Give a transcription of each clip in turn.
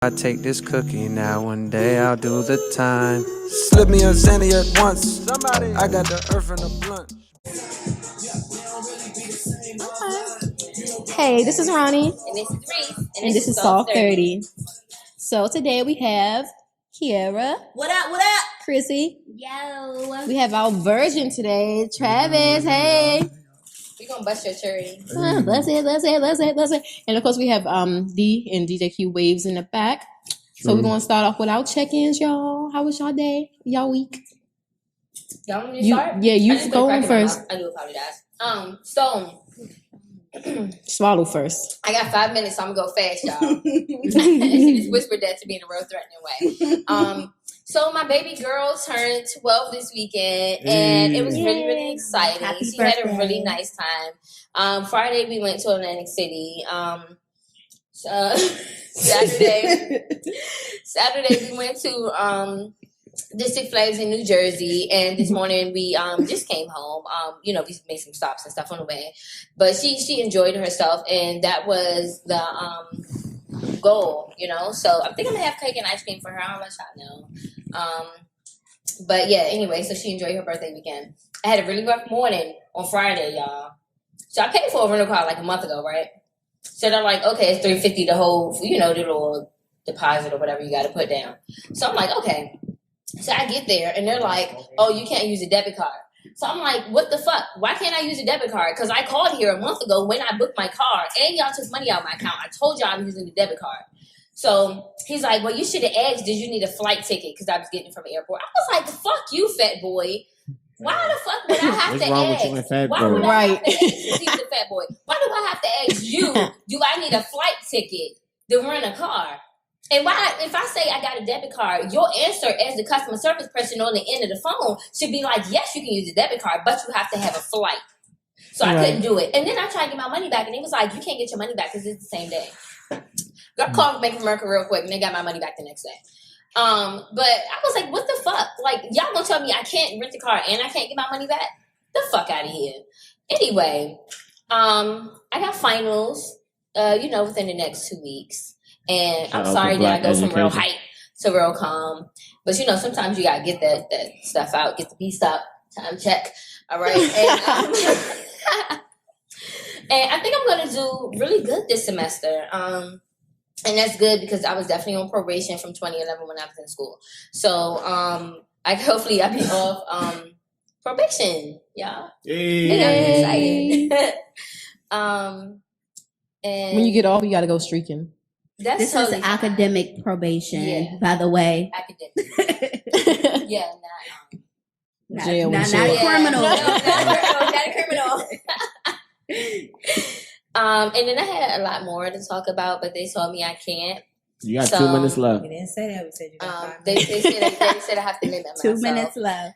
I take this cookie now, one day I'll do the time. Slip me a Zanny at once. I got the earth and the blunt. Hey, this is Ronnie. And this is Reese. And this is Soft 30. So today we have Kiera. What up, what up? Chrissy. Yo. We have our virgin today, Travis. Hey. We gonna bust your cherry. Bless it. And of course we have D and DJ Q Waves in the back. So we're gonna start off with our check-ins, y'all. How was y'all day? Y'all week? Y'all want me to start? Yeah, you go first. I do apologize. So swallow first. I got 5 minutes, so I'm gonna go fast, y'all. She just whispered that to me in a real threatening way. So my baby girl turned 12 this weekend, and it was really, really exciting. She had a really nice time. Friday we went to Atlantic City. Saturday we went to the Six Flags in New Jersey, and this morning we just came home. We made some stops and stuff on the way, but she enjoyed herself, and that was the goal, So I think I'm gonna have cake and ice cream for her. I'll let y'all know. But yeah, anyway, so she enjoyed her birthday weekend. I had a really rough morning on Friday, y'all. So I paid for a rental car like a month ago, right? So they're like, okay, it's $350 the whole, the little deposit or whatever you got to put down. So I'm like, okay. So I get there and they're like, oh, you can't use a debit card. So I'm like, what the fuck? Why can't I use a debit card? Because I called here a month ago when I booked my car and y'all took money out of my account. I told y'all I'm using the debit card. So he's like, well, you should have asked, did you need a flight ticket? Because I was getting it from the airport. I was like, fuck you, fat boy. Why the fuck would I have to ask? Why would I have to ask you? He's a fat boy. Why do I have to ask you, do I need a flight ticket to rent a car? And why, if I say I got a debit card, your answer as the customer service person on the end of the phone should be like, yes, you can use the debit card, but you have to have a flight. So I couldn't do it. And then I tried to get my money back, and he was like, you can't get your money back because it's the same day. Got called Bank of America real quick, and they got my money back the next day. But I was like, what the fuck? Like, y'all gonna tell me I can't rent the car and I can't get my money back? The fuck out of here. Anyway, I got finals, within the next 2 weeks. And I'm sorry that I go from real hype to real calm. But, sometimes you gotta get that stuff out, get the piece up, time check. All right. And, and I think I'm gonna do really good this semester. And that's good because I was definitely on probation from 2011 when I was in school. So hopefully I'll be off probation, y'all. Hey. And I'm excited. And when you get off, you got to go streaking. This is academic probation, by the way. Academic. Yeah, not jail. Not criminal. No, not a criminal. And then I had a lot more to talk about, but they told me I can't. You got 2 minutes left. We didn't say that. We said you got 5 minutes. They said I have to limit myself. 2 minutes left.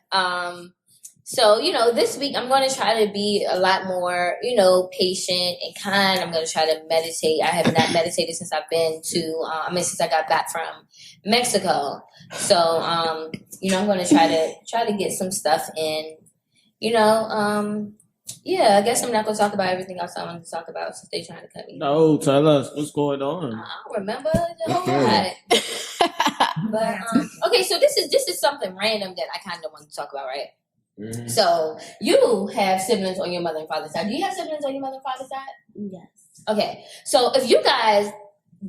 So, this week I'm going to try to be a lot more, patient and kind. I'm going to try to meditate. I have not meditated since I've been since I got back from Mexico. So, I'm going to try to get some stuff in, yeah, I guess I'm not going to talk about everything else I wanted to talk about since they're trying to cut me. No, tell us what's going on. I don't remember the whole lot. But, okay, so this is something random that I kind of want to talk about, right? Mm-hmm. So you have siblings on your mother and father's side. Do you have siblings on your mother and father's side? Yes. Okay, so if you guys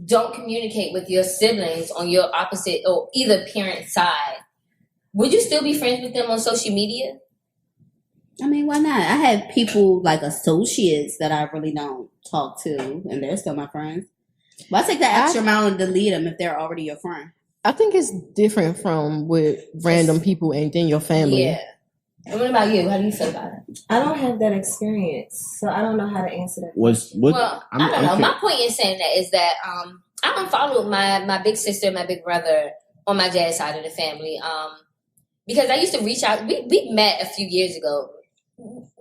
don't communicate with your siblings on your opposite or either parent side, would you still be friends with them on social media? I mean, why not? I have people like associates that I really don't talk to, and they're still my friends. But I take the extra amount and delete them if they're already your friend. I think it's different from with random people and then your family. Yeah. And what about you? How do you feel about it? I don't have that experience, so I don't know how to answer that. I don't know. My point in saying that is that I unfollowed my big sister and my big brother on my dad's side of the family because I used to reach out. We met a few years ago.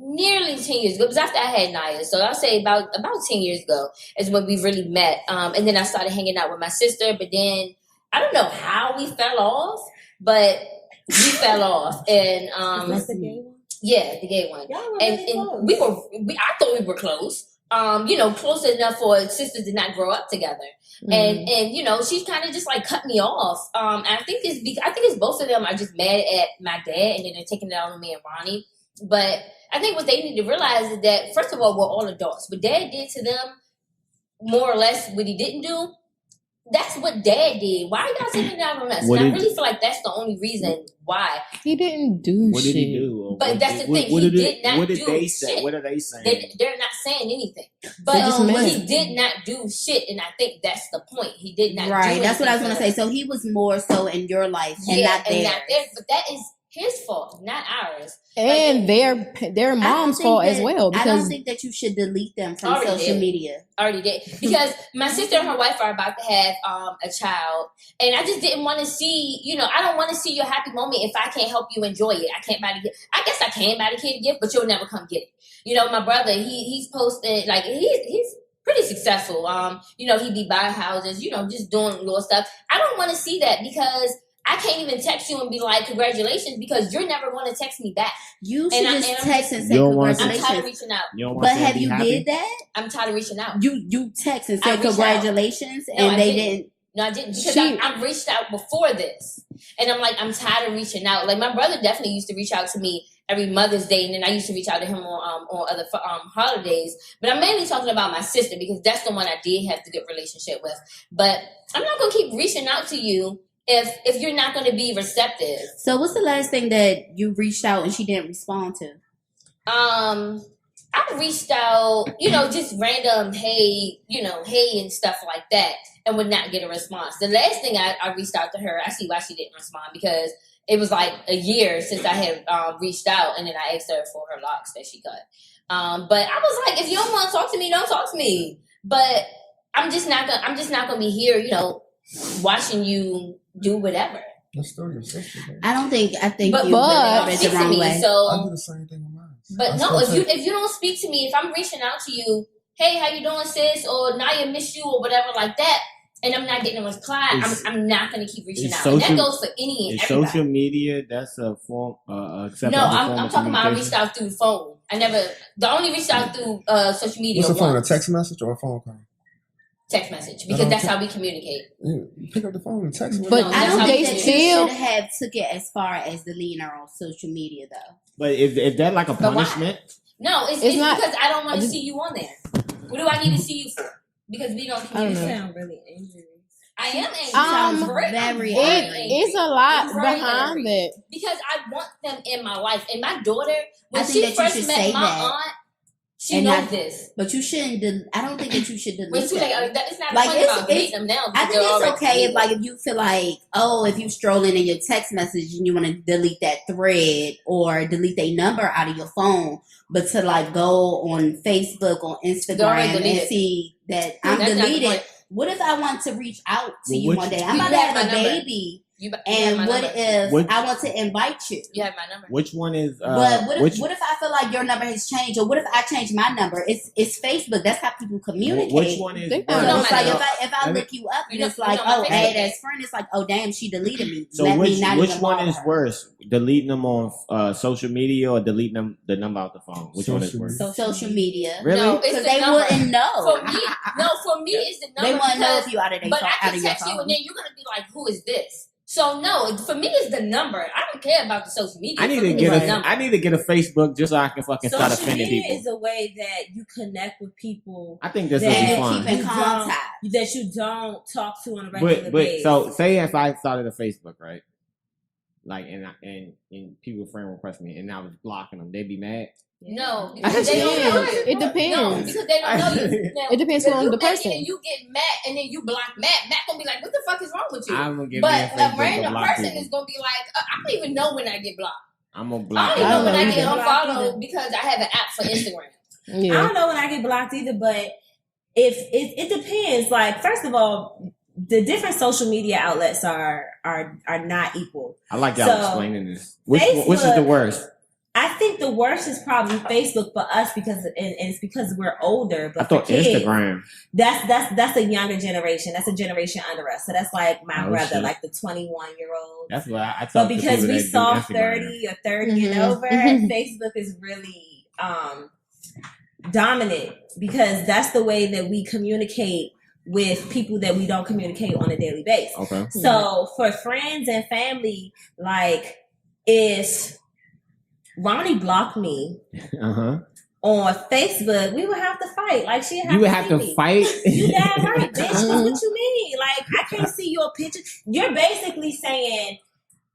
Nearly 10 years ago. It was after I had Naya. So I'll say about 10 years ago is when we really met. And then I started hanging out with my sister. But then I don't know how we fell off, but we fell off. And that's the gay one? Yeah, the gay one. Y'all were and really close. I thought we were close. close enough for sisters to not grow up together. And she's kind of just like cut me off. I think it's both of them are just mad at my dad, and then they're taking it out on me and Ronnie. But I think what they need to realize is that, first of all, we're all adults. What Dad did to them, more or less, what he didn't do, that's what Dad did. Why are y'all taking it out on us? And I really feel like that's the only reason why. He didn't do what shit. Did he do? But that's the thing. He did not do What did they say? shit. What are they saying? They're not saying anything. But he did not do shit, and I think that's the point. He did not do anything. Right, that's what I was going to say. So he was more so in your life and not theirs. But that is his fault, not ours. And their mom's fault as well. Because I don't think that you should delete them from social media. Already did. Because my sister and her wife are about to have a child. And I just didn't want to see, I don't want to see your happy moment if I can't help you enjoy it. I can't buy the gift. I guess I can buy the kid a gift, but you'll never come get it. My brother, he's posted, like, he's pretty successful. He be buying houses, just doing little stuff. I don't want to see that because I can't even text you and be like, congratulations, because you're never going to text me back. You should just text and say congratulations. I'm tired of reaching out. But have you did that? I'm tired of reaching out. You text and said congratulations, and they didn't. No, I didn't. Because I reached out before this. And I'm like, I'm tired of reaching out. Like, my brother definitely used to reach out to me every Mother's Day, and then I used to reach out to him on other holidays. But I'm mainly talking about my sister because that's the one I did have the good relationship with. But I'm not going to keep reaching out to you if you're not going to be receptive. So what's the last thing that you reached out and she didn't respond to? I reached out, just random, hey, and stuff like that, and would not get a response. The last thing I reached out to her, I see why she didn't respond, because it was like a year since I had reached out, and then I asked her for her locks that she cut. But I was like, if you don't want to talk to me, don't talk to me. But I'm just not gonna be here, watching you do whatever. That's still your sister, man. I think but you read the wrong way. So I do the same thing with mine. But no, if you don't speak to me, if I'm reaching out to you, hey, how you doing, sis? Or Naya, miss you, or whatever like that, and I'm not getting a reply, I'm not going to keep reaching out. And that goes for any and everybody. Social media, that's a form, acceptable No, form I'm of talking about I reached out through phone. The only reached out through social media. What's the phone, a text message or a phone call? Text message, because that's how we communicate. You pick up the phone and text me. But I don't think that you should have took it as far as deleting her on social media, though. But if that like a punishment? No, it's not, because I don't want to see you on there. What do I need to see you for? Because we don't. You sound really angry. I am angry. Very angry. It's a lot behind it. Because I want them in my life. And my daughter, when she first met my aunt, she knows this. But you shouldn't. I don't think that you should delete them. It's not like about deleting them now. I think it's okay if you feel like, if you strolling in your text message and you want to delete that thread or delete their number out of your phone, but to go on Facebook or Instagram and see that I'm deleted. What if I want to reach out to you one day? I'm about to have a baby. And what if I want to invite you? You have my number. Which one is? But what if I feel like your number has changed, or what if I change my number? It's Facebook. That's how people communicate. Which one is? So it's like if I look you up, and it's like, add as friend. It's like, damn, she deleted me. So which one is worse? Deleting them on social media or deleting them the number out the phone? Which one is worse? Social media. Really? No, because they wouldn't know. For me, it's the number. They wouldn't know if you out of their phone. But I can text you, and then you're gonna be like, "Who is this?" So no, for me it's the number. I don't care about the social media. I need to get a Facebook just so I can fucking start offending people. Social media is a way that you connect with people. I think this would be fun. Keep in contact. That you don't talk to on a regular basis. So say if I started a Facebook, right? And people friend request me and I was blocking them, they'd be mad. No, because they don't know you. It depends. No, because they don't know you. Now, it depends on the person. And you get mad, and then you block Matt. Matt gonna be like, "What the fuck is wrong with you?" I'm gonna but a random person is gonna be like, "I don't even know when I get blocked. I'm gonna block. I don't know when I get unfollowed because I have an app for Instagram. Yeah. I don't know when I get blocked either, but if it depends. Like, first of all, the different social media outlets are not equal. I like y'all explaining this. Which is the worst? I think the worst is probably Facebook for us because it's because we're older. But I thought kids, Instagram. That's a younger generation. That's a generation under us. So that's like my brother, like the 21-year-old. That's what I thought. But because we saw 30 or 30 and over, Facebook is really dominant because that's the way that we communicate with people that we don't communicate on a daily basis. Okay. So for friends and family, like if Ronnie blocked me on Facebook, we would have to fight. Like You would have to fight. You damn right, bitch. 'Cause what you mean? Like I can't see your picture. You're basically saying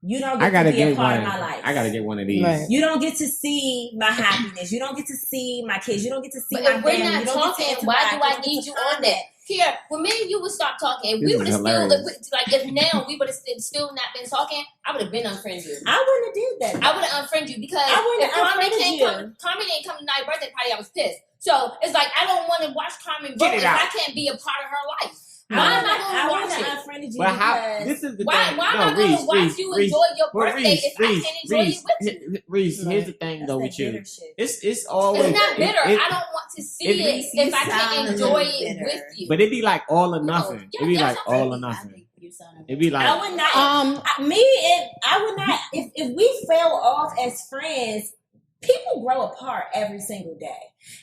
you don't get to be a part of my life. I gotta get one of these. Right. You don't get to see my happiness. You don't get to see my kids. You don't get to see But my if we're family. not You don't talking, get to why interact. do I need you on that? Here, when me and you would stop talking, if This we is would have still, hilarious. like, if now we would have still not been talking, I would have been unfriended you. I wouldn't have did that. I would have unfriended you because I wouldn't if Carmen unfriended you. Carmen didn't come to my birthday party, I was pissed. So it's like I don't want to watch Carmen Get vote it if out. I can't be a part of her life. I Why am I wouldn't going to watch have it? unfriended you But how? because This is the Why thing. am I No, going Reese, to watch you enjoy your Well, birthday if I can't enjoy it with you? Reese, here's the thing though that's with that you. bitter shit. It's always. It's not bitter. it- I don't want to see it- it if I can't enjoy it with you. But it'd be like all or nothing. Yeah, It'd be yeah, like sometimes all or nothing. It'd be like. I would not. I would not. If we fell off as friends, people grow apart every single day.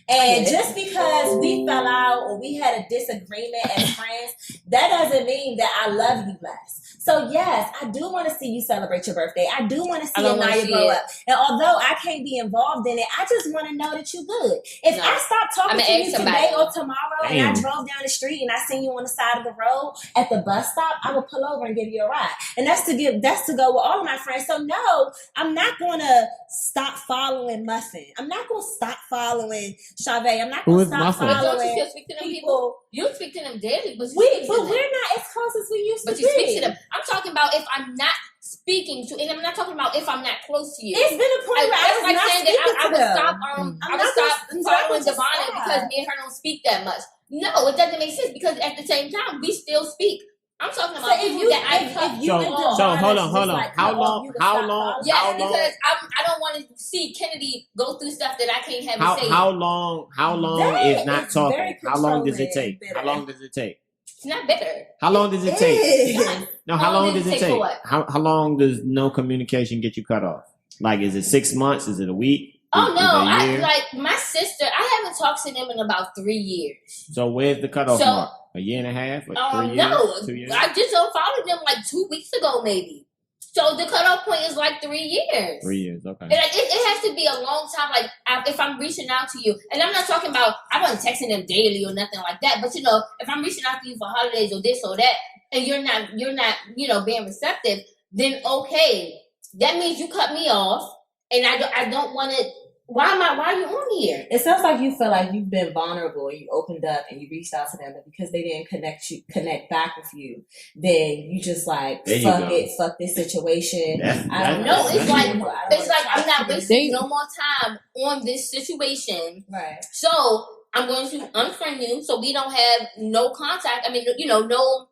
And just because we fell out or we had a disagreement as friends, that doesn't mean that I love you less. So yes, I do want to see you celebrate your birthday. I do want to see Anaya grow up. And although I can't be involved in it, I just want to know that you're good. If I stop talking to you today or tomorrow and I drove down the street and I seen you on the side of the road at the bus stop, I would pull over and give you a ride. And that's to go with all of my friends. So no, I'm not gonna stop following Muffin. I'm not gonna stop following Chave. I'm not Who gonna is stop Muffin? But don't you following still speak to them people? You speak to them daily, but you We, speak to but them. we're not as close as we used But to you be. speak to them. I'm talking about if I'm not speaking to, and I'm not talking about if I'm not close to you. It's been a point where I That's was like not saying speaking that I to would them. stop. I'm I would not stop gonna- following just Devonna stop. because me and her don't speak that much. No, it doesn't make sense because at the same time we still speak. I'm talking about So if people you, that I cut if you So- and off. Devonna so hold on, just hold on. like How cut long- off, you would how stop long- following? Yes, How long- because I don't want to see Kennedy go through stuff that I can't have How to say. how long That is not is talking? very How long does it controlling take? and How bitter. long does it take? It's not bitter. How long does it take? Is. No, how long does it for take? what? How long does no communication get you cut off? Like, is it 6 months? Is it a week? Oh Is no, it a I year? like my sister. I haven't talked to them in about 3 years. So where's the cutoff So- mark? A year and a half? Or 3 years? No, 2 years? I just unfollowed them like 2 weeks ago, maybe. So the cutoff point is like 3 years. 3 years, okay. And like, it has to be a long time. Like if I'm reaching out to you, and I'm not talking about I wasn't texting them daily or nothing like that. But if I'm reaching out to you for holidays or this or that, and you're not being receptive, then okay, that means you cut me off, and I don't want to. Why are you on here? It sounds like you feel like you've been vulnerable and you opened up and you reached out to them, but because they didn't connect back with you, then you just like There you fuck go. it, fuck this situation. I don't No, know. it's like It's I'm not wasting no more time on this situation. right. So I'm going to unfriend you so we don't have no contact. I mean, no.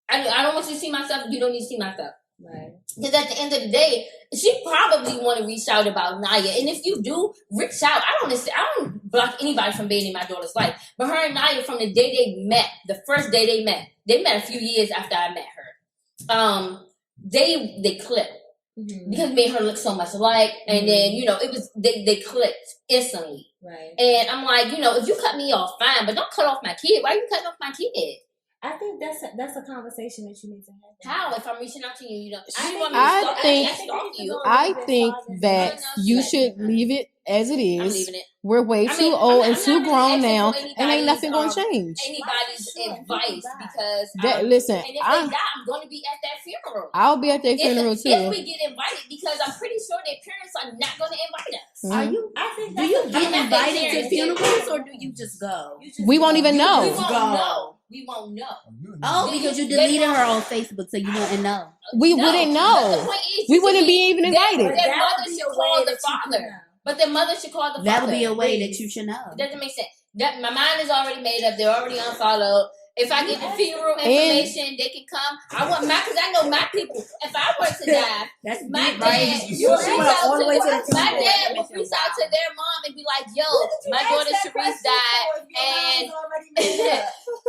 I don't want you to see my stuff. You don't need to see my stuff. Right. Because at the end of the day, she probably want to reach out about Naya. And if you do, reach out. I don't block anybody from being in my daughter's life. But her and Naya, from the day they met, the first day they met a few years after I met her. They clicked. Mm-hmm. Because me and her look so much alike. And then, it was, they clicked instantly. Right. And I'm like, if you cut me off, fine, but don't cut off my kid. Why are you cutting off my kid? I think that's a conversation that you need to have. How? If I'm reaching out to you, you I want me to stalk think- I stalk you. I think that No, you shut should leave it as it I'm is. leaving it. We're way I too mean, old I'm and not too really grown asking now, for and ain't anybody's, nothing gonna change. Anybody's Sure, advice you can because That listen, and if they die, I'm going to be at that funeral. I'll be at their funeral If too. we get invited, because I'm pretty sure their parents are not going to invite us. Mhm. Are you? I think Do you I'm get not invited to vegetarian. funerals or do you just go? We won't even We know. won't know. We won't know. Oh, because you deleted her on Facebook, so you wouldn't know. We No, wouldn't but know. the point is, We you wouldn't should be even invited. Their mother should call the father. But the mother should call the That father. would be a way that you should know. It doesn't make sense. That my mind is already made up. They're already unfollowed. If I get the funeral information, they can come. Because I know my people. If I were to die, That's my deep, dad, right? you reach went out all the way to the my funeral. dad will reach out to their mom and be like, "Yo, my daughter Sharice died," and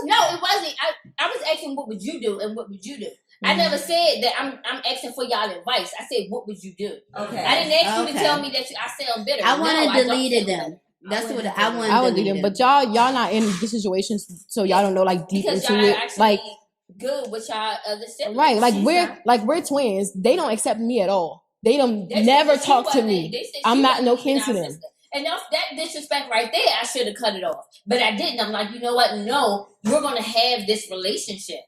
no, it wasn't. I was asking, "What would you do?" and "What would you do?" I never said that I'm asking for y'all advice. I said, "What would you do?" Okay. I didn't ask you to Okay. tell me that I sound bitter. I want No, to don't deleted sound them. That's what I I want would to delete them, but y'all not in this situation, so y'all don't know like deep because into y'all it. are actually Like good with y'all other siblings. right, like She's we're twins. They don't accept me at all. They don't They never said she talk to wasn't- me. they said she I'm not wasn't no even kin our to them. sister. And that disrespect right there, I should have cut it off. But I didn't. I'm like, you know what? No, we're going to have this relationship.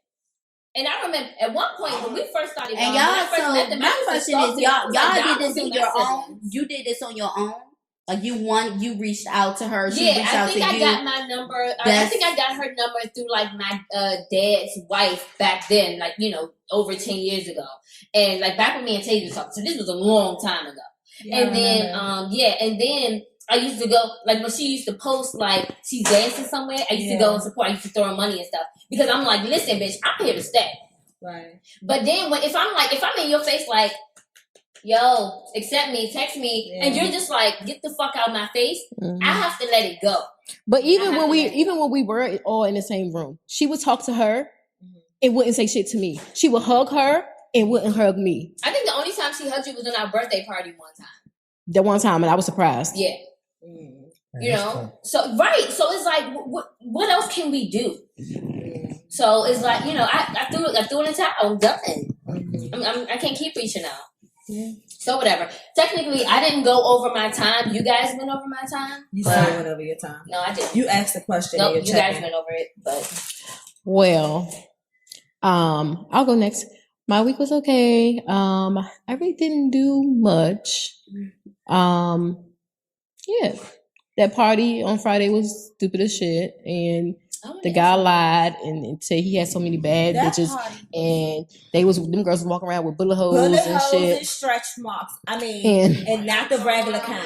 And I remember at one point when we first started, And when I y'all, first so met them, I my used to question talk is, to them. I was like, y'all y'all did this gonna on be your my own? siblings. You did this on your own? Like you reached out to her, she Yeah, reached I out to think I you. got my number. I That's- think I got her number through like my dad's wife back then, like, you know, over 10 years ago. And like back when me and Taylor was talking. So this was a long time ago. Yeah, And then, and then I used to go, like when she used to post like she's dancing somewhere, I used to go and support. I used to throw her money and stuff because I'm like, listen, bitch, I'm here to stay. Right. But then if I'm in your face, like, yo, accept me, text me, and you're just like, get the fuck out of my face, Mhm. I have to let it go. But even I when we were all in the same room, she would talk to her and wouldn't say shit to me. She would hug her and wouldn't hug me. I think the only time she hugged you was on our birthday party one time. The one time, and I was surprised. Yeah. Yeah, You that's know? tough. So, right. So it's like, what else can we do? So it's like, you know, I threw it in the towel. I'm done. I can't keep reaching out. Yeah. So whatever. Technically, I didn't go over my time. You guys went over my time. You but- still went over your time. No, I didn't. You asked the question. Nope, and you you're guys checking. went over it. But Well, I'll go next. My week was okay. I really didn't do much. Yeah, that party on Friday was stupid as shit, and the guy lied and said he had so many bad That bitches, party. and them girls was walking around with bullet holes Bullet and holes shit. and stretch marks. I mean, And- and not the regular kind.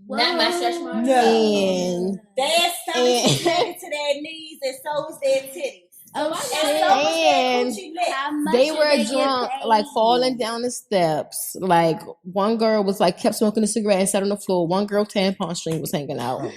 not my stretch marks. No. And Their stomachs is And- taken to their knees, and so is their titties. Oh, And shit. so is their And coochie lips. How much they did were get drunk, paid? like falling down the steps. Like one girl was like kept smoking a cigarette and sat on the floor. One girl tampon string was hanging out.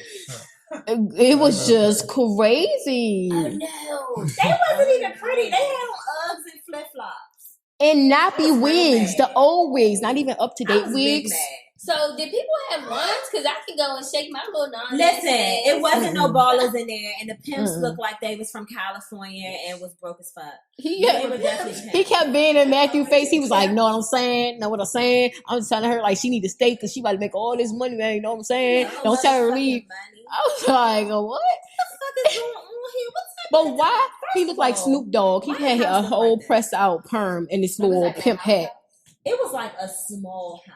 It was just crazy. Oh no. They wasn't even pretty. They had on Uggs and flip flops. And nappy was really wigs, mad. the old wigs, not even up to I date was big wigs. mad. So did people have ones? Because I could go and shake my little non. Listen, it wasn't no ballers in there, and the pimps Mm-mm. looked like they was from California and was broke as fuck. He They kept, were definitely he pimps. kept being in Matthew's face. He was like, "Know what I'm saying? Know what I'm saying? I'm just telling her like she need to stay because she about to make all this money, man. You know what I'm saying? No Don't tell her to motherfucking leave." money. I was like, "What?" What the fuck is going on here? What type But of- why? He First looked of like all, Snoop Dogg. He my had house a looked whole like this. pressed out perm and this little pimp hat. It was like a small house.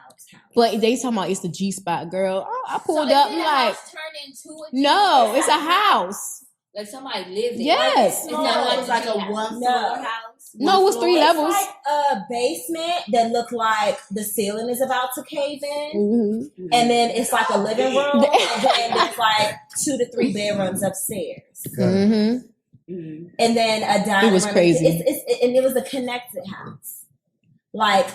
But they talking about it's the G spot, girl. I pulled so up. is I'm it a like, house turned into a no, it's a house. Like somebody lived in. Yes. It's No, not it was like a G house. one No. floor house. No, it was 3 It's levels. like a basement that looked like the ceiling is about to cave in, Mhm. and then it's like a living room, and then there's like 2 to 3 bedrooms upstairs, Mhm. and then a dining It was room. crazy. And it was a connected house, like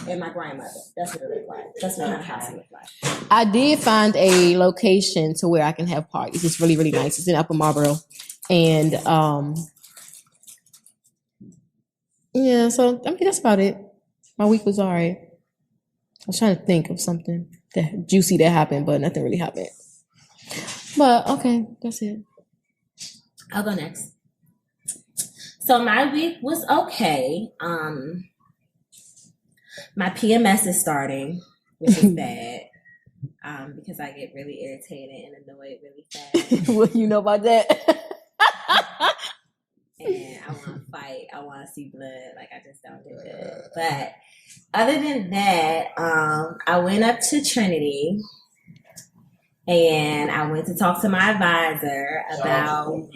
and my grandmother. That's what it looked like. That's what kind of house it looked like. I did find a location to where I can have parties. It's really, really nice. It's in Upper Marlboro. And yeah, so I mean that's about it. My week was all right. I was trying to think of something that juicy that happened, but nothing really happened. But okay, that's it. I'll go next. So my week was okay. My PMS is starting, which is bad. Because I get really irritated and annoyed really fast. What you know about that? And I want to fight. I want to see blood. Like, I just don't do it. But other than that, I went up to Trinity and I went to talk to my advisor about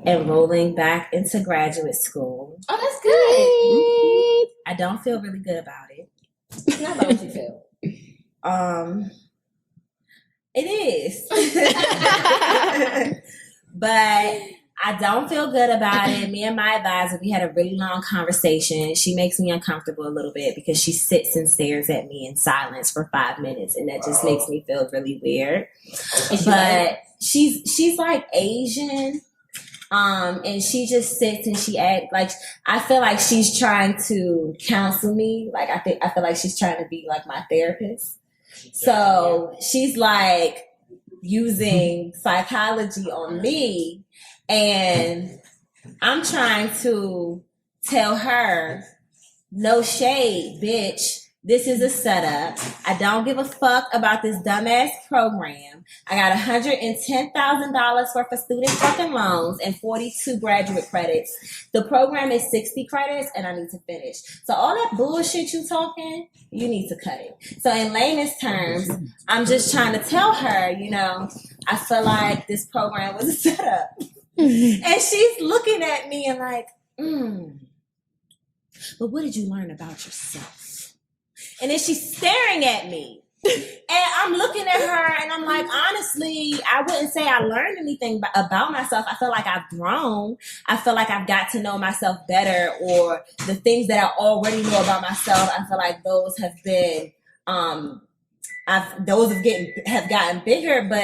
enrolling back into graduate school. Oh, that's good. I don't feel really good about it. It's not about what you feel. It is. But I don't feel good about it. Me and my advisor, we had a really long conversation. She makes me uncomfortable a little bit because she sits and stares at me in silence for 5 minutes, and that just makes me feel really weird. But she's like Asian. And she just sits and she acts like, I feel like she's trying to counsel me. Like I feel like she's trying to be like my therapist. So she's like, using psychology on me, and I'm trying to tell her, no shade, bitch. This is a setup. I don't give a fuck about this dumbass program. I got $110,000 worth of student fucking loans and 42 graduate credits. The program is 60 credits and I need to finish. So all that bullshit you talking, you need to cut it. So in layman's terms, I'm just trying to tell her, you know, I feel like this program was a setup. And she's looking at me and like, but what did you learn about yourself? And then she's staring at me. And I'm looking at her and I'm like, honestly, I wouldn't say I learned anything about myself. I feel like I've grown. I feel like I've got to know myself better, or the things that I already know about myself, I feel like those have been, have gotten bigger, but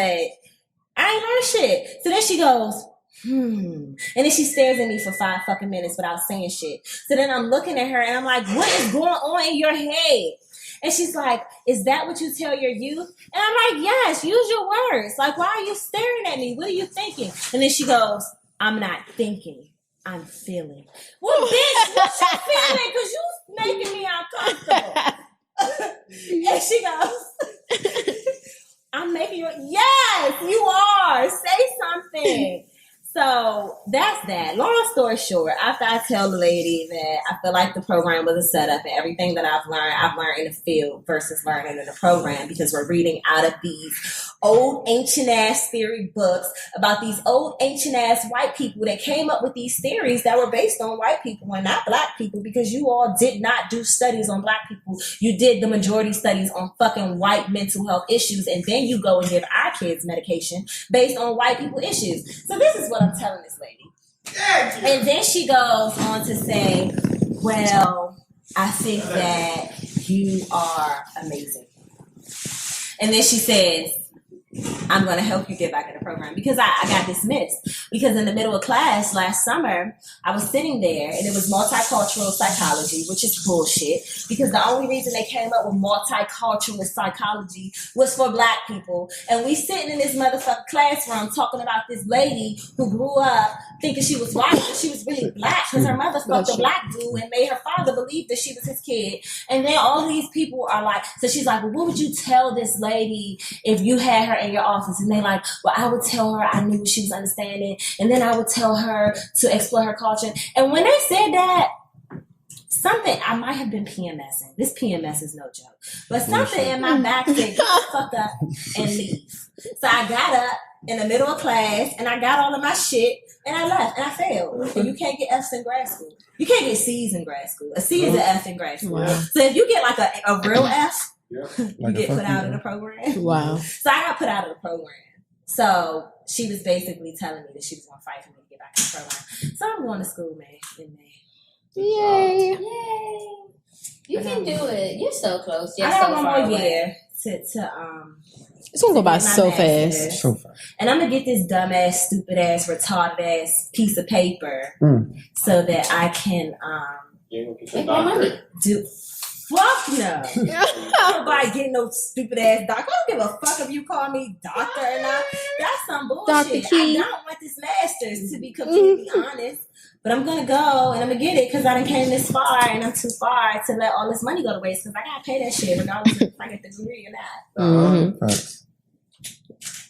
I ain't learned shit. So then she goes, and then she stares at me for 5 fucking minutes without saying shit. So then I'm looking at her and I'm like, what is going on in your head? And she's like, is that what you tell your youth? And I'm like, yes, use your words. Like, why are you staring at me? What are you thinking? And then she goes, I'm not thinking, I'm feeling. Well, bitch, what you feeling? Because you making me uncomfortable. And she goes, I'm making you, yes, you are. Say something. So that's that. Long story short, after I tell the lady that I feel like the program was a setup and everything that I've learned in the field versus learning in the program, because we're reading out of these old ancient ass theory books about these old ancient ass white people that came up with these theories that were based on white people and not black people, because you all did not do studies on black people. You did the majority studies on fucking white mental health issues, and then you go and give our kids medication based on white people issues. So this is what I'm telling this lady. And then she goes on to say, well, I think that you are amazing. And then she says, I'm going to help you get back in the program, because I got dismissed. Because in the middle of class last summer, I was sitting there and it was multicultural psychology, which is bullshit, because the only reason they came up with multicultural psychology was for black people. And we sitting in this motherfucking classroom talking about this lady who grew up thinking she was white, but she was really black because her mother fucked a black dude and made her father believe that she was his kid. And then all these people are like, so she's like, well, what would you tell this lady if you had her in your office? And they like, well, I would tell her I knew she was understanding, and then I would tell her to explore her culture. And when they said that, something, I might have been PMSing. This PMS is no joke. But something in my back said, get the fuck up and leave. So I got up in the middle of class and I got all of my shit and I left and I failed. And you can't get F's in grad school. You can't get C's in grad school. A C is an F in grad school. Wow. So if you get like a real F, you get put out of the program. Wow. So I got put out of the program. So she was basically telling me that she was going to fight for me to get back in the program. So I'm going to school, man, in May. Yay. Yay. You can do it. You're so close. You're I got so one far more away. year to It's gonna go by so fast. So fast. and I'm gonna get this dumbass, stupid ass, retarded ass piece of paper so that I can Make more money. do. Fuck no. Nobody getting no stupid ass doctor. I don't give a fuck if you call me doctor or not. That's some bullshit. Dr. Key. I don't want this master's, to be completely honest. But I'm gonna go and I'm gonna get it because I done came this far and I'm too far to let all this money go to waste, because I gotta pay that shit regardless if I get the degree or not. Facts.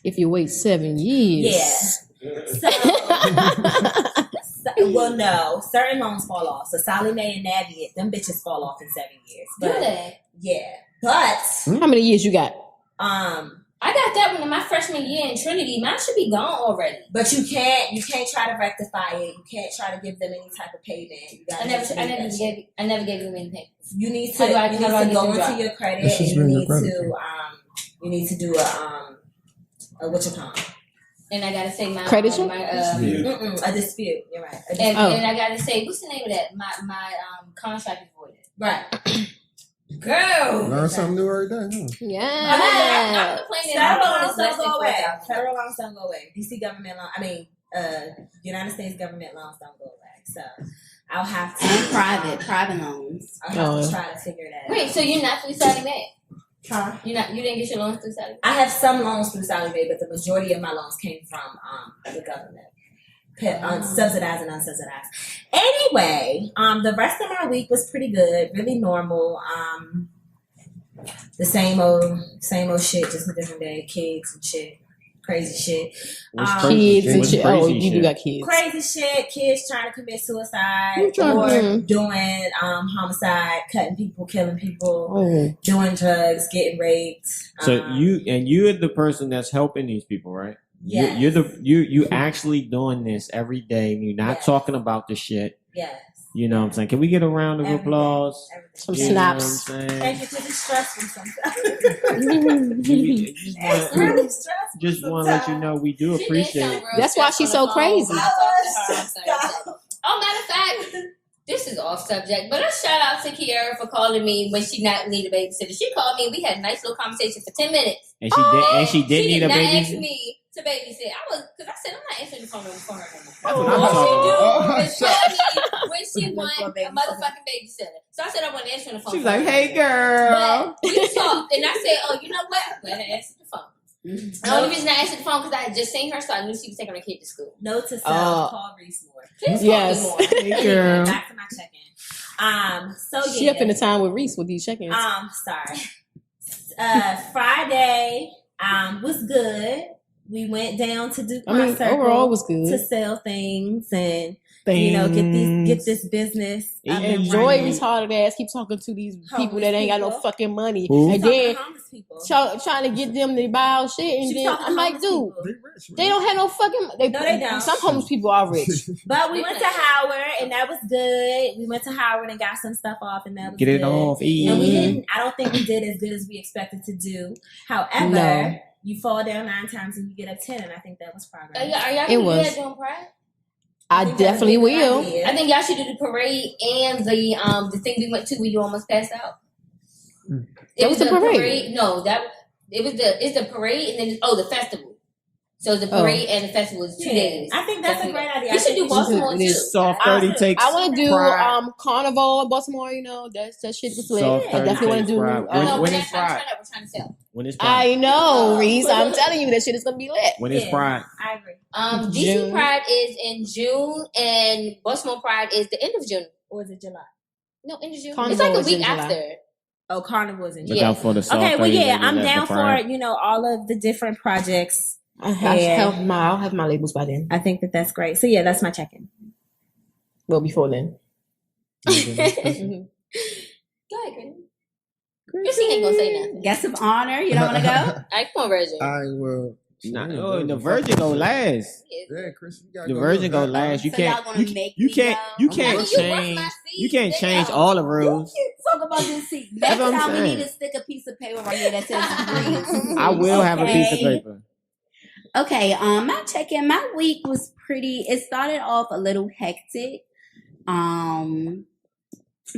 If you wait 7 years. Yeah. So, well, no, certain loans fall off. So Sally Mae and Navient, them bitches fall off in 7 years. But, Do they? yeah. But How many years you got? I got that one in my freshman year in Trinity. Mine should be gone already. But you can't try to rectify it. You can't try to give them any type of payment. You I never gave them anything. You need to How do I go get into your credit This is and really your you need to do a what you call it? And I gotta say my Credit check? A dispute. You're right. A dispute. and I gotta say, what's the name of that? My contract is voided. Right. Girl, Learn something new every day, huh? Yeah. I'm complaining. Federal My loans phone is less don't than go away. 4,000. Federal loans don't go away. DC government loan. United States government loans don't go away. So I'll have to And private loans. I'll have to try to figure that out. Wait, so you're not through Sally Mae? Huh? You didn't get your loans through Sallie? I have some loans through Sallie Mae, but the majority of my loans came from the government, subsidized and unsubsidized. Anyway, the rest of my week was pretty good, really normal. The same old shit, just a different day. Kids and shit, crazy shit. Kids and What's shit. crazy Oh, you do shit? got kids. Crazy shit. Kids trying to commit suicide Who trying or to- doing homicide, cutting people, killing people, Oh. doing drugs, getting raped. So you're the person that's helping these people, right? Yes. You actually doing this every day. And you're not Yes. talking about the shit. Yes. You know what I'm saying? Can we get a round of Everything. applause? Everything. Some You know what I'm snaps. saying? Thank you for the stressful sometimes. You just It's want really stressful. just want to let you know we do She did appreciate sound it. real That's why stressed she's on so the phone crazy. when I talked to her on Thursday. Oh, matter of fact, this is off subject, but a shout out to Kiara for calling me when she not need a babysitter. She called me. We had a nice little conversation for 10 minutes. And she did need a not baby. ask me to babysit. Because I said I'm not answering the phone for her no more. That's what I'm All talking she do is call me when she want a motherfucking babysitter. So I said I wasn't answering the phone. She was for like, her "Hey, no more. girl." But we talked, and I said, "Oh, you know what? I'm gonna answer the phone." The only reason I answered the phone because I had just seen her, so I knew she was taking her kid to school. Note to self: call Reese more. Please Yes. call me more. Hey, Anyway, girl. back to my check-in. So yeah. She up in the time with Reese with these check-ins. Sorry. Friday was good. We went down to do my circle overall it was to good. sell things and get this business. I've been Enjoy running. retarded ass keep talking to these people Homeless that ain't got no people. fucking money, Who? and Talking then to homeless people. trying to get them to buy our shit, and She then talking to I'm like, homeless dude, people. They rich, man. they don't have no fucking. No, they don't. Some homeless people are rich. But we went to Howard and that was good. We went to Howard and got some stuff off and that was Get it good. off. And we Mhm. didn't. I don't think we did as good as we expected to do. However, No. you fall down 9 times and you get up 10, and I think that was progress. Are y'all It gonna was. do that during Pride? I think definitely that was a good will. idea. I think y'all should do the parade and the thing we went to where you almost passed out. That was the parade. No, it's the parade and then the festival. So the parade and the festival is 2 days. I think that's a great idea. You should do Baltimore It too. is. Soft 30 takes. I want to do Pride. Carnival in Baltimore. You know that shit was lit. Soft I 30 definitely want takes to do. Pride. No, When we're is not trying to Pride? try that. We're trying to sell. When is Pride? I know, Reese. I'm telling you that shit is gonna be lit. When is Yeah. Pride? I agree. DC June. Pride is in June and Baltimore Pride is the end of June. Or is it July? No, end of June. Carnival it's like a is week in July. after. Oh, Carnival is in Look July. out for the soft Okay, well, 30 yeah, ladies I'm at down the for Pride. all of the different projects. I'll Yeah. have my labels by then. I think that's great. So yeah, that's my check-in. Well, before then. Go ahead, Grady. Chrissy ain't gonna say nothing. Guest of honor. You don't want to go? All right, come on, Virgin. I will. Nah, the Virgin go last. Yeah, Chris, you gotta The go Virgin go look back. last. You So can't. y'all gonna make You me can't. go? You I can't mean, you want change. my You seat, can't then change go. all the rules. Talk about this seat. That's Next what I'm time we saying. need to stick a piece of paper right here that says Reese. I will have a piece of Okay. paper. Okay, my check-in, my week was pretty, it started off a little hectic.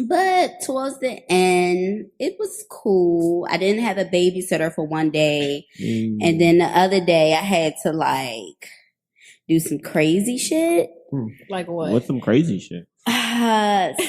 But towards the end, it was cool. I didn't have a babysitter for one day. And then the other day I had to do some crazy shit. Like what? What's some crazy shit?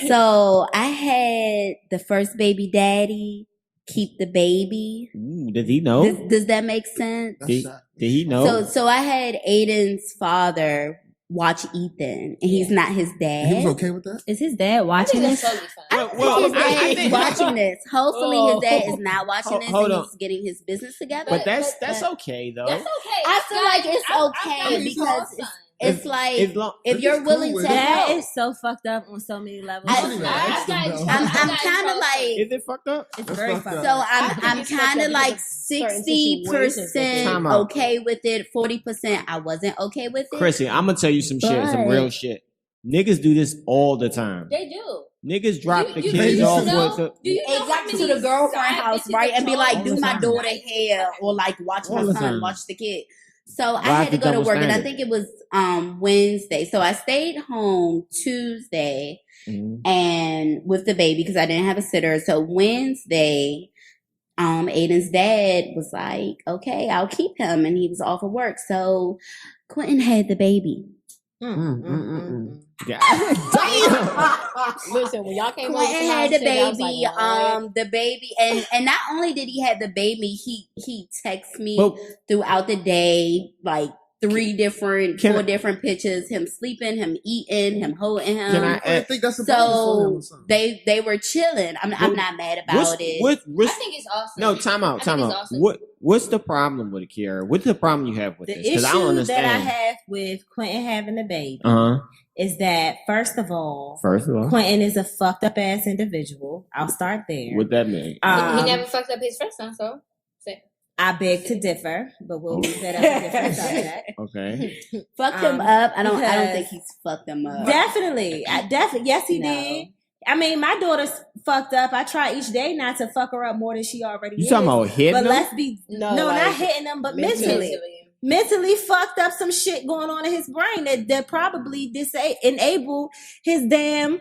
So I had the first baby daddy keep the baby. Ooh, does he know? Does that make sense? That's Did, not- did he know? So I had Aiden's father watch Ethan, and he's not his dad. He was okay with that? Is his dad I watching think this? that's totally fine. Well, His dad I is think- watching this. Hopefully, his dad is Oh. not watching this, Hold and on. he's getting his business together. but that's okay though. That's okay. I feel like it's I've okay got a because small son. it's like As long- if If you're he's cool willing with to it. That help. is so fucked up on so many levels. You shouldn't even ask them, though. I'm kind of like Is it fucked up? It's That's very fucked fucked up. up. so I'm it's fucked kind up of like because of certain situations that 60% Time out. okay with it, 40% I wasn't okay with it. Chrissy, I'm gonna tell you some shit, some But- real shit. Niggas do this all the time. They do. Niggas drop the You kids know- off know- with the. Do you know how Exactly, many to the girlfriend side house, bitches right? And be like, All do the my time. daughter hair or like watch All my the son time. watch the kid. So I Why had to the go to double work, and I standard? think it was Wednesday. So I stayed home Tuesday Mhm. and with the baby because I didn't have a sitter. So Wednesday, Aiden's dad was like, "Okay, I'll keep him," and he was off of work. So Quentin had the baby. Listen, when y'all came over, Quentin had the baby, and not only did he have the baby, he texted me throughout the day, like 4 different pictures, him sleeping, him eating, him holding him. I think that's so they were chilling. I'm not mad about it. I think it's awesome. No, time out. Awesome. What's the problem with it, Kiara? What's the problem you have with The this? Because I issue don't understand. that I have with Quentin having the baby is that first of all, Quentin is a fucked up ass individual. I'll start there. What that mean? He never fucked up his first son, so. I beg to differ, but we'll leave that as a different subject. Okay. Fucked him up. I don't think he's fucked him up. Definitely. Yes, he did. I mean, my daughter's fucked up. I try each day not to fuck her up more than she already is. You talking about hitting But them? let's be not hitting them, but mentally fucked up some shit going on in his brain that probably enable his damn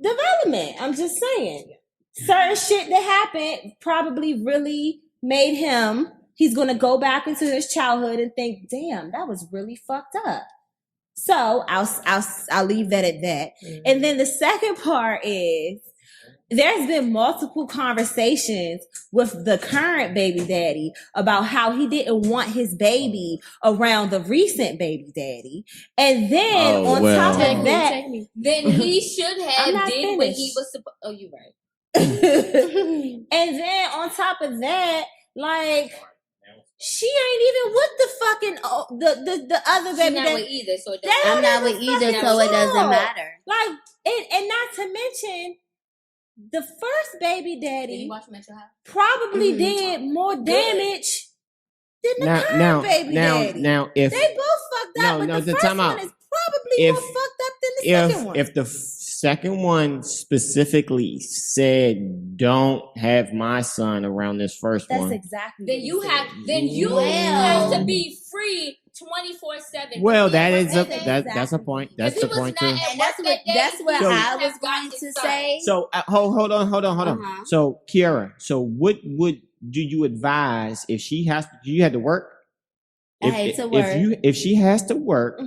development. I'm just saying. Certain shit that happened probably really made him. He's gonna go back into his childhood and think, "Damn, that was really fucked up." So I'll leave that at that. Mm-hmm. And then the second part is there's been multiple conversations with the current baby daddy about how he didn't want his baby around the recent baby daddy. And then top of that, then he should have did what he was supposed. Oh, you're right. And then on top of that, like, she ain't even with the fucking the other baby. She's not with either, so I'm not with either, so it doesn't matter. Like, and not to mention, the first baby daddy probably did more damage than the current baby daddy. Now, if they both fucked up, but the first one is probably more fucked up than the second one. If the second one specifically said, "Don't have my son around this first one," that's exactly. Then you have to be free 24/7. Well, that's a point. That's the point too. And that's what I was going to say. So hold on. So Kiara, so what would do you advise if she has? Do you have to work? I hate to work. If she has to work,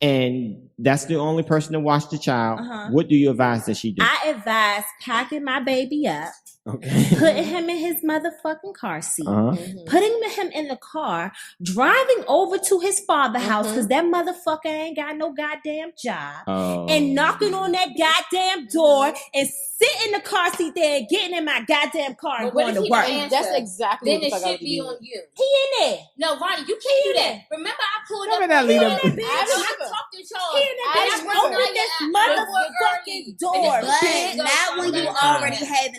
and that's the only person to watch the child, what do you advise that she do? I advise packing my baby up, putting him in his motherfucking car seat, putting him in the car, driving over to his father's house because that motherfucker ain't got no goddamn job, and knocking on that goddamn door and sit in the car seat there and getting in my goddamn car and going to work. That's exactly then it should be on you. He in there. No, Ronnie, you can't do that. Remember, I pulled up. I talked to Charles. Open this motherfucking door. But not when you already have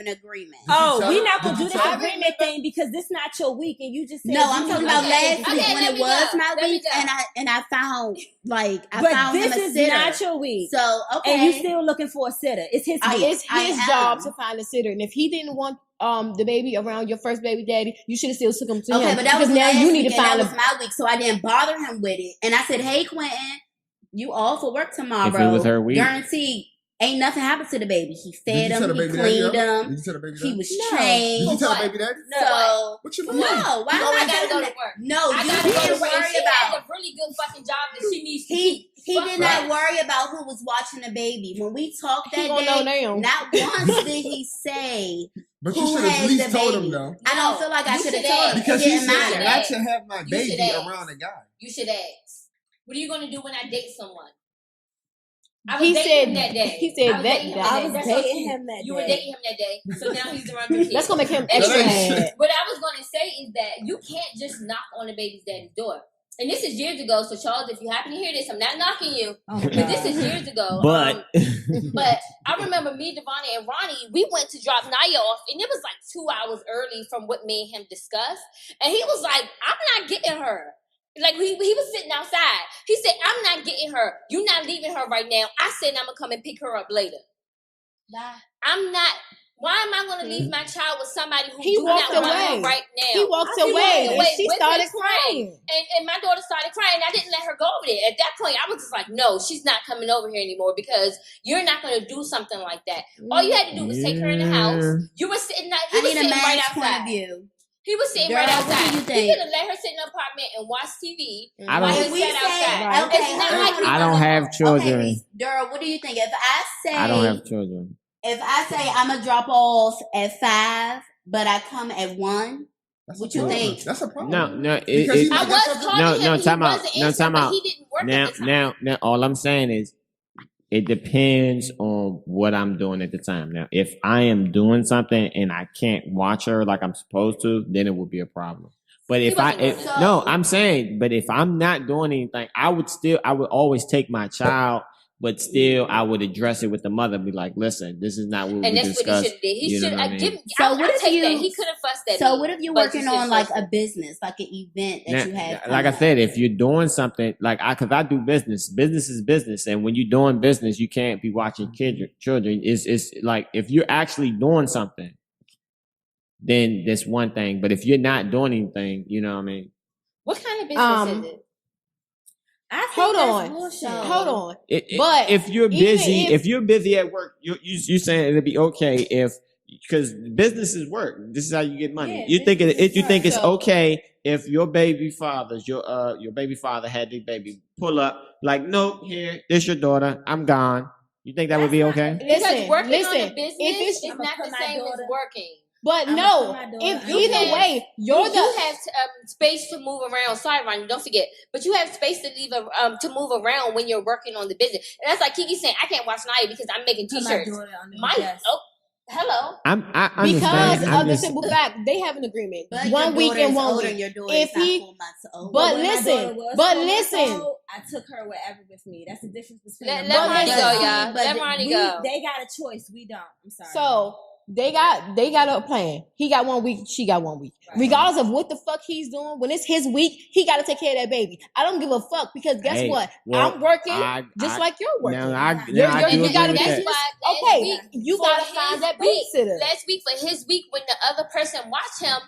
an agreement. Oh, we're not gonna do this agreement thing because this not your week, and you just said I'm talking about last week when it was my week, and I found this is not your week. So and you still looking for a sitter. It's his week. It's his job to find a sitter, and if he didn't want the baby around your first baby daddy, you should have still took him to him. Okay, but that was now you need to find that was my week, so I didn't bother him with it. And I said, "Hey, Quentin, you all for work tomorrow? If it was her week, guaranteed." Ain't nothing happened to the baby. He fed him. He cleaned him. Did you tell the baby daddy? He was changed. Did you tell the baby daddy? So what you mean? No, why I am gotta go to work? No, you gotta go didn't to work. worry She about. has a really good fucking job that she needs to He keep. did not worry about who was watching the baby. When we talked that day, not once did he say. But you should have at least told him though. I don't feel like I should have told him. Because he said, matter. "I should have my baby around a guy." You should ask. What are you gonna do when I date someone? He said that day. He said that I was dating him that day. You were dating him that day, so now he's around your kids. That's gonna make him extra mad. What I was gonna say is that you can't just knock on the baby's daddy's door. And this is years ago, so Charles, if you happen to hear this, I'm not knocking you, but this is years ago. But I remember me, Devonnie, and Ronnie, we went to drop Naya off, and it was like 2 hours early from what me and him discussed. And he was like, "I'm not getting her." Like, he was sitting outside. He said, "I'm not getting her. You're not leaving her right now." I said, "I'm going to come and pick her up later." Bye. I'm not. Why am I going to leave my child with somebody who He walked not want away her right now? He walked away. And she started crying. And my daughter started crying. I didn't let her go over there. At that point, I was just like, no, she's not coming over here anymore because you're not going to do something like that. All you had to do was take her in the house. You were sitting, I need a man's right point of outside. view. He was sitting Girl, right what do outside. you He think? could have let her sit in the apartment and watch TV I while don't. he sat outside. Right. Okay, It's not like he I don't wasn't have home. children. Okay, Dura, what do you think? If I don't have children. If I say I'm gonna drop off at 5, but I come at 1, That's what a you problem. think? That's a problem. No. Because he I might was got something- calling him. time he out. wasn't No, answering, time but out. he didn't work at the time. Now, all I'm saying is, it depends on what I'm doing at the time. Now, if I am doing something and I can't watch her like I'm supposed to, then it would be a problem. But if wasn't doing that. no, I'm saying, but if I'm not doing anything, I would always take my child, but still I would address it with the mother, be like, listen, this is not what we And that's discussed. what he should have did. He You know should what I have mean? given. So I'll what if take you- that. He could have fussed at So me, what if you're but working you on should like fuss a business, like an event that Now, you have? like I coming said, up? if you're doing something because I do business is business, and when you're doing business, you can't be watching children. It's like if you're actually doing something, then that's one thing. But if you're not doing anything, you know what I mean. What kind of business is it? I think Hold that's on. bullshit. Hold on. But if you're busy, even if you're busy at work, you saying it'd be okay if because business is work. This is how you get money. Yeah, you think business is you work. think it's So- okay if your baby father's your baby father had the baby pull up like nope here this your daughter I'm gone. You think that would be okay? Because Listen, working on listen. a business If it's, is I'ma not put the my same as daughter- working. but I'ma no, put my daughter if under either that. way, you're You have space to move around. Sorry, Ronnie, don't forget. But you have space to to move around when you're working on the business. And that's like Kiki saying, I can't watch Naya because I'm making Put my t-shirts. daughter under the My desk. hello. I because understand. I'm of the just, simple fact they have an agreement. But One your week daughter and is 1 older, week. Your daughter If is not he- 4 months old. but When my listen, daughter was but 4 months listen. old, I took her wherever with me. That's the difference between Let a mother Ronnie and go, a y'all. son. But Let Ronnie We, go. they got a choice. We don't. I'm sorry. So they got a plan. He got 1 week, she got 1 week. Right. Regardless of what the fuck he's doing, when it's his week, he got to take care of that baby. I don't give a fuck because guess Hey, what? well, I'm working just I- like you're working. Now I You're- do you're- agree you with gotta that. be- That's why last Okay, week, you for gotta his find that week, babysitter. Last week for his week when the other person watched him,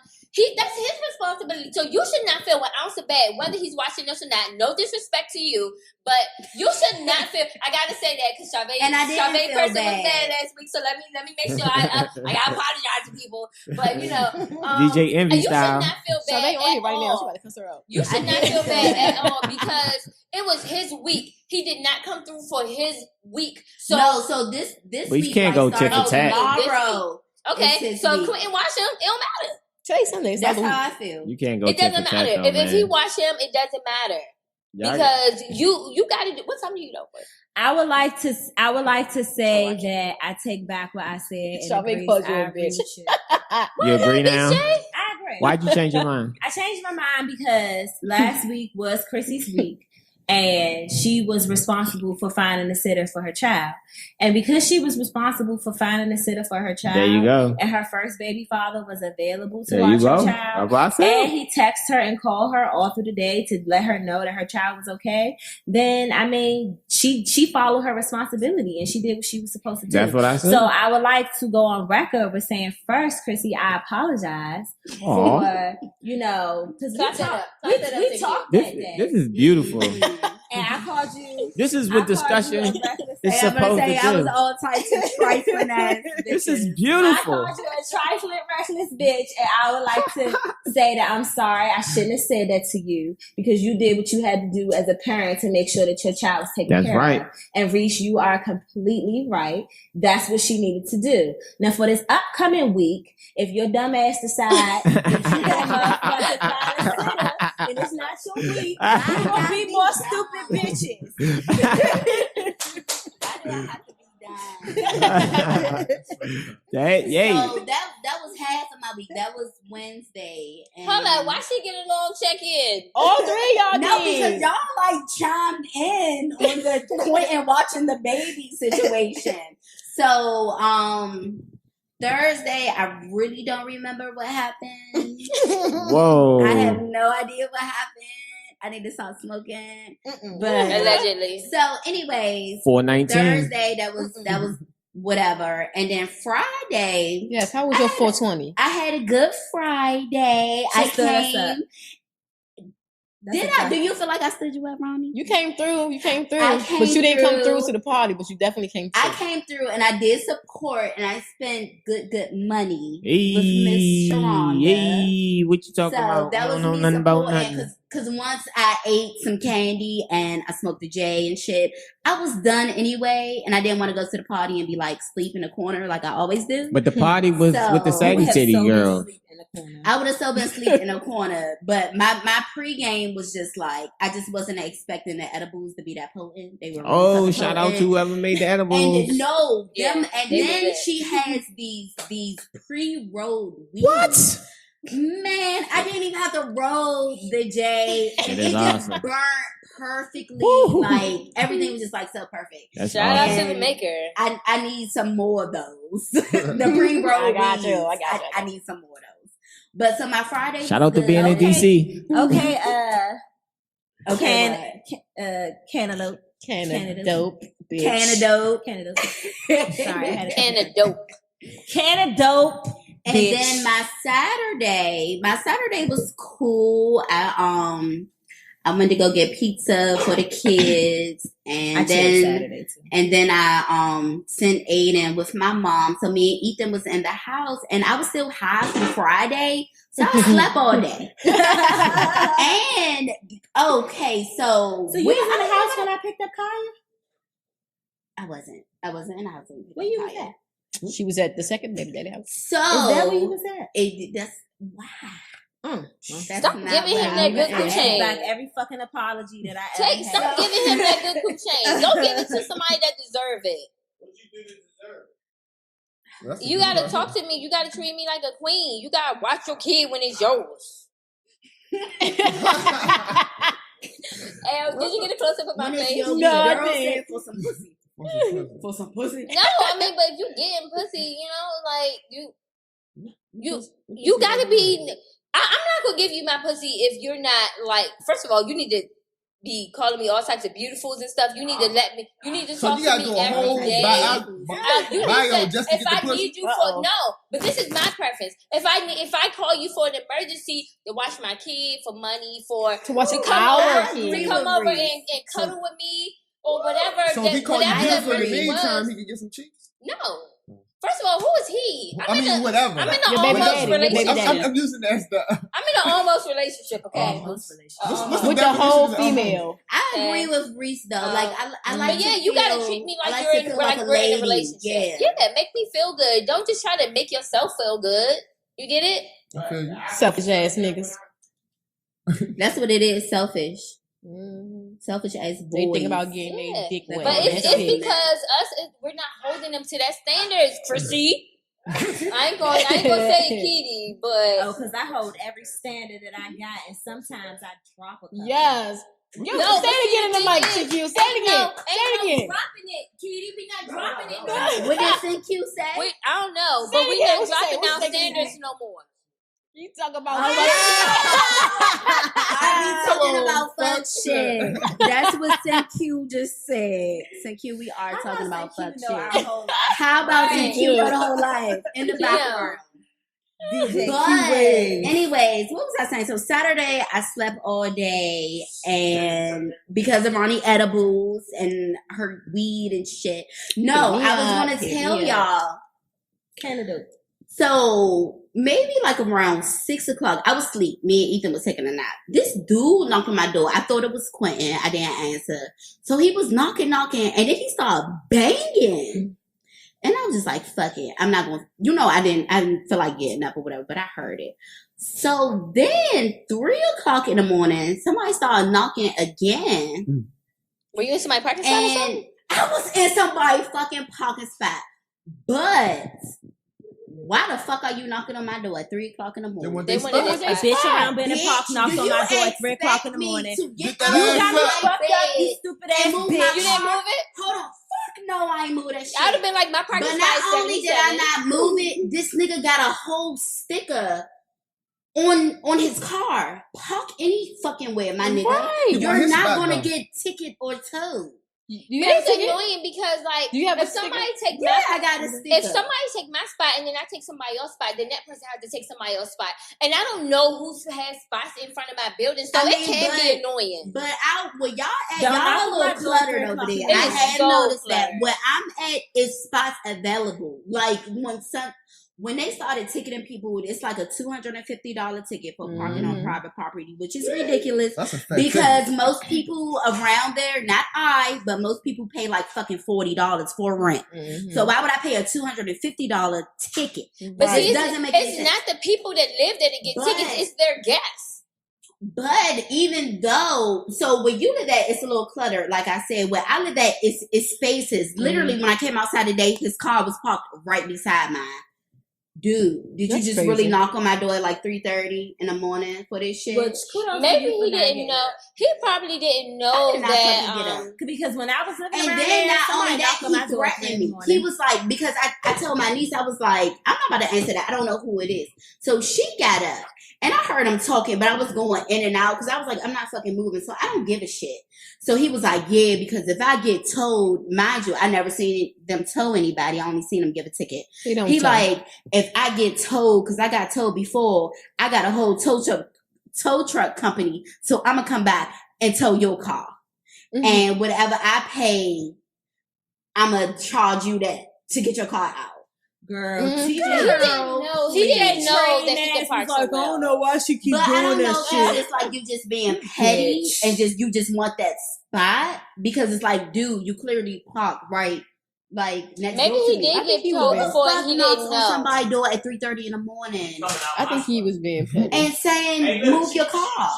that's his responsibility. So you should not feel an ounce of bad whether he's watching us or not. No disrespect to you, but you should not feel. I gotta say that because And I didn't Chavez feel person bad. was mad last week. So let me make sure I apologize to people. But you know, DJ Envy you style. should not feel So bad they on here at right now. She all. about to cuss her out. You should I not didn't feel feel bad bad. at all because it was his week. He did not come through for his week. So No, so this But you week can't like, go tit for starts tat. tomorrow. okay, It's his so week. come and watch him. It don't matter. Today's Sunday. It's That's not the how week. I feel. You can't go It tit doesn't for tat, matter. though, If he man. watch him, it doesn't matter Y'all- because you got to do. What time do you know? I would like to say that I take back what I said. And Stop making agree, fun of you, I agree bitch. with you. You agree now? I agree. Why'd you change your mind? I changed my mind because last week was Chrissy's week and she was responsible for finding a sitter for her child. And because she was responsible for finding a sitter for her child, There you go. and her first baby father was available to There watch you go. her That's child, what I and said. he texted her and called her all through the day to let her know that her child was okay, then I mean she followed her responsibility and she did what she was supposed to do. That's what I said. So I would like to go on record with saying first, Chrissy, I apologize Aw. for, because Clap that up. Clap we that up to talked This, that day. this is beautiful. And I called you. This is I what called you discussion a reckless is ass- I'm gonna supposed say to I was do. all types of trifling ass. This is I beautiful. called you a trifling, reckless bitch, and I would like to say that I'm sorry. I shouldn't have said that to you because you did what you had to do as a parent to make sure that your child was taken That's care right. of. And Reese, you are completely right. That's what she needed to do. Now, for this upcoming week, if your dumb ass decide that you got motherfucker find a sitter, and it's not your week, you're gonna be more stupid bitches. Why do I have to be done? Yay. So that was half of my week. That was Wednesday. And Hold on, why she get a long check in? All three of y'all No, did. because y'all like chimed in on the Quentin watching the baby situation. So Thursday, I really don't remember what happened. Whoa. I have no idea what happened. I need to stop smoking. But Allegedly. so, anyways, 419. Thursday that was whatever, and then Friday. Yes, how was your 420? I had a good Friday. She stood us up. Did I? Do you feel like I stood you up, Ronnie? You came through. I came But you didn't come through through. to the party, but you definitely came through. I came through and I did support and I spent good money with Miss Sharonda. Hey, what you talking So about? that I was don't know me nothing about supporting nothing. because once I ate some candy and I smoked the J and shit, I was done anyway, and I didn't want to go to the party and be like sleep in the corner like I always do. But the party was So- with the You saggy have titty so been girl. asleep in the corner. I would have still been asleep in a corner, but my pregame was just like I just wasn't expecting the edibles to be that potent. They were really Oh, fucking shout out potent. to whoever made the edibles. And no, Yeah, them, and they were then good. she has these pre-rolled weeds. What? Man, I didn't even have to roll the J, and It is it just awesome. burnt perfectly. Woo. Like everything was just like so perfect. That's Shout out awesome. to the maker. I need some more of those. The pre-rolled I got you, weeds. I got you. I need some more of those. But so my Friday. Shout out to was being in good. DC. Okay, Okay, Cantaloupe. Canada dope, bitch. Canada. Cantaloupe. Sorry, I had a And a dope. Cantaloupe. And Bitch. then my Saturday was cool. I went to go get pizza for the kids, and I then chilled Saturday too. and then I sent Aiden with my mom. So me and Ethan was in the house, and I was still high from Friday, so I slept all day. And okay, so So you was in the house when I picked up Kaya? I wasn't in the house. when we picked Where up you was Kaya. at? She was at the second baby daddy house. So Is that where you was at? that's wow. That's Stop not giving him what that I good was chain. Back every fucking apology that I Take, ever stop had. giving him that good coup chain. Go give it to somebody that deserve it. That's a You good gotta one. talk to me. You gotta treat me like a queen. You gotta watch your kid when it's yours. And did you get a close up of my When it's face? your No, I girl didn't. said for some pussy. For some pussy. No, I mean, but if you getting pussy, you know, like you gotta be. I'm not gonna give you my pussy if you're not like. First of all, you need to be calling me all types of beautifuls and stuff. You need to let me. You need to So talk you to gotta me do a whole every day. You need bio to- just to if get the I pussy? need you Uh-oh. for no, but this is my preference. If I call you for an emergency to watch my kid, for money, To watch to an come hour over, kid. to come over and cuddle with me or whatever. So if he called you whatever just for the emergency meantime, was. he could get some cheeks. No. First of all, who is he? I mean, whatever. I'm in an Your baby almost daddy, your baby relationship. daddy. I'm using that as the. I'm in an almost relationship. Okay. Almost. What's With the definition whole of almost? female. I agree with Reese though. Like I like. But yeah, to you gotta feel- treat me I like to you're in feel like a we're in a lady. relationship. Yeah. Yeah, make me feel good. Don't just try to make yourself feel good. You get it? I feel you. Selfish ass niggas. That's what it is. Selfish. Mm-hmm. Selfish as boys. They think about getting Yeah. their dick wet. But it's That's it. because we're not holding them to that standards, Chrissy. I ain't gonna say keidy, but Oh, because I hold every standard that I got, and sometimes I drop a couple. Yes. Yo, No, say but it again in the see, mic, the thing TQ. Say it again. ain't Say it no again. dropping it, Kitty. We not dropping it. No. What did CQ say? I don't know, Say but it we again. not What you say? dropping What down you say? standards no more. You talk about I be talking about fuck shit. That's what CQ just said. CQ, we are talking about fuck shit. How about Right. CQ for the whole life in the Yeah. background? DJ But anyways, what was I saying? So Saturday I slept all day, and because of Ronnie edibles and her weed and shit. No, I was gonna tell y'all. Canada. So maybe like around 6 o'clock, I was asleep. Me and Ethan was taking a nap. This dude knocked on my door. I thought it was Quentin. I didn't answer. So he was knocking, and then he started banging. And I was just like, fuck it. I'm not going to, I didn't feel like getting up or whatever, but I heard it. So then 3 o'clock in the morning, somebody started knocking again. Were you in somebody's parking spot or And something? I was in somebody's fucking parking spot. But why the fuck are you knocking on my door at 3 o'clock in the morning? They went in A their bitch spot. around Bennett Park knocked on my door at 3 o'clock in the morning. To Get get that out ass of Got me up. my fucked up, you bed stupid ass and move bitch. my You didn't car. move it? Hold on, fuck no, I ain't move that shit. I would have been like, my parking But spot not is only did I 77. not move it, this nigga got a whole sticker on his car. Park any fucking where, my nigga. Right. On You're his not spot, gonna though. get ticket or towed. You But have a it's ticket? annoying because, like, Do you have a if somebody sticker? take Yeah, my I got a sticker. if somebody take my spot and then I take somebody else's spot, then that person has to take somebody else's spot, and I don't know who has spots in front of my building, so I it mean, can be annoying. But out where y'all at, Don't y'all knock a on my little door cluttered 3 over o'clock there. in the I morning. have So noticed that. cluttered. Where I'm at is spots available. Like when they started ticketing people, it's like a $250 ticket for parking on private property, which is ridiculous. That's a fake Because ticket. most people around there, not I, but most people pay like fucking $40 for rent. So why would I pay a $250 ticket? But see, It doesn't make any it's sense. not the people that live there that get But- tickets; it's their guests. But even though, so where you live at, it's a little cluttered. Like I said, where I live at, it's spaces. Literally, when I came outside today, his car was parked right beside mine. Dude, did That's you just crazy. really knock on my door at like 3:30 in the morning for this shit? But kudos Maybe to you for he not didn't getting know. up. He probably didn't I know did not that. fucking get up. Because when I was living And around then there, not somebody only that, knocked on my he door at 3 threatened in the me. morning. He was like, because I told my niece, I was like, I'm not about to answer that. I don't know who it is. So she got up. And I heard him talking, but I was going in and out because I was like, I'm not fucking moving. So I don't give a shit. So he was like, yeah, because if I get towed, mind you, I never seen them tow anybody. I only seen them give a ticket. They don't He tell. like, if I get towed, because I got towed before, I got a whole tow truck company. So I'm going to come back and tow your car. And whatever I pay, I'm going to charge you that to get your car out. Girl, Mhm. TJ, No, he didn't know that he could park like, I don't know why she keeps But I don't doing know that if shit. it's like you just being petty and you just want that spot because it's like, dude, you clearly parked right like next Maybe door to he me. I did think get he told was before and he Fucking knocks didn't on know. somebody's door at 3:30 in the morning I think he was being petty. and saying, move your car.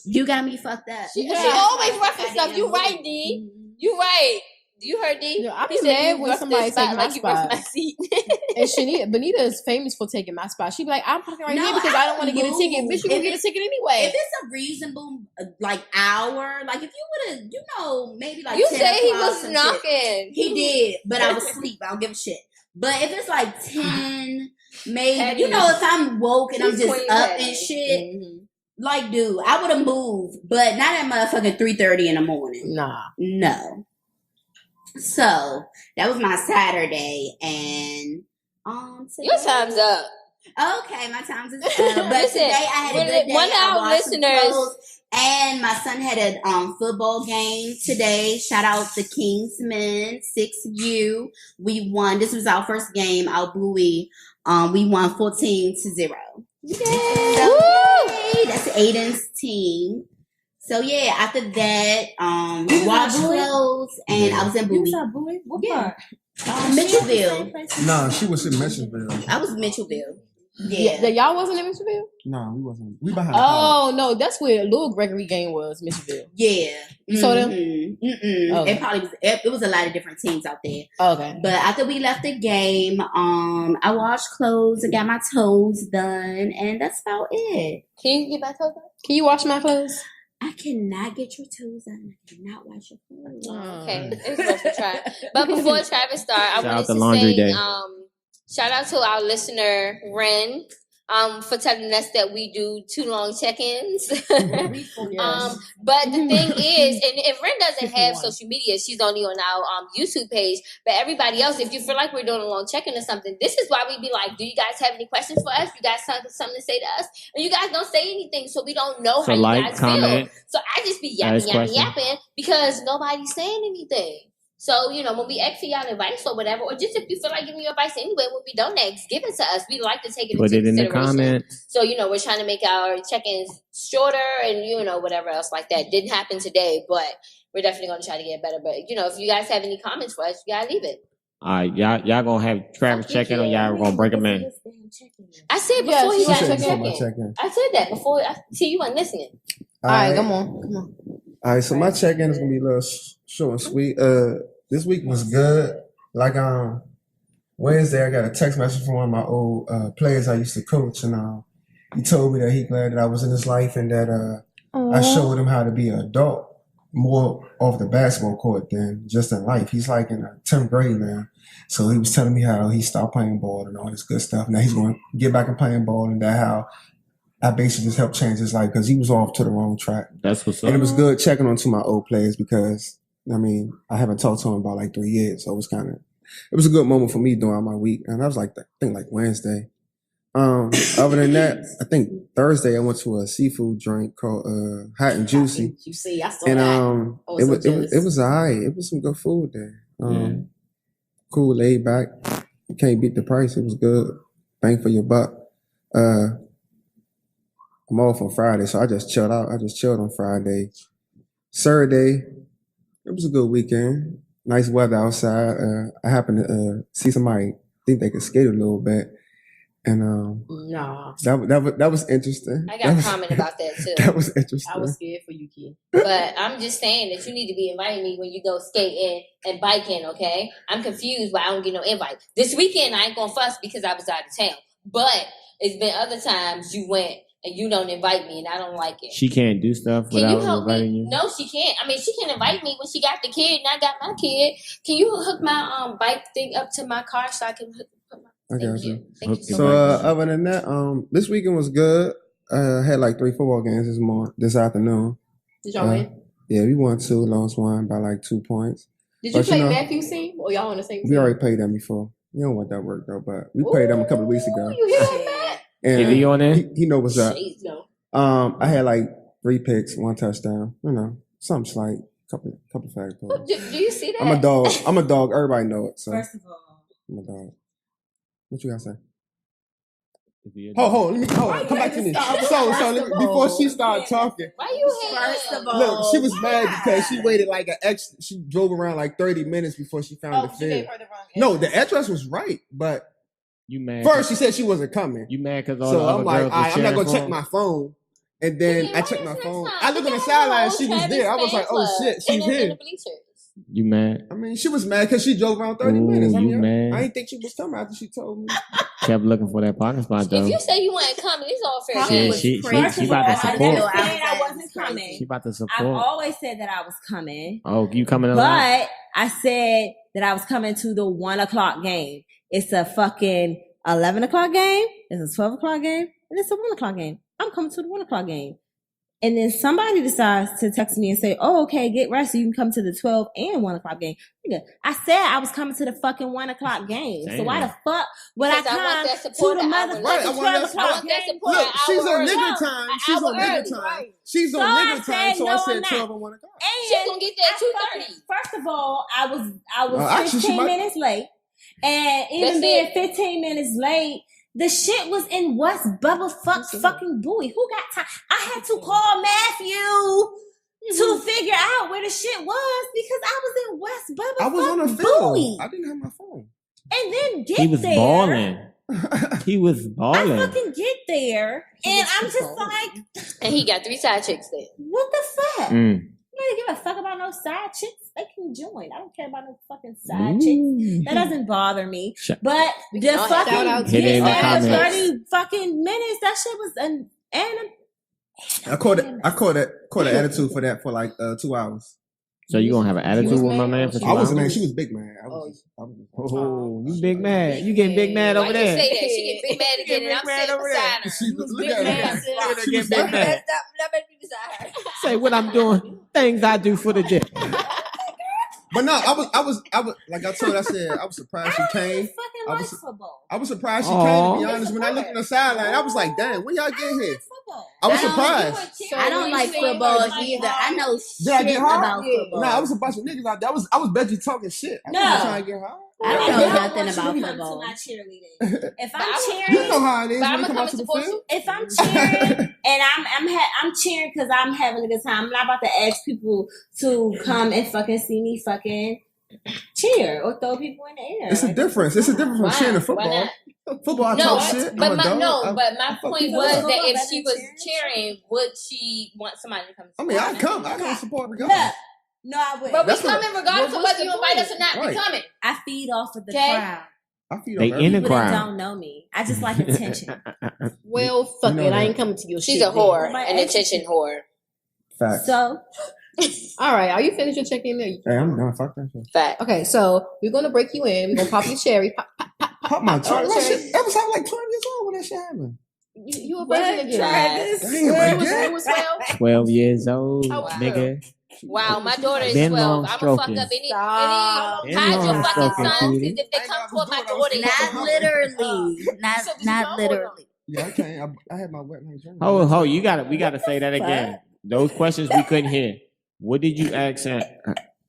You got me fucked up. She always roughing stuff. You right, D. You right. You heard D? No, I be He said mad you when roughed somebody this spot take my like you roughed spot. my seat. And Benita is famous for taking my spot. She be like, I'm parking right No, here because I don't want to get a move. ticket. Bitch, you gonna get a ticket anyway. If it's a reasonable like hour, like if you would have, maybe like You 10 say he o'clock, was some shit. knocking. He did, but I was asleep. I don't give a shit. But if it's like 10, maybe, if I'm woke and I'm She's just queen up petty. and shit, like, dude, I would have moved, but not at motherfucking 3:30 in the morning. Nah. No. So that was my Saturday, and Your time's up. okay, my time's is up. But Listen, today I had a good day. one of I our washed some listeners- clothes, and my son had a football game today. Shout out to Kingsmen 6U. We won. This was our first game. Our Bowie. We won 14-0. Yay! That's Aiden's team. So yeah, after that, washed clothes, and I was in You Bowie. saw Bowie? What Yeah. part? Mitchellville. Nah, she was in Mitchellville. I was Mitchellville. Yeah. Y'all wasn't in Mitchellville? Nah, we wasn't. We behind. the college. Oh, no. That's where Lil Gregory game was, Mitchellville. Yeah. You saw them? Okay. It probably was. It was a lot of different teams out there. Okay. But after we left the game, I washed clothes and got my toes done, and that's about it. Can you get my toes done? Can you wash my clothes? I cannot get your toes done. I cannot wash your clothes. Okay, it's worth a try. But before Travis start, I Shout wanted out to to Laundry say, Day. shout out to our listener Ren, for telling us that we do too long check-ins. But the thing is, and if Ren doesn't have social media, she's only on our YouTube page. But everybody else, if you feel like we're doing a long check-in or something, this is why we be like, do you guys have any questions for us? You guys have something to say to us? And you guys don't say anything, so we don't know So how like, you guys comment, feel. So I just be ask yapping questions. because nobody's saying anything. So, when we ask for y'all advice or whatever, or just if you feel like giving your advice anyway, when we don't next, give it to us. We like to take it put into it in the consideration. comments. So, we're trying to make our check-ins shorter and, whatever else like that. Didn't happen today, but we're definitely going to try to get better. But, if you guys have any comments for us, you got to leave it. All right, y'all gonna have Travis check in, or y'all gonna break him in? I said Yeah, before she he said got check to in. check my in. check-in. I said that before. See, you weren't listening. All right, come on. All right, so my check-in is gonna be a little short and sweet. This week was good. Like Wednesday, I got a text message from one of my old players I used to coach, and he told me that he glad that I was in his life and that I showed him how to be an adult more off the basketball court than just in life. He's like in 10th grade now. So he was telling me how he stopped playing ball and all this good stuff. Now he's going to get back and playing ball, and that how I basically just helped change his life because he was off to the wrong track. That's what's And it up. was good checking on to my old players because, I mean, I haven't talked to him about like 3 years, so it was a good moment for me during my week. And that was like, I think like Wednesday. Other than that, I think Thursday I went to a seafood joint called Hot and Juicy. You see, I saw And that. it was alright. It was some good food there. Cool, laid back. You can't beat the price. It was good. Bang for your buck. I'm off on Friday, so I just chilled out. I just chilled on Friday. Saturday, it was a good weekend. Nice weather outside. I happened to see somebody think they could skate a little bit. And nah, that was interesting. I got a comment about that too. That was interesting. I was scared for you, Key. But I'm just saying that you need to be inviting me when you go skating and biking, okay? I'm confused why I don't get no invite. This weekend I ain't gonna fuss because I was out of town. But it's been other times you went and you don't invite me and I don't like it. She can't do stuff Can you without help inviting me? you. No, she can't. I mean, she can invite me when she got the kid and I got my kid. Can you hook my bike thing up to my car so I can put my... I got you. Thank you so So much. other than that, this weekend was good. I had like 3 football games this afternoon. Did y'all win? Yeah, we won 2, lost 1 by like 2 points. Did you But, play you know, Matthew's team or y'all on the same team? We already played them before. You don't want that work though, but we played them a couple of weeks ago. You hear that, And Is he on there? he know what's up. Jeez, no. I had like 3 picks, 1 touchdown. You know, something slight, couple flag Do, plays. do you see that? I'm a dog. I'm a dog. Everybody know it. So First of all, I'm a dog. What you gotta say? If Hold, let me come back to me. So let me, before she started talking, Why you hating? First of all, look, she was mad because she waited like she drove around like 30 minutes before she found the field. No, the address was right, but You mad? first she said she wasn't coming. You mad because all So the other I'm like, girls all was right, I'm not cheering gonna for check him? my phone. And then Yeah, I why checked is my next phone. time? I look on the You sideline, got she a was whole there. I was Travis like, oh fan shit, club she's in the here. bleachers. You mad? I mean, she was mad because she drove around 30 Ooh, minutes. I you mean, mad? I didn't think she was coming after she told me. Kept looking for that parking spot though. If you say you weren't coming, it's all fair Yeah, game. she first of about to all, I support. never said I wasn't coming. She about to I've support. always said that I was coming, Oh, you coming a lot? but I said that I was coming to the 1 o'clock game. It's a fucking 11 o'clock game. It's a 12 o'clock game, and it's a 1 o'clock game. I'm coming to the 1 o'clock game. And then somebody decides to text me and say, oh, okay, get ready so you can come to the 12 and 1 o'clock game. Nigga, I said I was coming to the fucking 1 o'clock game. Damn. So why the fuck would I Because I want come that to support the an hour motherfucking Right, I 12 want that o'clock support. game? That support. Look, an she's hour on early. nigga time. An She's on hour nigga early, time. right. She's So on I nigga time, said, so no, I I'm said not. 12 and 1 o'clock. She's gonna get there at 2:30. First of all, I was Actually, she 15 might- minutes late. And even That's being it. 15 minutes late, the shit was in West Bubba fucking Bowie. Who got time? I had to call Matthew to figure out where the shit was because I was in West Bubba I was on the fucking field. Bowie. I didn't have my phone. And then get He was there. balling. He was I balling. fucking get there. And I'm just like, And he got 3 side chicks there. what the fuck? Mm. You don't give a fuck about no side chicks. They can join. I don't care about no fucking side chicks. That doesn't bother me. But We the can all have fucking shout out to Hit it in the yeah, comments. 30 fucking minutes, that shit was an I caught an attitude for that for like 2 hours. So you gonna have an attitude was with my mad man or for she 2 I wasn't hours? mad. She was big mad. I was Oh, you big mad. You getting big mad Why over you there. say that? She get big mad again, and I'm sitting beside her. She was big look at mad. her. She She was was big mad. mad. That made me beside her. Say what I'm doing. Things I do for the dick. But no, I was like I told her, I said I was surprised she came. fucking I like was- football. I was surprised she Aw. came, to be honest. When I looked on the sideline, I was like, damn, when y'all get here? Football. I was I don't- surprised. I don't like football either. I know Did I shit get hard? about football. Nah, I was a bunch of niggas out there. I was Benji talking shit. I No. wasn't trying to get hard. I don't know I nothing want you to about come football. to my cheerleading. If I'm I- cheering, You know how it is But when I'm you come gonna out come to and the support field. you. if I'm cheering and I'm cheering because I'm having a good time, I'm not about to ask people to come and fucking see me fucking cheer or throw people in the air. It's a Like, difference. It's a difference from Why? cheering and Why football. not? Football, I No, talk shit. but I'm a dog. but my point People was don't that know if about she that was cheering. cheering, would she want somebody to come? I mean, I come support regardless. Look, no, I wouldn't. But we That's what- coming regardless of what's whether the you invite point? us or not. Right. We coming. I feed off of the Okay. crowd. I feed They off in the everything. People that crowd. don't know me. I just like attention. Well, fuck You know it. I that. ain't coming to your She's shit a whore, My an ex- attention whore. Facts. So All right, are you finished your check-in there? Hey, I'm done. Fuck that shit. Fact. Okay, so we're gonna break you in. We're gonna pop your cherry. Pop. Pop my cherry. Oh, That cherry. shit. That was like 12 years old when that shit happened. You a What? virgin again? Try this. Damn, I You was guess. 12? 12 years old, Oh, wow. nigga. Wow, my daughter is Been 12. long I'm gonna fuck stroking. up any Stop. Been hide your long fucking stroking, sons, Keedy. because if they I come know, I toward was my doing- I was daughter, Not literally. So did you Not know? literally. Yeah, I can't. I had my wet night drink. Ho, we gotta say that again. Those questions we couldn't hear. What did you ask him?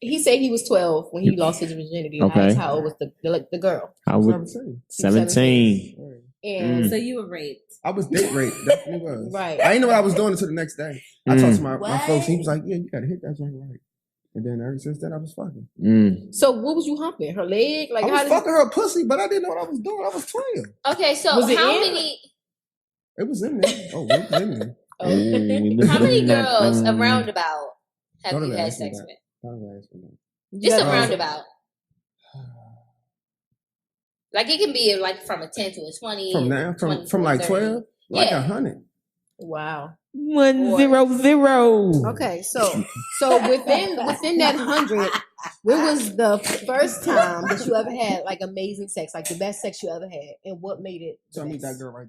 He said he was 12 when he lost his virginity. Okay. I asked how old was the girl. I I was was 17. 17. And So you were raped. I was date raped. Definitely was. Right. I didn't know what I was doing until the next day. I talked to my What? folks. He was like, "Yeah, you gotta hit that joint right." And then ever since then, I was fucking. so what was you humping? Her leg? Like I was how did fucking her pussy, but I didn't know what I was doing. I was 12. Okay, so Was it how in? many It was in there. Oh, it was in there. how many girls a roundabout have Don't you ever had ask me sex that. with? Don't ever ask me that. Just a Yeah. roundabout. Like it can be like from a 10 to a 20. From now, 20 from to like 30. 12, like Yeah. 100. Wow. 100. Okay, so within that 100, when was the first time that you ever had like amazing sex, like the best sex you ever had, and what made it? the Tell me best? that girl right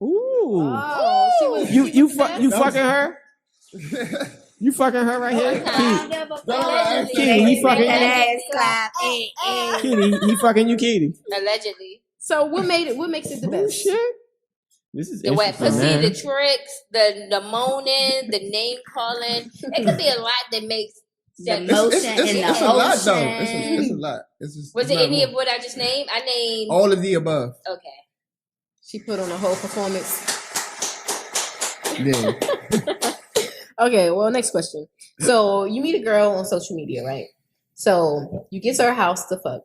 Ooh. Oh, she was, You she was the you best? fucking her? there. You fucking her right here? Round Kitty, of applause. Allegedly. Kitty, he fucking Allegedly. clap. Kitty, he fucking you, Kitty. Allegedly. So what makes it the Oh best? shit. This is The wet interesting, pussy, man. the tricks, the moaning, the name calling. It could be a lot that makes that. The motion and the it's a lot, though. ocean. It's a lot. It's just, Was it's it not any more. of what I just named? I named. All of the above. Okay. She put on a whole performance. Yeah. Okay, well, next question. So you meet a girl on social media, right? So you get to her house to fuck.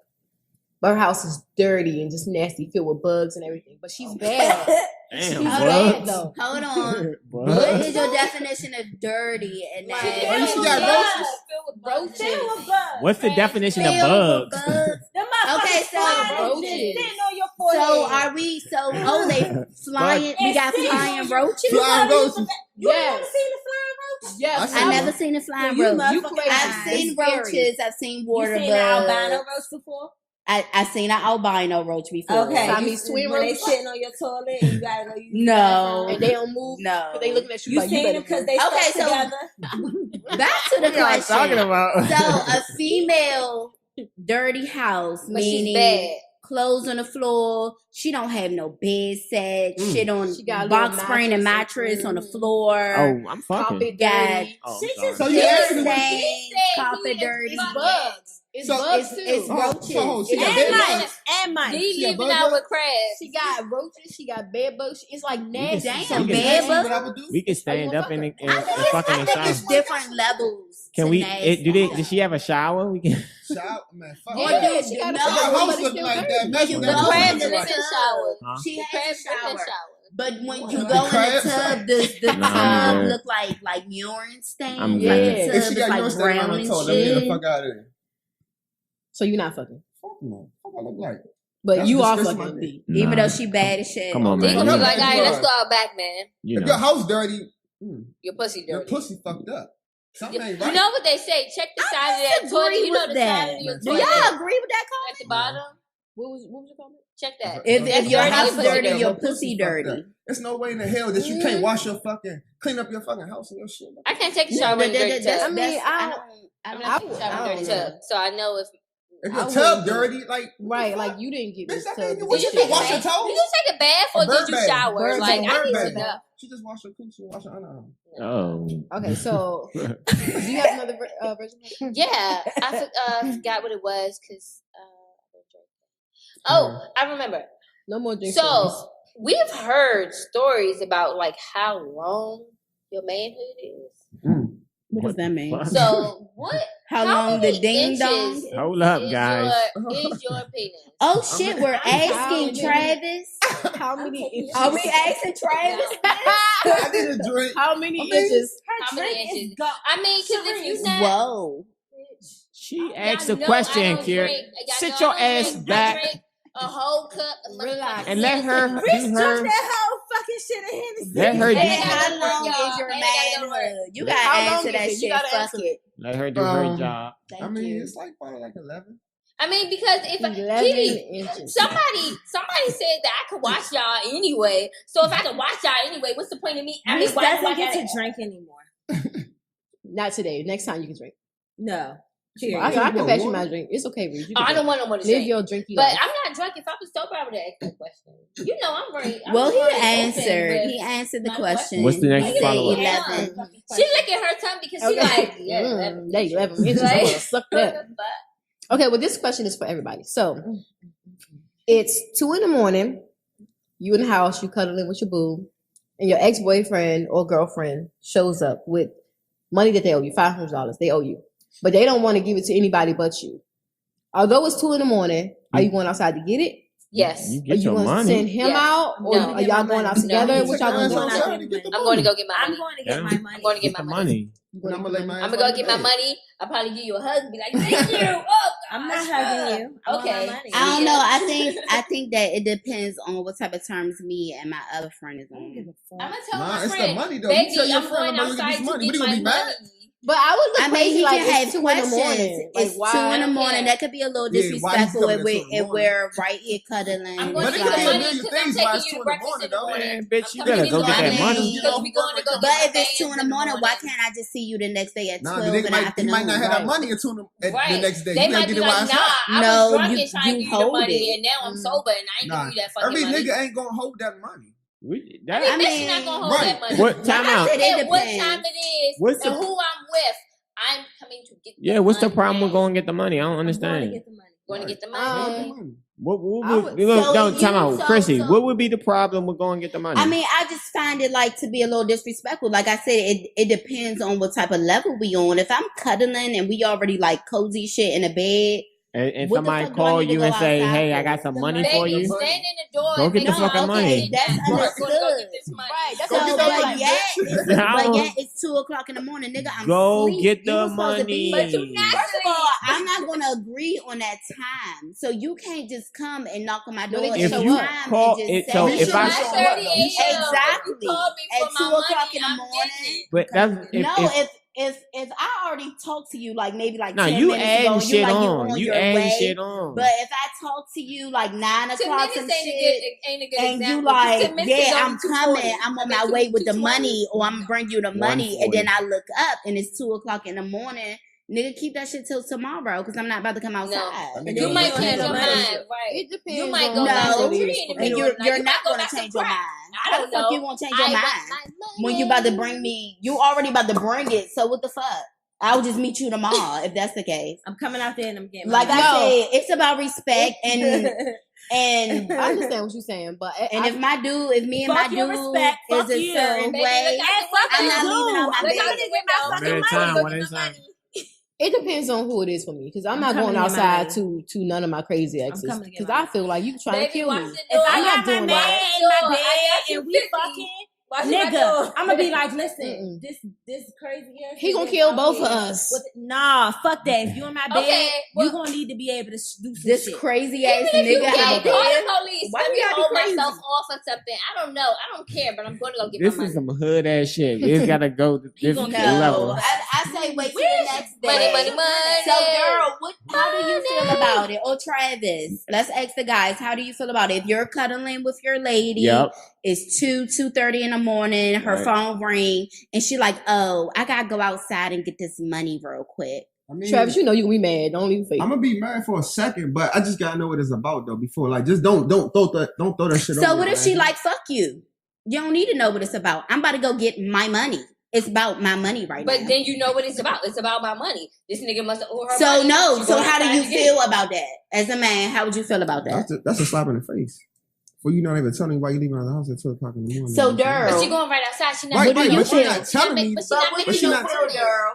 But her house is dirty and just nasty, filled with bugs and everything. But she's bad. Damn, She's Hold bad bugs. though. Hold on. What Bugs. is your definition of dirty? And Like, that Oh, you see that roaches? Filled with roaches. Filled with bugs. What's the definition of filled with bugs? bugs. Them motherfuckers Okay, so- flying and Roaches. just sitting on your forehead. So are we? So they flying? We got flying roaches. Flying roaches. You Yes. never seen the flying roach? Yes, I I never seen a flying roach. You crazy. I've seen It's scary. roaches. I've seen water You seen bugs. an albino roach before? I've seen an albino roach before. Okay. Siamese You see twin when they roach? sitting on your toilet and you gotta go use the No. bathroom? And they don't move. No. But they looking at you, You like seen you them better because move. they Okay, stuck so- together? Back to the What y'all talking question. about? So a female dirty house, But she's meaning bad. clothes on the floor. She don't have no bed set. Shit on She got a box little spring and mattress. mattress on the floor. Oh, I'm fucking. Carpet Got- dirty. Oh, She sorry. just- So you Hair asking me what- stains, said carpet he dirty. is It's bugs. It's So- bugs too. It's roaches. She got And bed mice. bugs. And mice. He She got leaving bug out bugs? with crabs. She got roaches. She got bed bugs. It's like nasty. Damn, So we can- bed See what bugs. I would do? We can stand you up and wanna fucking in the It's shower. different levels. Can to we? nasty. Did she have a shower? We can. Shout, man. Fuck Yeah, that. she got a No, Your shower, but house it's look still like dirty. that. Imagine you The that. go crabs in the live in the tub. shower. Huh? She The has crabs a live in the shower. shower. But when you The go in the crabs? tub, the Nah, tub man. look like urine stains. I'm Like good. the If tub she is got like your stain on brown her and toe, let me get the shit. fuck out of there. So you're not fucking. Fuck no. Fuck I look like. But That's you are disgusting, fucking. my B. Even Nah. though she bad as shit. Come on, They man. gonna be Yeah. like, all right, let's go out back, man. You If your know. house dirty, Your pussy dirty. your pussy fucked up. Something ain't You right. know what they say? Check the side of that toilet. disagree You know with the that. side of your Do toilet y'all agree with that at comment? the bottom. What was your comment? Check that. If That's your dirty, house your pussy dirty, dirty. your pussy fucked dirty. up. There's no way in the hell that you can't wash your fucking, clean up your fucking house and your shit. I can't take a shower in a dirty tub. I mean, I'm not taking a shower in a dirty tub, so I know if If I your wouldn't tub do it. dirty, like Right, like you didn't get Bitch, this I tub. can't do This what you shit. think. Wash your did toes. you take a bath or A did bird you bath. shower? Bird Like bath. I Bird need bath. to know. She just washed her coochie and washed her underarm. Oh. Okay, so do you have another version? Yeah, I forgot what it was because. Oh, I remember. No more drinks. for us. So we've heard stories about like how long your manhood is. What does that mean? Fuck. So what? How long many the ding dong? inches Hold up, is guys. Is your penis? Oh shit, we're asking How Travis. How many inches? Are we asking Travis? I need a drink. How many I mean- inches? How many drink is inches? gone. I mean, because if you not. Whoa. She Y'all asked a know I question, don't Kira. drink. Y'all Sit know your I don't ass drink. back I drink a whole cup of Relax. and let her Reese do drunk her. that whole fucking shit of Hennessy. Let her And do. I How gotta work, long y'all. is your And I gotta go to work. manhood? You How gotta long answer is that it? You shit. gotta Fuck answer it. Let her do her job. Thank I mean, you. it's like probably like 11. I mean, because if 11 Kitty, inches. somebody said that I could watch y'all anyway. So if I could watch y'all anyway, what's the point of me? I mean, Reese why do I doesn't get gotta? to drink anymore. Not today. Next time you can drink. No. Well, I can pass you my drink. It's okay, Reese. I don't want no more to Live drink. your drink. But I'm not drunk. If I was sober, I would have asked that question. You know, I'm very. Well, he answered the question. What's the next He said follow-up? 11. She's licking her tongue because she like, yeah, 11 minutes. I wanna suck that. Okay, well, this question is for everybody. So, it's 2 a.m. You in the house, you cuddling with your boo, and your ex-boyfriend or girlfriend shows up with money that they owe you, $500 they owe you, but they don't want to give it to anybody but you. Although it's 2 a.m, are you going outside to get it? Yes. You Are get you your going to money. send him out, or No. are y'all going out together? No. What y'all going to do? I'm going to go get my I'm money. going to get my money. I'm going to get my money. And I'm gonna lay my I'm gonna go get my money. I'll probably give you a hug and be like, thank you. Oh, I'm not hugging you. I want my Okay. money. I don't know. I think that it depends on what type of terms me and my other friend is on. I'm gonna tell my It's friend, the money though. baby, You tell your I'm friend going I'm gonna get outside this to money. get What, my you gonna be mad? money. But I would look I mean, crazy he like can have it's 2 in the questions. morning. Like, It's why? 2 in the I don't morning. care. That could be a little Yeah, why he's disrespectful coming if at 2 in the morning? we're right here cuddling. I'm But going to it get could the be a money million because I'm things why taking it's you 2 to in the breakfast in morning, the though. morning. Man, bitch, you I'm better taking go you get to that Onions money. because we're going to go But get if it's 2 in the morning, why morning. can't I just see you the next day at Nah, 12 the in nigga the he afternoon? might not have that Right. money until the Right. next day. They You might gotta be get it while like, it's nah, hot. I No, was drunk you- and trying to you give you the hold money, it. and now I'm sober and I ain't Nah, giving you that fucking every money. nigga ain't gonna hold that money. I mean, bitch, not gonna hold right. that money. What time Like I out? said, It what depends. time it is What's and the- who I'm with. I'm coming to get the Yeah, what's the money. problem with going to get the money? I don't I'm going to understand. get the money. Going to get the Go money. get the money. What I would would- look, So don't if time you- out, so- Chrissy? so- What would be the problem with going and get the money? I mean, I just find it like to be a little disrespectful. Like I said, it depends on what type of level we on. If I'm cuddling and we already like cozy shit in a bed, and what the somebody fuck do I call need to you go and say, outside "Hey, for? I got some The money money. for Baby, you." stand in the door Go and get the make fucking sure money. you That's get that. We're gonna go understood. get this money. Right, that's Go all get I'm that saying. money, But bitch. yet it's 2:00 in the morning, nigga. I'm Go asleep. get You the was supposed to be- money. But you not First of all, I'm not gonna agree on that time. So you can't just come and knock on my door they at can If show you up. time call and just it, say, so He if should I, show up, though. 5:30 He should- a.m. Exactly. You called me At for my 2:00 money. in the I'm morning. getting it. but that's if I already talked to you like maybe like no, 10 you minutes ago, adding and you shit like on. you You your adding way. shit on. But if I talk to you like 9 10 o'clock minutes some ain't shit, a good and example. you like, 10 minutes is yeah, only I'm 240. coming, I'm on I my bet way with the 220. money, or I'm bring you the money, and 140. then I look up and it's 2:00 in the morning. Nigga, keep that shit till tomorrow because I'm not about to come outside. And You then might you don't change have your no mind, money. right? It depends. You might on go No. back to what it tree is in the for And middle you. of the night. you're You not might go gonna back some change your crack. mind. I How don't the fuck know. you gonna change your mind want when you about to bring me? You already about to bring it. So what the fuck? I'll just meet you tomorrow if that's the case. I'm coming out there and I'm getting Like my I No. said, it's about respect and I understand what you're saying, but if me and Fuck my your dude respect, is fuck a you. certain Baby, way, look out And the fuck I'm window. not you. leaving out my I'm Look out coming bed. to get my the fucking One at a money. time, window. one at a Go get the time. money. it depends on who it is for me. Because I'm not coming going to get my outside to none of my crazy exes. coming to get Because my I feel like you trying to Baby, kill watch me. the If door. I I'm got not my doing man that. in my I bed got you and we 50. fucking, Watch my nigga, door. I'm gonna be like, listen, Mm-mm. this crazy ass. He gonna nigga kill out both here of us. with- Nah, fuck that. If you in my bed, Okay, well- you gonna need to be able to do some This shit. crazy ass Even if you nigga can't out call there. the police, Why let you me gotta be hold crazy? myself off or something. I don't know. I don't care, but I'm going to go get This my money. is some hood ass shit. It's gotta go to He different gonna kill level. No, I say wait till Where the is next day. Money, money, money. So, girl, how do you feel about it? Or Travis, let's ask the guys. How do you feel about it? If you're cuddling with your lady, Yep. it's 2:30 in the morning. Her Right. phone ring, and she like, "Oh, I gotta go outside and get this money real quick." I mean, Travis, you know you gonna be mad. Don't even fake. I'm gonna be mad for a second, but I just gotta know what it's about though. Before, like, just don't throw that shit. So on what me, if she man. like, "Fuck you"? You don't need to know what it's about. I'm about to go get my money. It's about my money right But now. then you know what it's about. It's about my money. This nigga must have owed her So money. no. She So going how do outside you to get feel it. about that as a man? How would you feel about that? That's a slap in the face. Well, you not even telling me why you leaving the house at 2:00 in the morning. So, You know what I'm saying? But girl, she going right outside. She not. Right, what do right, you but she feel? not telling me. But she But not what making do she you no not- feel, money. girl?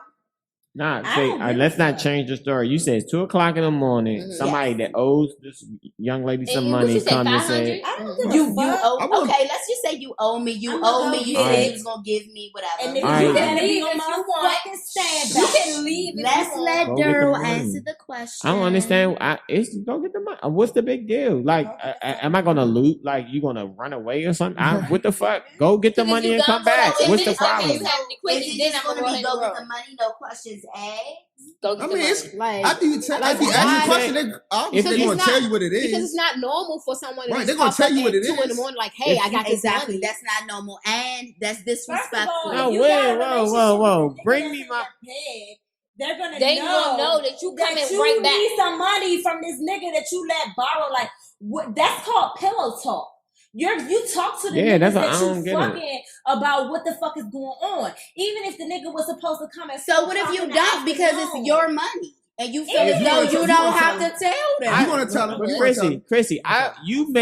Nah, I say, don't really let's not know. change the story. You said it's 2:00 in the morning. Mhm. Somebody that owes this young lady some And what money you say, come and 500? say, I don't give You a fuck. owe, I will- okay, let's just say you owe me. You I'm owe gonna me. go You get said it. you was gonna give me whatever. And nigga, Alright. you better Leave be on if my you want. fucking stand You back. can leave. if Let's you let want. Go get the Daryl money. answer the question. I don't understand. It's go get the money. What's the big deal? Like, am I gonna loot? Like, you gonna run away or something? What the fuck? Go get the Because money you and gone come for back. about 10 What's the minutes, okay, problem? you having the Is quickie, it then just I'm gonna gonna be go go ahead get and the money, no questions eggs. Go get I the mean, money. it's Like, after you tell, like, after you why- ask the question, they obviously Because gonna it's tell not- you what it is. because it's not normal for someone to Right, just they're gonna pop tell up you what at it 2 in the is. morning like, hey, I got this Exactly. money. That's not normal, and that's First of disrespectful. all, No, if you wait, got a whoa, relationship whoa, whoa. with a nigga Bring that's me in my- your bed, they're gonna They gonna know that you coming that you right back. need some money from this nigga that you let borrow. Like what? That's called pillow talk. You talk to the Yeah, niggas that's what that I don't you get it. fucking about what the fuck is going on. Even if the nigga was supposed to come and So what if you don't because it's your money and you feel If as you though wanna you tell- don't you have wanna to tell them? You want to tell them? But You wanna tell them? Chrissy, you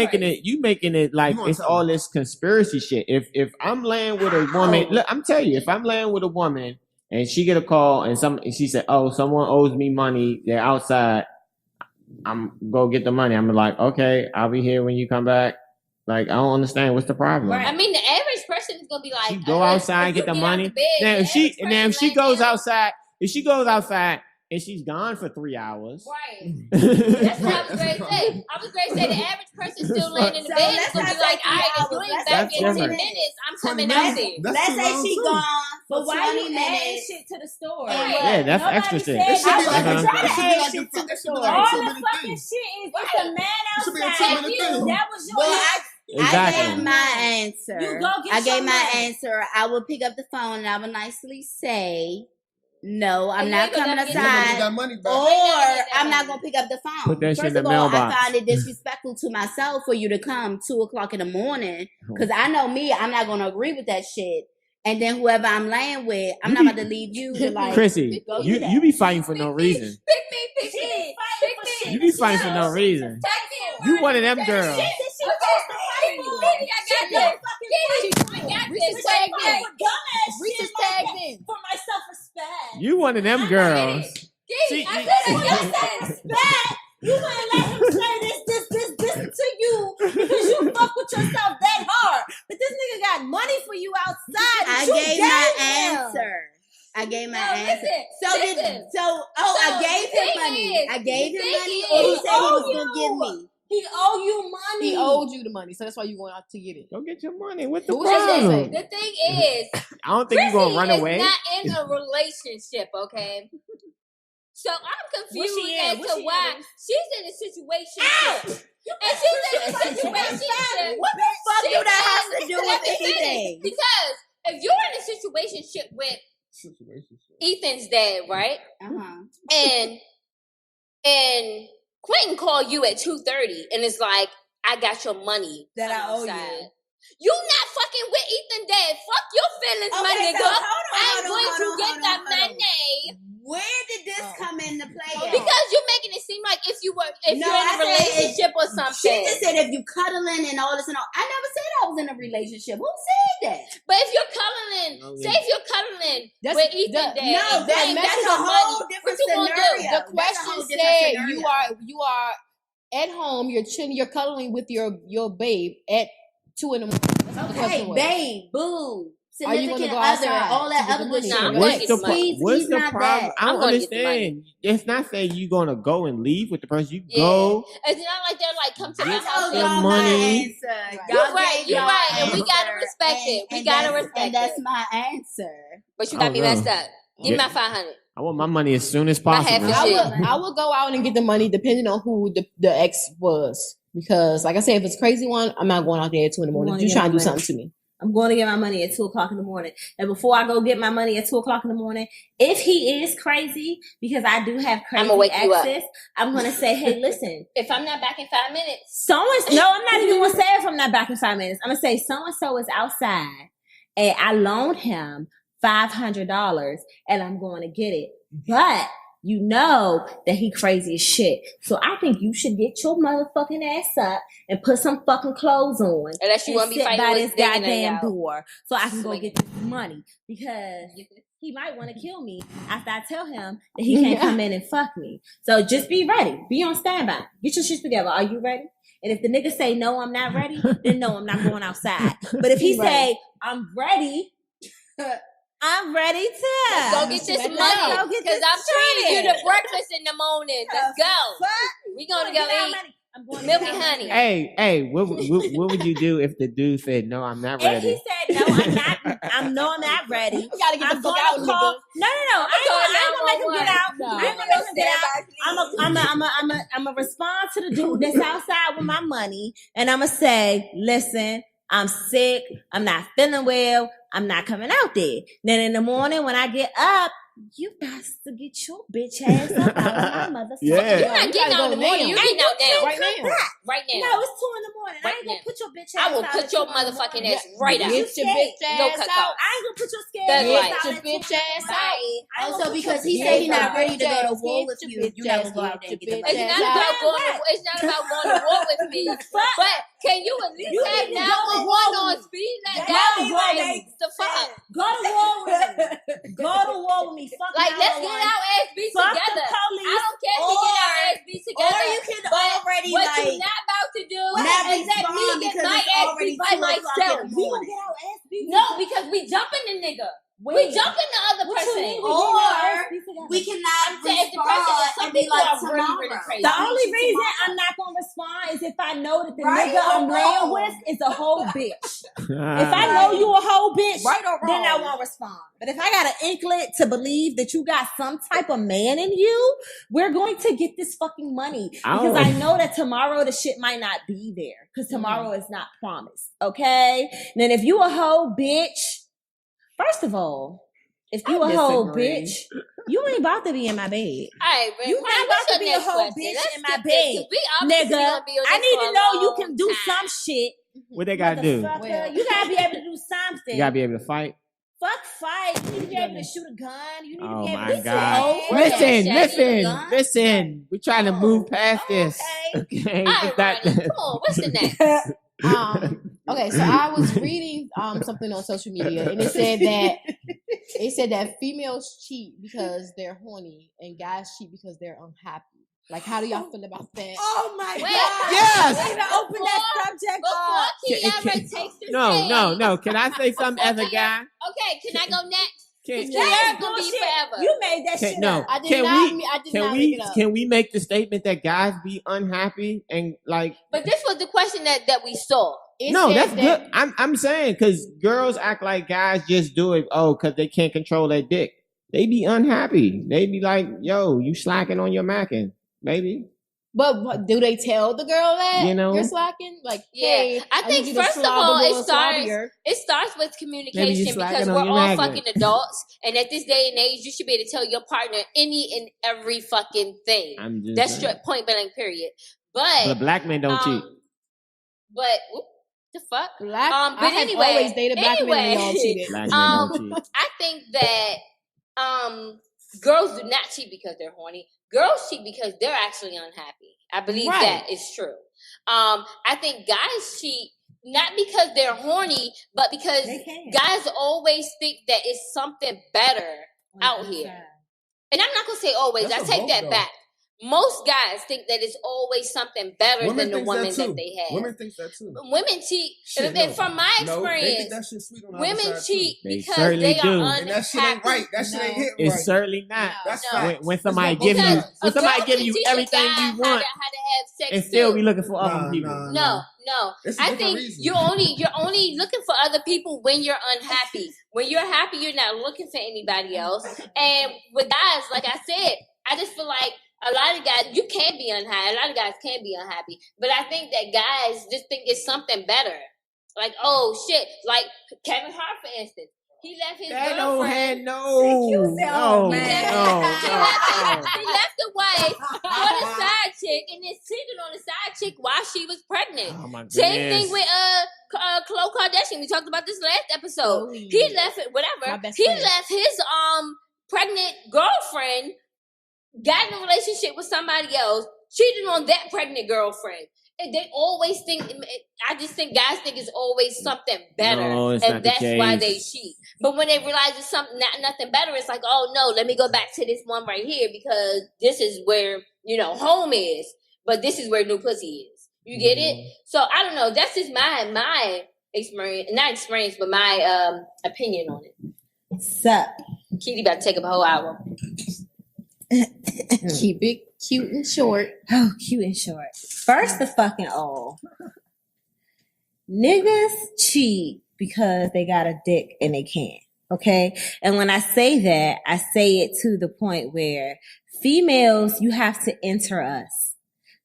making it like You wanna it's tell all them. this conspiracy shit. If I'm laying with a woman, look, I'm telling you, if I'm laying with a woman and she get a call and she said, "Oh, someone owes me money. They're outside. I'm go get the money." I'm like, "Okay, I'll be here when you come back." Like, I don't understand what's the problem. I mean, the average person is gonna be like, She go outside and get the money. Now if she goes outside, and she's gone for 3 hours. Right. That's what I was going to say. I was going to say the average person still laying in the So bed is let's going to not be like, say all right, if 3 you ain't hours. back That's in 10 different. minutes, I'm 20 coming minutes. out there. That's Let's too say long, she too. gone But for why 20 you adding minutes. shit to the store? Right. Yeah, that's Nobody extra shit. said It should be that. like I'm trying to it should be add like shit a- to the it should be story. like a All 2-minute the fucking thing. shit is it's a man It should be a outside. 2-minute thing. That was your Well, I Exactly. gave my answer. You go get I gave your my money. answer. I will pick up the phone and I will nicely say, no, I'm And not you ain't coming gonna get You're gonna get aside. that money back. Or that I'm not money. gonna pick up the phone. Put that shit First in of the all, mailbox. I find it disrespectful to myself for you to come 2:00 in the morning because I know me, I'm not gonna agree with that shit. And then whoever I'm laying with, I'm not about to leave you to like. Chrissy, go you do that. you be fighting for no reason. Pick me, pick me. You be fighting for no reason. You one of them girls. Okay, I got this. Reese is tagged in. Reese is tagged in. For my self-respect. You one of them girls. See, I you- said I For got your this. self-respect. You wouldn't let him say this to you because you fuck with yourself that hard. But this nigga got money for you outside. I You gave my him. answer. I gave my No, answer. listen. I gave him thing money. is- I gave the him thing money, is, or he he said he was owe gonna give you. me. He owe you money. He owed you the money, so that's why you going out to get it. Go get your money. What the What was your problem? say? The thing is, I don't think you're gonna run Chrissy away. is not in a relationship, okay? So I'm confused What she in? as What to she in? why she's in a situation. And she's in a situation. What the fuck do that have to do Let with me finish. anything? Because if you're in a situation with Ethan's dad, right? Uh-huh. And Quentin called you at 2:30 and it's like, I got your money That I owe you. outside. You not fucking with Ethan dad. Fuck your feelings, my Okay, nigga. so hold I'm on, going hold to on, get hold that on, hold on. money. Where did this come into play? at? Because you're making it seem like if No, you're in I a said relationship or She something. just said if you cuddling and all this and all. I never said I was in a relationship. Who said that? But if you're cuddling, say if you're cuddling That's- with Ethan that- dad, No, and you ain't got that's a your whole money, different what you gonna do? scenario. The That's a question whole different said scenario. you are at home, you're chilling, you're cuddling with your babe at 2 in the morning. That's what the Okay, question was. babe, boo, Are you gonna significant go other, outside all to that get other the good money? shit. Nah, I'm What's gonna the get the money. what's He's the not problem? that. I don't I'm gonna get the money. understand. It's not saying you're gonna go and leave with the person. You Yeah. go. It's not like they're like, come to my I house. told Your y'all money. my answer. You're Y'all right, gave you're y'all right, and we gotta answer, respect it. We and gotta that's- respect and that's it. my answer. But you I got don't me know. messed up. Give me Yeah. my 500. I want my money as soon as My half possible. is I shit. will go out and get the money depending on who the ex was. Because like I said, if it's a crazy one, I'm not going out there at 2 in the morning. wanna You get trying to my do money. something to me. I'm going to get my money at 2:00 in the morning. And before I go get my money at 2:00 in the morning, if he is crazy, because I do have crazy I'ma wake you up. exes, I'm going to say, hey, listen, If I'm not back in 5 minutes, no, I'm not even going to say if I'm not back in 5 minutes. I'm going to say so-and-so is outside and I loaned him $500 and I'm going to get it. But you know that he crazy as shit. So I think you should get your motherfucking ass up and put some fucking clothes on. unless you And want to be sit fighting by with this digging it goddamn out. door so I can go Swinging. get this money because he might want to kill me after I tell him that he can't come in and fuck me. So just be ready. Be on standby. Get your shit together. Are you ready? And if the nigga say no, I'm not ready, then no, I'm not going outside. But if he say I'm ready, I'm ready to Let's go get this Let's money. go get Because this I'm treating you money. to breakfast in the morning. Let's go. Fuck. We gonna Get go our eat money. I'm going to milk get and our honey. money. Hey, what would you do if the dude said no? I'm not If he ready. said No, I'm not. I'm not ready. You gotta get the fuck out, nigga. No. I ain't gonna make him get out. No. I ain't gonna make him get out. I'm a respond to the dude that's outside with my money, and I'm gonna say, listen, I'm sick. I'm not feeling well. I'm not coming out there. Then in the morning when I get up, you got to get your bitch ass up out of my motherfucker. Yeah. You're not getting out in the morning. You're getting out now. Right now. Right now. No, it's 2 a.m. I ain't gonna put your bitch ass out. I will put your motherfucking ass right out. Get your bitch No ass cut out. I ain't gonna put your scared That's ass right. out. Get your bitch ass out. Also, because he said he's not ready to go to war with you. You never go out there and get the It's not about going to. It's not about going to war with me. But can you at least have now one on speed? That guy like the fuck. Go to war with me. Go to war with me. Fuck Like let's get our ass beat Fuck the together. police, I don't care if we get our ass beat together. Or you can but already what like you not about to do not is let me respond get because my it's ass already beat by 2 o'clock in myself. the We morning. gonna get our ass beat. No, because we jumping the nigga. We jumping the other What you person. mean? We cannot I'm saying if the person is respond some and be people like are really, really tomorrow. crazy. The only reason I'm not gonna respond is if I know that the Right nigga I'm or laying wrong? with is a whole bitch. If I know you a whole bitch, Right or then I wrong? won't respond. But if I got an inklet to believe that you got some type of man in you, we're going to get this fucking money. Because I know that tomorrow the shit might not be there. Because tomorrow is not promised. Okay? And then if you a whole bitch, first of all, if you a whole bitch, you ain't about to be in my bed. All right, man. You ain't What's about to your be a next whole question? bitch Let's in my skip this, 'cause bed. we obviously Nigga, gonna be on I this need for to a know you long can do time. some shit. What they gotta do? Motherfucker. You gotta be able to do something. You gotta be able to fight. Fuck fight. You need to be able to shoot a gun. You need Oh to be able my to God. We're Listen. We're trying to move past this. Okay. Okay. All right, That- Ronnie, come on. What's the next? Okay, so I was reading something on social media, and it said that females cheat because they're horny, and guys cheat because they're unhappy. Like, how do y'all feel about that? Oh my Wait. God. Yes. We even open that subject up. Before Kiara takes the No. Can I say something as a guy? Okay, can I go next? Can, Kiara's gonna be forever. You made that shit no. up. I did Can not. we? I did Can not we? make it up. Can we make the statement that guys be unhappy and like? But this was the question that we saw. It No, said that's that- good. I'm saying because girls act like guys just do it. Oh, because they can't control their dick. They be unhappy. They be like, "Yo, you slacking on your macking, baby." But do they tell the girl that You know? you're slacking? Like, Yeah. hey, I think need you to first of slobber all, a it little starts- slobbier. It starts with Maybe communication you slacking because on we're your all magnet. fucking adults, and at this day and age, you should be able to tell your partner any and every fucking thing. I'm just That's saying. straight point blank. Period. But But black men don't cheat. But the fuck. Black, But I have anyway, always dated black men and y'all cheated. Black men don't cheat. I think that girls do not cheat because they're horny. Girls cheat because they're actually unhappy. I believe Right. that is true. I think guys cheat not because they're horny, but because They can. guys always think that it's something better out here. And I'm not gonna say always. That's I a take both, that though. back. Most guys think that it's always something better Women than the think woman that too. that they have. Women think that too. Women cheat, Shit, and no. from my No, they think experience, that shit sweet on the women other side, cheat They because certainly they do. are too. unhappy. And that shit ain't right. That shit ain't hitting It's right. certainly not. That's No. fact. When somebody That's give you, both sides. when A somebody girl give can you teach a everything guy you how want, to have sex and still too. be looking for other Nah, people. nah. No. It's a I different think reason. you're only looking for other people when you're unhappy. When you're happy, you're not looking for anybody else. And with guys, like I said, I just feel like a lot of guys, you can be unhappy. A lot of guys can be unhappy. But I think that guys just think it's something better. Like, oh shit, like Kevin Hart, for instance. He left his That don't girlfriend. have no. He left the wife for the side chick and then cheated on the side chick while she was pregnant. Oh my Same goodness. thing with Khloe Kardashian. We talked about this last episode. Khloe. He left it, My whatever. best He friend. left his pregnant girlfriend, got in a relationship with somebody else, cheated on that pregnant girlfriend. And they always think. I just think guys think it's always something better, No, it's not and the that's why case. they cheat. But when they realize it's something nothing better, it's like, oh no, let me go back to this one right here because this is where home is, but this is where new pussy is. You get it? So I don't know. That's just my experience, not experience, but my opinion on it. Sup. Keidy about to take up a whole hour. Keep it cute and short. Oh, cute and short. First of fucking all, niggas cheat because they got a dick and they can't. Okay. And when I say that, I say it to the point where females, you have to enter us.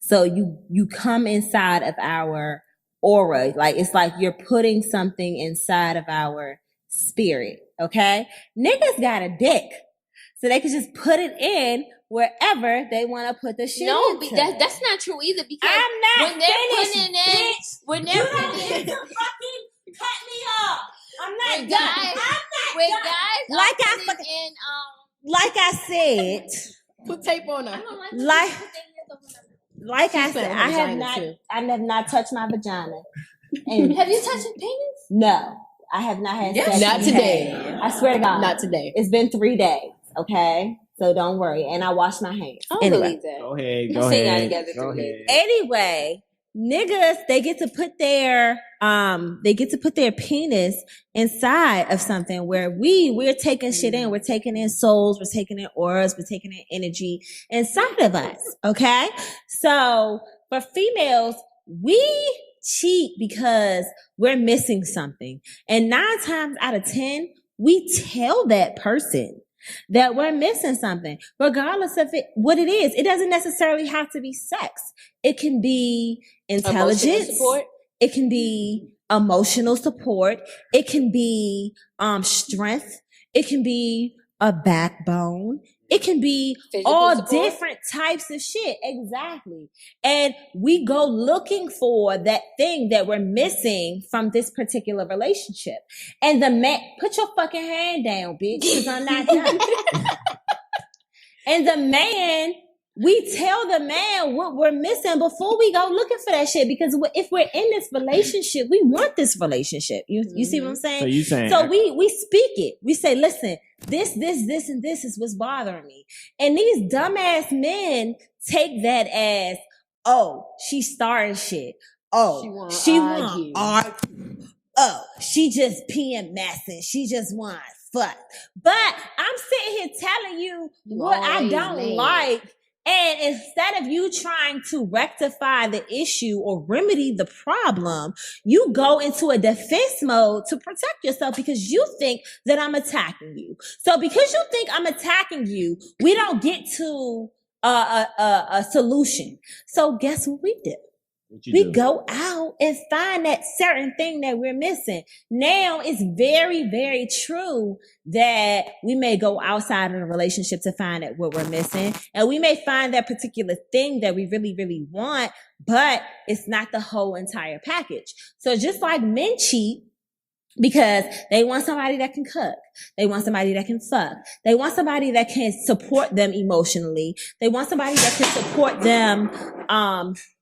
So you come inside of our aura. Like, it's like you're putting something inside of our spirit. Okay. Niggas got a dick. So they can just put it in wherever they want to put the shit. No, into. that's not true either. Because I'm not when they're finished, putting it in, bitch. when You they're don't putting get it to in, fucking cut me off. I'm not when done. guys, I'm when not done. guys Like are I putting fucking- in, Like I said, Put tape on her. like I She's said, playing with I her have vagina, not, too. I have not touched my vagina. And have you touched a penis? no, I have not had Yes. sex. Not in today. days. I swear to God. Not today. It's been 3 days. Okay. So don't worry. And I wash my hands. I don't Anyway. believe that. Go ahead. I Go seen y'all ahead. together Go 3 ahead. days. Anyway, niggas, they get to put their penis inside of something where we're taking shit in. We're taking in souls. We're taking in auras. We're taking in energy inside of us. Okay. So for females, we cheat because we're missing something. And 9 times out of 10, we tell that person that we're missing something, regardless of what it is. It doesn't necessarily have to be sex. It can be intelligence. Emotional support. It can be emotional support. It can be strength. It can be a backbone. It can be Physical all support. different types of shit. Exactly. And we go looking for that thing that we're missing from this particular relationship. And the man, put your fucking hand down, bitch, because I'm not done. And the man, we tell the man what we're missing before we go looking for that shit. Because if we're in this relationship, we want this relationship. You see what I'm saying? So you saying? So we speak it. We say, listen, this, and this is what's bothering me. And these dumbass men take that as, oh, she's starting shit. Oh, she want argue. Oh, she just PMSing. She just want fuck. But I'm sitting here telling you what I always don't mad. like. And instead of you trying to rectify the issue or remedy the problem, you go into a defense mode to protect yourself because you think that I'm attacking you. So because you think I'm attacking you, we don't get to a solution. So guess what we do? We go out and find that certain thing that we're missing. Now, it's very, very true that we may go outside of a relationship to find out what we're missing. And we may find that particular thing that we really, really want, but it's not the whole entire package. So just like men cheat, because they want somebody that can cook. They want somebody that can fuck. They want somebody that can support them emotionally. They want somebody that can support them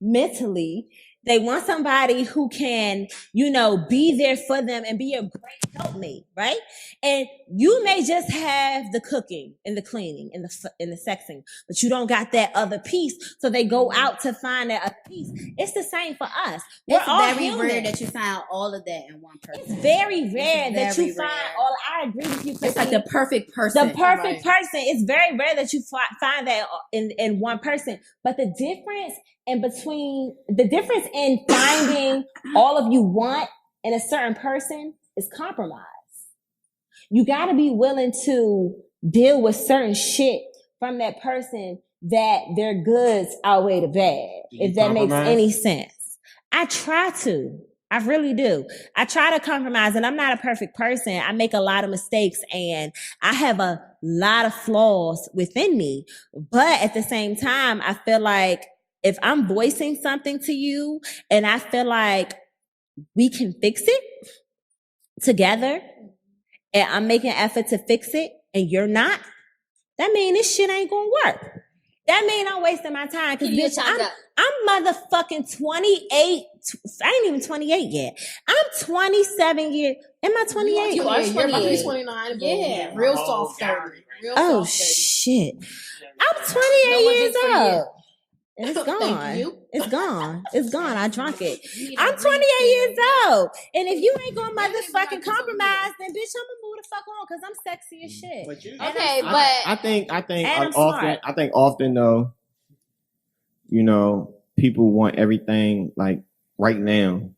mentally. They want somebody who can, be there for them and be a great helpmate, right? And you may just have the cooking and the cleaning and the sexing, but you don't got that other piece. So they go out to find that other piece. It's the same for us. It's We're all very human. rare that you find all of that in one person. It's very rare that very you find rare. all. I agree with you. It's like Christine. the perfect person. The perfect person. It's very rare that you find that in one person. But the difference in finding all of you want in a certain person is compromise. You got to be willing to deal with certain shit from that person that their goods outweigh the bad. If that makes any sense. I try to. I really do. I try to compromise, and I'm not a perfect person. I make a lot of mistakes and I have a lot of flaws within me. But at the same time, I feel like if I'm voicing something to you and I feel like we can fix it together and I'm making an effort to fix it and you're not, that means this shit ain't gonna work. That means I'm wasting my time because bitch, I'm motherfucking 28. I ain't even 28 yet. I'm 27 years. Am I 28? You are 28. You're about to be 29. Yeah. Real soft 30. Real Oh soft 30. shit. I'm 28 years old. And it's gone. Thank you. It's gone. It's gone. I drunk it. I'm 28 years old. And if you ain't gonna motherfucking compromise, then bitch, I'm gonna move the fuck on because I'm sexy as shit. Okay, but I think And I'm often smart. I think often though, people want everything like right now.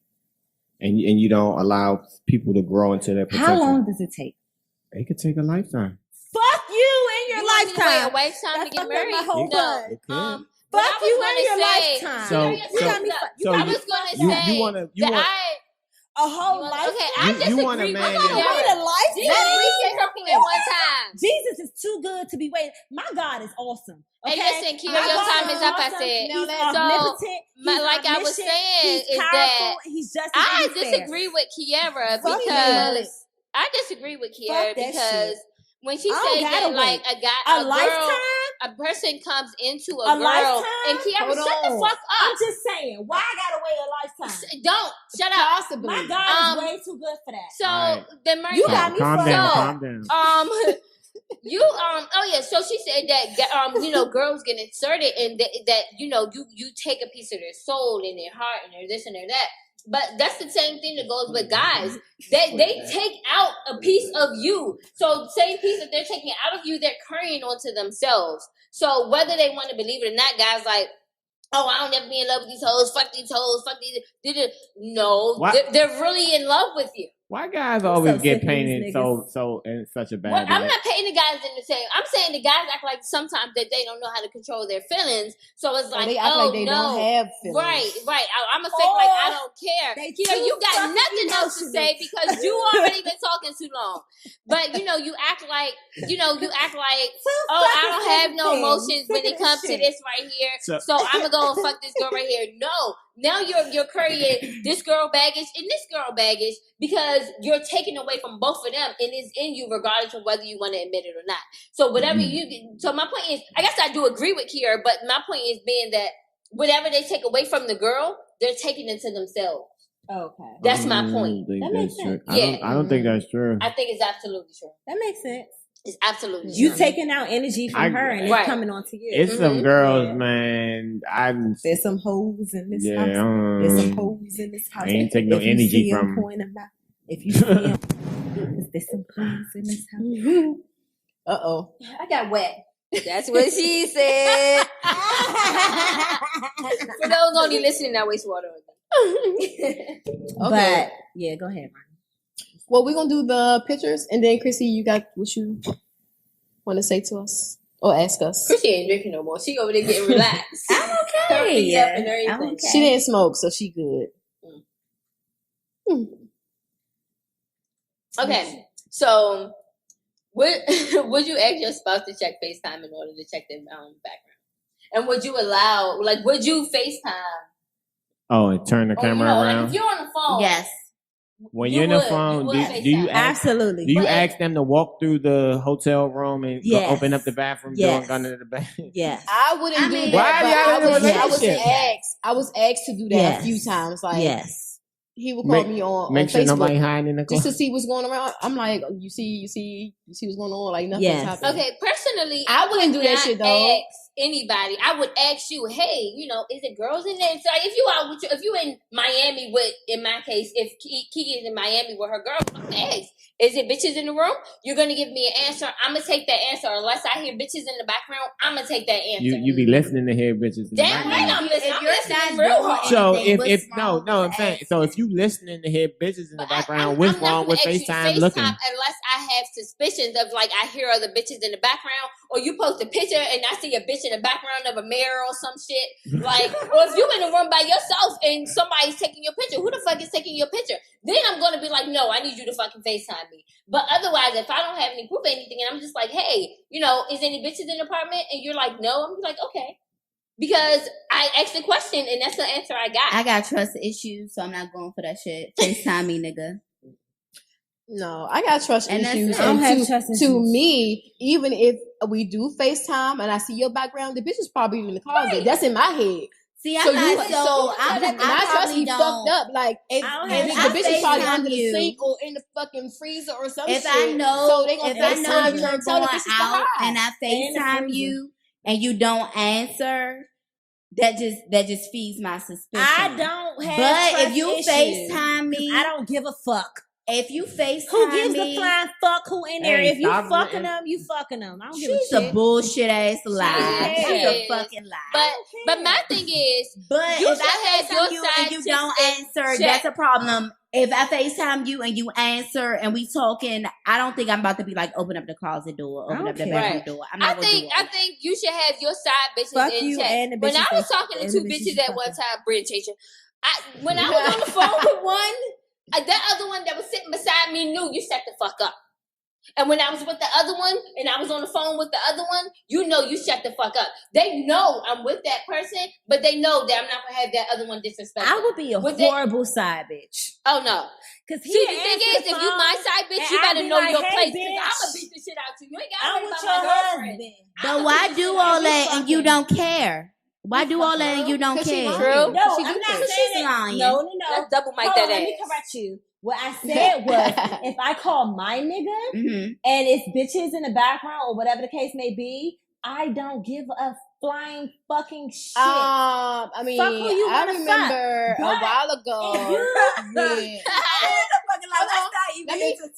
and you don't allow people to grow into their potential. How long does it take? It could take a lifetime. Fuck you in your You want me to lifetime. wait a lifetime to get That's married? my whole No. point. It could. What Fuck I you was in your gonna say- lifetime. So- you got me. so I you- was gonna you say wanna- that A whole I lifetime. okay. I You disagree want a with man I that- gotta wait a Let lifetime. me say something at one time. Jesus is too good to be waiting. My God is awesome. Okay? Hey, listen, Kiara, My your God time is up. I awesome. said. He's So, omnipotent. He's like I was omniscient, saying, he's is powerful, that he's just. I disagree with Kiara Fuck because I disagree with Kiara Fuck that because when she I don't said gotta that, like a girl, lifetime. a person comes into A a girl, lifetime? and Kiara, Hold shut the on. fuck I'm up. just saying. Why I gotta wait a lifetime? Don't shut up. Possibly. My God is way too good for that. So Alright. the Marie, You got me Calm fucked down. up. Calm down. you oh yeah, so she said that girls get inserted and that you take a piece of their soul and their heart and their this and their that. But that's the same thing that goes with guys. They take out a piece of you. So same piece that they're taking out of you, they're carrying onto themselves. So whether they want to believe it or not, guys like, oh, I don't ever be in love with these hoes. Fuck these hoes. Fuck these. No, they're really in love with you. Why guys I'm always so get sick of these painted niggas. so in such a bad Well, I'm light? not painting the guys in the same. I'm saying the guys act like sometimes that they don't know how to control their feelings. So it's like, they act like they don't have feelings. Right. I'm gonna fake like I don't care. They Kira, too you got fucking nothing else to emotional. say because you already been talking too long. But you act like, oh, I don't have no emotions when it comes to this right here. So I'm gonna go and fuck this girl right here. No. Now you're carrying this girl baggage and this girl baggage because you're taking away from both of them and it's in you regardless of whether you want to admit it or not. So whatever so my point is, I guess I do agree with Kiera, but my point is being that whatever they take away from the girl, they're taking it to themselves. Okay. That's my point. That makes sense. Yeah. I don't think that's true. I think it's absolutely true. That makes sense. It's absolutely You true. taking out energy from her and it's Right. coming onto you. It's some girls, Yeah. man. There's some hoes in this Yeah, house. There's some hoes in this house. I ain't take no If you energy see 'em, from- point 'em out. If you see them, there's some hoes in this house. Uh-oh. I got wet. That's what she said. For those only listening, that wastewater. Okay. But yeah, go ahead, Ronnie. Well, we're going to do the pictures, and then, Chrissy, you got what you want to say to us or ask us. Chrissy ain't drinking no more. She over there getting relaxed. I'm Her okay. feet up and I'm everything. okay. She didn't smoke, so she good. Okay, so would you ask your spouse to check FaceTime in order to check their background? And would you allow, would you FaceTime? Oh, and turn the Or, camera around. if you're on the phone, Yes. When you you're in the would. phone, You would do you FaceTime. ask? Absolutely. Do you But- ask them to walk through the hotel room and go Yes. open up the bathroom door and go into the bathroom? Yes. I wouldn't I do mean- that, Why but y'all in a I was relationship? asked to do that Yes. a few times. Like, Yes. he would call me on Make sure Facebook nobody hiding in the just corner. to see what's going around. I'm like, you see what's going on? Like, nothing's Yes. happening. Okay, personally, I wouldn't do that not shit, though. Ask anybody. I would ask you, hey, is it girls in there? So if you out with if you in Miami with, in my case, if Kiki is in Miami with her girl, I'm gonna ask, is it bitches in the room? You're gonna give me an answer. I'm gonna take that answer. Unless I hear bitches in the background, I'm gonna take that answer. You be listening to hear bitches. In the Damn right, background. I'm listening. If I'm your listening side's real doing hard. So anything, if what's no, wrong I'm with saying, asking? so if you listening to hear bitches in the But background, what's I'm not wrong with gonna ask you to FaceTime looking? unless I have suspicions of I hear other bitches in the background, or you post a picture and I see a bitch in the background of a mirror or some shit. Or if you in the room by yourself and somebody's taking your picture, who the fuck is taking your picture? Then I'm gonna be like, no, I need you to fucking FaceTime me. But otherwise, if I don't have any proof of anything and I'm just like, hey, is any bitches in the apartment? And you're like, no, I'm like, okay. Because I asked the question and that's the answer I got. I got trust issues, so I'm not going for that shit. FaceTime me, nigga. No, I got trust And that's issues. it. I don't have And trust to issues. me, even if we do FaceTime and I see your background, the bitch is probably in the closet. That's in my head. See, So I'm not you- I my trust probably be don't. fucked up. Like, if I don't the have- bitch is probably FaceTime under the you. sink or in the fucking freezer or some If shit. I know, so they gonna if I know FaceTime you you're and tell the going bitches to out hide. and I In the FaceTime freezer. you and you don't answer, that just feeds my suspicion. I don't have But trust if you issues. FaceTime me, I don't give a fuck. if you FaceTime Who gives me, a flying fuck who in there? Hey, If you stop fucking it. them, you fucking them. I don't give she's a a shit. bullshit ass lie. She She's a is. fucking lie. But my thing is, But you if should I have FaceTime your you side and you chicks don't in answer, check. that's a problem. if I FaceTime you and you answer and we talking, I don't think I'm about to be like, open up the closet door, open up the bedroom door. I'm not I think you should have your side bitches Fuck in you check. and the When I bitches was that- talking to and two the bitches bitches you at one fucking. time, Bridge teacher, when I was on the phone with one, that other one that was sitting beside me knew you shut the fuck up. And when I was with the other one, and I was on the phone with the other one, you know you shut the fuck up. They know I'm with that person, but they know that I'm not gonna have that other one disrespect. I would be a horrible side bitch. Oh no. Cause See, the thing is, if you my side bitch, you better know your place. Because I'm gonna beat the shit out you. You ain't gotta worry about my girlfriend. But why do all that and you don't care? Why do all that and you don't care? True. No, She I'm do not care. saying She's it. lying. No. Let's double mic Hold that on, let me ass. correct you. What I said was, if I call my nigga Mm-hmm. and it's bitches in the background or whatever the case may be, I don't give a flying fucking shit. I mean, Fuck who you I wanna remember fuck, a but while ago. if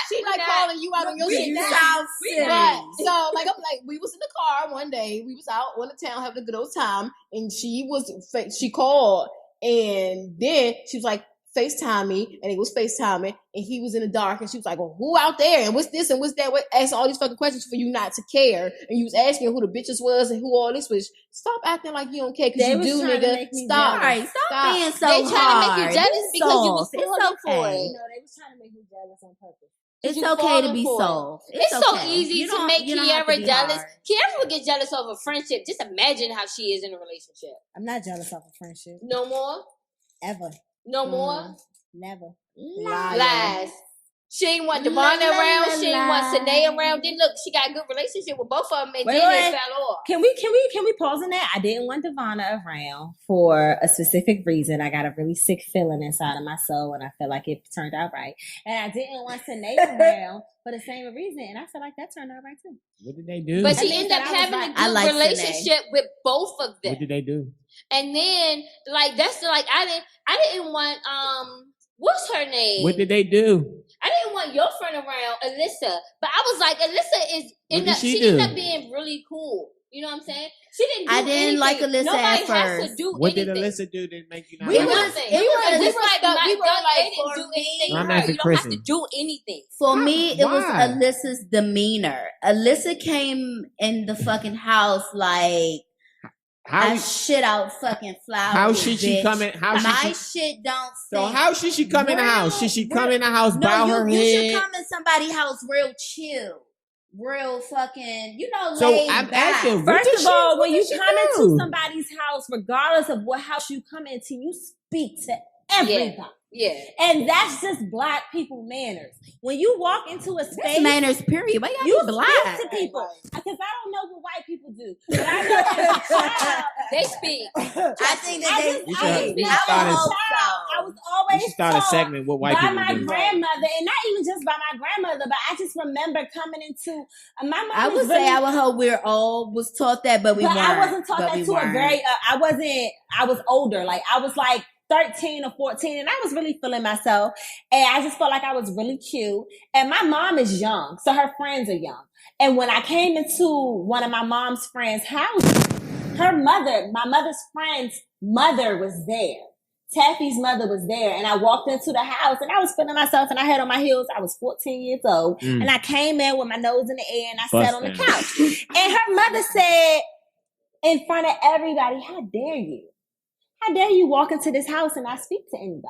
She like calling you out on your shit. Sounds silly. But so like I'm like we was in the car one day. We was out on the town having a good old time, and she called, and then she was like FaceTime me, and it was FaceTiming, and he was in the dark, and she was like, "Well, who out there? And what's this and what's that?" Asking all these fucking questions for you not to care, and you was asking who the bitches was and who all this was. Stop acting like you don't care because They you was do, trying to nigga. make me Stop. All right, stop being so They trying hard. to make you jealous because you was It's falling for okay. it. No, they was trying to make me jealous on purpose. It's You okay to falling be for it. soft. It's so okay. easy You to don't- make you don't have to Kiara be jealous. hard. Kiara would get jealous over friendship. Just imagine how she is in a relationship. I'm not jealous of a friendship. No more. Ever. No more. Never. Lies. She ain't want Devon around. She ain't want Sanae around. Then look, she got a good relationship with both of them, and Wait, then wait. it fell off. Can we pause on that? I didn't want Devonna around for a specific reason. I got a really sick feeling inside of my soul, and I feel like it turned out right. And I didn't want Sanae around for the same reason, and I feel like that turned out right too. What did they do? But I she think ended up that I was having like- a I good like relationship with both of them. What did they do? And then, like, that's like I didn't want what's her name? What did they do? I didn't want your friend around, Alyssa. But I was like, Alyssa is She ended do? up being really cool. You know what I'm saying? She didn't do I didn't anything. like Alyssa Nobody at has first. to do What did anything. Alyssa do to make you not We like was- her? Nothing. it was- Just like stuck- my we were dog, like, they didn't for do me- anything. I'm to her. asking You don't have to Kristen. do anything. For me, it was Why? Alyssa's demeanor. Alyssa came in the fucking house like How I shit out fucking flowers. how should she bitch. come in? How My should she? shit don't So stink. how should she come in the house? Should she come in the house, No, bow her you head? should come in somebody's house real chill. Real fucking, So laid I'm back. asking, what First did of all, she, when what you did she come do? into somebody's house, regardless of what house you come into, you speak to everybody. Yeah. And that's just black people manners. When you walk into a That's space, manners, period. Why y'all you be black? speak to people. Because I don't know what white people do. But I know as a child, They speak. I think that they. We I should- was we never should start a a- child. I was We always should start a taught segment what white by people my do. grandmother, and not even just by my grandmother, but I just remember coming into my mom. I would was say really, I would hope we're all was taught that, but we but weren't. I wasn't taught But that we to a weren't. very. I was older. Like I was like 13 or 14, and I was really feeling myself, and I just felt like I was really cute. And my mom is young, so her friends are young. And when I came into one of my mom's friends' houses, her mother, my mother's friend's mother, was there. Taffy's mother was there, and I walked into the house, and I was feeling myself, and I had on my heels. I was 14 years old, and I came in with my nose in the air, and I sat on the Bustin'. couch. And her mother said, in front of everybody, "How dare you? How dare you walk into this house and not speak to anybody?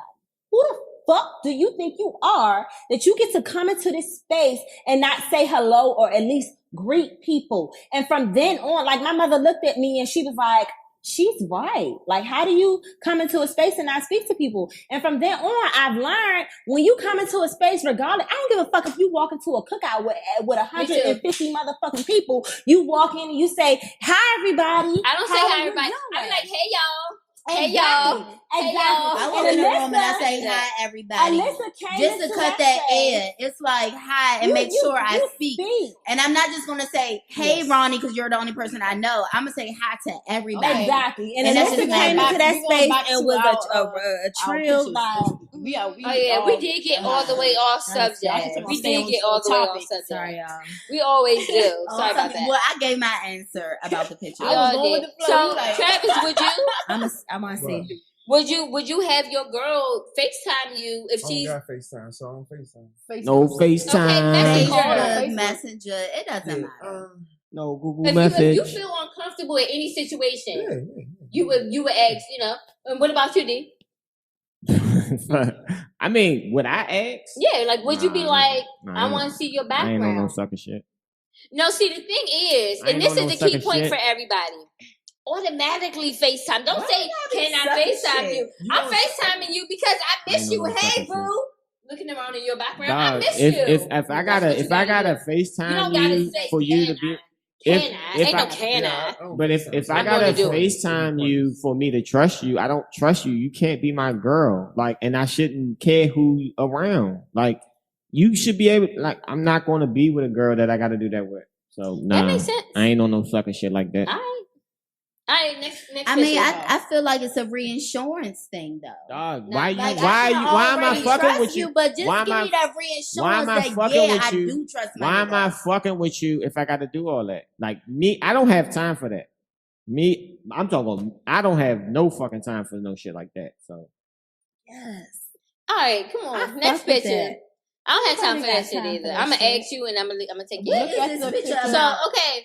Who the fuck do you think you are that you get to come into this space and not say hello or at least greet people?" And from then on, like my mother looked at me and she was like, she's right. Like, how do you come into a space and not speak to people? And from then on, I've learned when you come into a space, regardless, I don't give a fuck if you walk into a cookout with 150 motherfucking people. You walk in and you say, "Hi, everybody." I don't say How hi, you everybody. doing? I'm like, hey, y'all. Hey, Exactly. y'all. Exactly. y'all. I And walk in the room and I Alyssa- say hi, everybody. Alyssa came Just to into cut that space. air. It's like hi and You- make you- sure I you speak. speak. And I'm not just gonna say, "Hey, Yes. Ronnie," because you're the only person I know. I'm gonna say hi to everybody. Okay. Exactly. And And that's Alyssa just came back- into that we going space back and to was our a trill vibe. Oh yeah, we did get all the way off subject. sad. We did get all the way off subject. Sorry, y'all. We always do. Oh, Sorry about that. well, I gave my answer about the picture. We all going did. with the flow. So, You like- Travis, would you? I'm gonna see. Would you have your girl FaceTime you if I she's don't got FaceTime, so I don't FaceTime. No FaceTime. Okay, Messenger. It doesn't matter. No Google if message. you feel uncomfortable in any situation, Yeah. you would ask, and what about you, D? I mean, would I ask? Yeah, like would you be like, I ain't want to see your I ain't on no background? sucker shit. No, see the thing is, I and ain't this on is no the key sucker point shit. for everybody. Automatically FaceTime. Don't Why say, you gotta be can I sucker FaceTime shit? you? I'm FaceTiming you because I miss ain't you. on no Hey, sucker shit. boo. Looking around in your background, I Dog, miss if you. if I That's what gotta you gotta do. You FaceTime don't gotta you say, for you to can be I? Can I? if Ain't no I- can I. don't but if FaceTime, I I'm gotta gonna do it. FaceTime you for me to trust you, I don't trust you. You can't be my girl. Like, and I shouldn't care who around. Like, you should be able. Like, I'm not going to be with a girl that I got to do that with. So nah, That makes sense. I ain't on no sucker shit like that. All right, next I mean, picture. I feel like it's a reinsurance thing, though. Dog, Nah, why you? Like, Why I you? can Why am I already fucking trust with you? But just Why give am I- me that Why reinsurance am I that, fucking yeah, with I you? do trust my Why am I nigga. fucking with you if I got to do all that? Like me, I don't have time for that. Me, I'm talking. I don't have no fucking time for no shit like that. So Yes. All right, come I on. Next fuck with picture. that. I don't have time for Nobody that got shit time for either. that I'm gonna shit. ask you, and I'm gonna take What it. is this picture So about?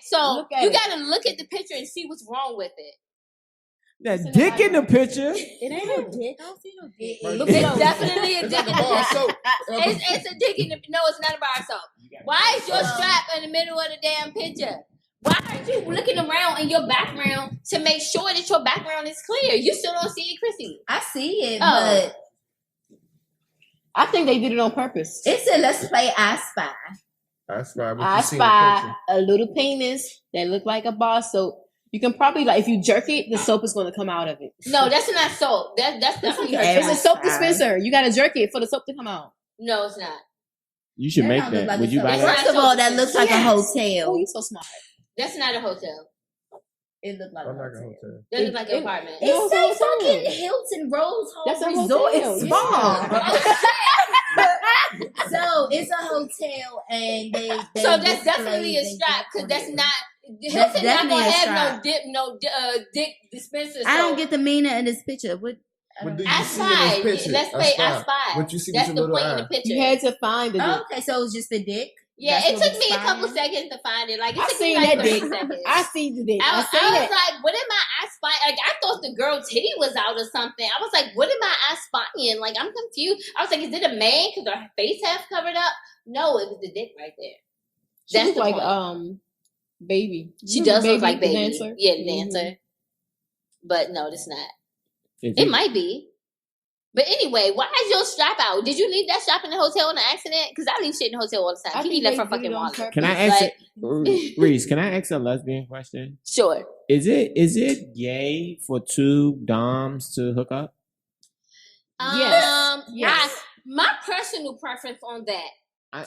so Look at you it. gotta look at the picture and see what's wrong with it. that dick in the picture. It ain't no dick. I don't see no dick. Look It's at definitely a It's dick like in a the bar of picture. soap. It's a dick in the. No, it's not a bar of soap. Why is your strap in the middle of the damn picture? Why aren't you looking around in your background to make sure that your background is clear? You still don't see it, Chrissy. I see it, Oh. but I think they did it on purpose. it said, let's play I Spy. That's right. What I you see in the spy picture. a little penis that look like a bar soap. You can probably if you jerk it, the soap is going to come out of it. No, that's not soap. That's definitely her It's a strap. soap dispenser. You got to jerk it for the soap to come out. No, it's not. You should That make don't look that. like Would a you soap. buy That's that? not First of all, that soap. looks like a Oh, hotel. you so smart. That's not a hotel. It looked like I'm a not gonna hotel. hotel. That looks like an apartment. It No, say it's a hotel. fucking Hilton Rose That's a Home Resort hotel, and yeah. Spa. So it's a hotel, and they So that's display, definitely a they strap because that's decorate. not. That's Hilton not definitely gonna a have strap. no dick dispenser. I so don't get the meaning of this picture. What? What do you I see in this spied. picture? Let's say I spy. spied. What you see That's with the your little point in the eye. picture. You had to find the dick. Okay, so it's just the dick. Yeah, That's it what took was me a couple spying? seconds to find it. Like it I took me seen like that 30 dick. seconds. I seen the dick. I I was seen it. like, what am I spying? Like, I thought the girl titty was out or something. I was like, what am I spying? Like, I'm confused. I was like, is it a man because her face half covered up? No, it was the dick right there. She That's look the like point. Baby. She Remember does look like the Baby. dancer? Yeah, the Mhm. dancer. But no, it's not. If It you- might be. But anyway, why is your strap out? Did you leave that strap in the hotel on an accident? Because I leave shit in the hotel all the time. I Kiki think left they her did fucking it on wallet. purpose. Can I ask Like- Reese? Can I ask a lesbian question? Sure. Is it gay for two doms to hook up? Yes. My personal preference on that.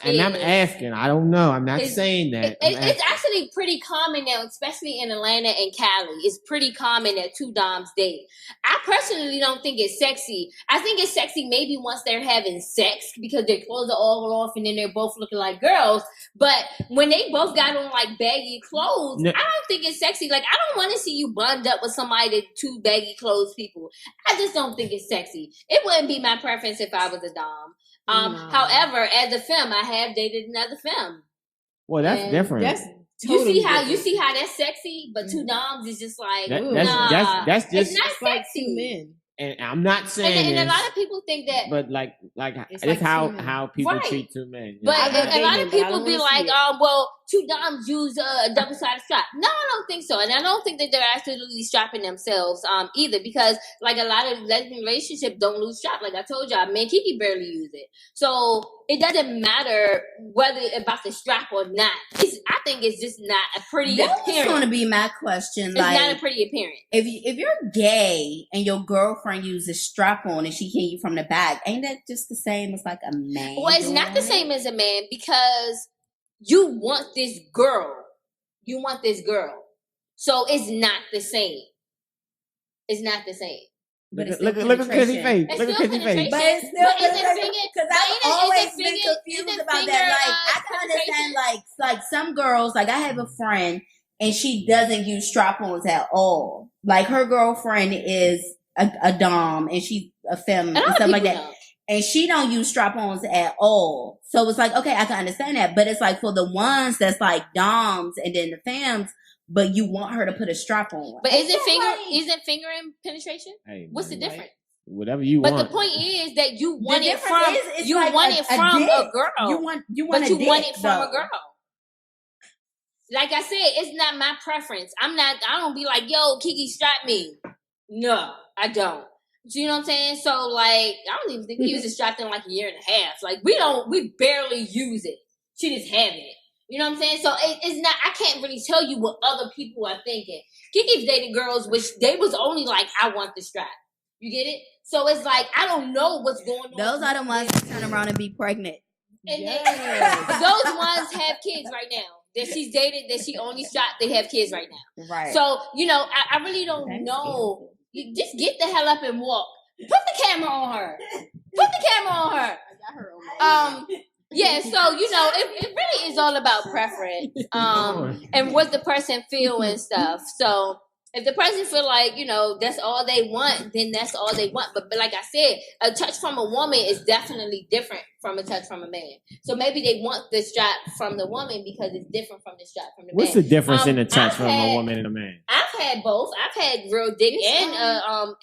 And I'm Is- asking. I don't know. I'm not It's- saying that. I'm It's asking. actually pretty common now, especially in Atlanta and Cali. It's pretty common that two doms date. I personally don't think it's sexy. I think it's sexy maybe once they're having sex because their clothes are all off and then they're both looking like girls. But when they both got on like baggy clothes, No. I don't think it's sexy. Like, I don't want to see you bundled up with somebody that two baggy clothes people. I just don't think it's sexy. It wouldn't be my preference if I was a dom. No. However, as a femme, I have dated another femme. Well, that's And different. That's You totally see how different. that's sexy, but two doms is just like That- nah. that's It's just. not It's like sexy. two men. And I'm not saying And a this, lot of people think that, but like It's it's like how two men. how people Right. treat two men. but I got a lot dating, of but I people don't be wanna see like, it. well, two doms use a double-sided strap. No, I don't think so, and I don't think that they're absolutely strapping themselves either, because like a lot of lesbian relationships don't lose strap. Like I told y'all, me and Kiki barely use it, so it doesn't matter whether about the strap or not. I think it's just not a pretty That was appearance. going to be my question. It's not a Like, pretty appearance. if you're gay and your girlfriend uses strap on and she hit you from the back, ain't that just the same as like a man? Well, it's not the doing same it? as a man because you want this girl. You want this girl. So it's not the same. It's not the same. But it's Look still at Chrissy's penetration. face. It's Look at still Chrissy's face. penetration. But it's still But is it penetration, finger- because but I've is it always been finger- confused is it about finger, that. Like, I can penetration? understand like some girls, like I have a friend and she doesn't use strap-ons at all. Like her girlfriend is a dom and she's a femme and stuff like that. And she don't use strap-ons at all. So it's like, okay, I can understand that. But it's like for the ones that's like doms and then the femmes, but you want her to put a strap on. But isn't fingering penetration? Hey, what's the difference? Whatever you want. But the point is that you want The it from difference is you like want it from a girl. You want but you dick, want it from though. a girl. Like I said, it's not my preference. I don't be like, yo, Kiki, strap me. No, I don't. Do you know what I'm saying? So like, I don't even think we used to strap in like a year and a half. Like we barely use it. She just have it. You know what I'm saying? So it's not, I can't really tell you what other people are thinking. Kiki's dated girls, which they was only like, I want the strap. You get it? So it's like, I don't know what's going on. Those are the ones that turn around and be pregnant. And those ones have kids right now. That she's dated, that she only shot, they have kids right now. Right. So, you know, I really don't know. You just get the hell up and walk. Put the camera on her. Put the camera on her. I got her on my yeah, so, you know, it really is all about preference. And what the person feel and stuff. So if the person feel like, you know, that's all they want, then that's all they want. But like I said, a touch from a woman is definitely different from a touch from a man. So maybe they want the strap from the woman because it's different from the strap from the man. What's the difference in a touch from a woman and a man? I've had both. I've had real dick and I would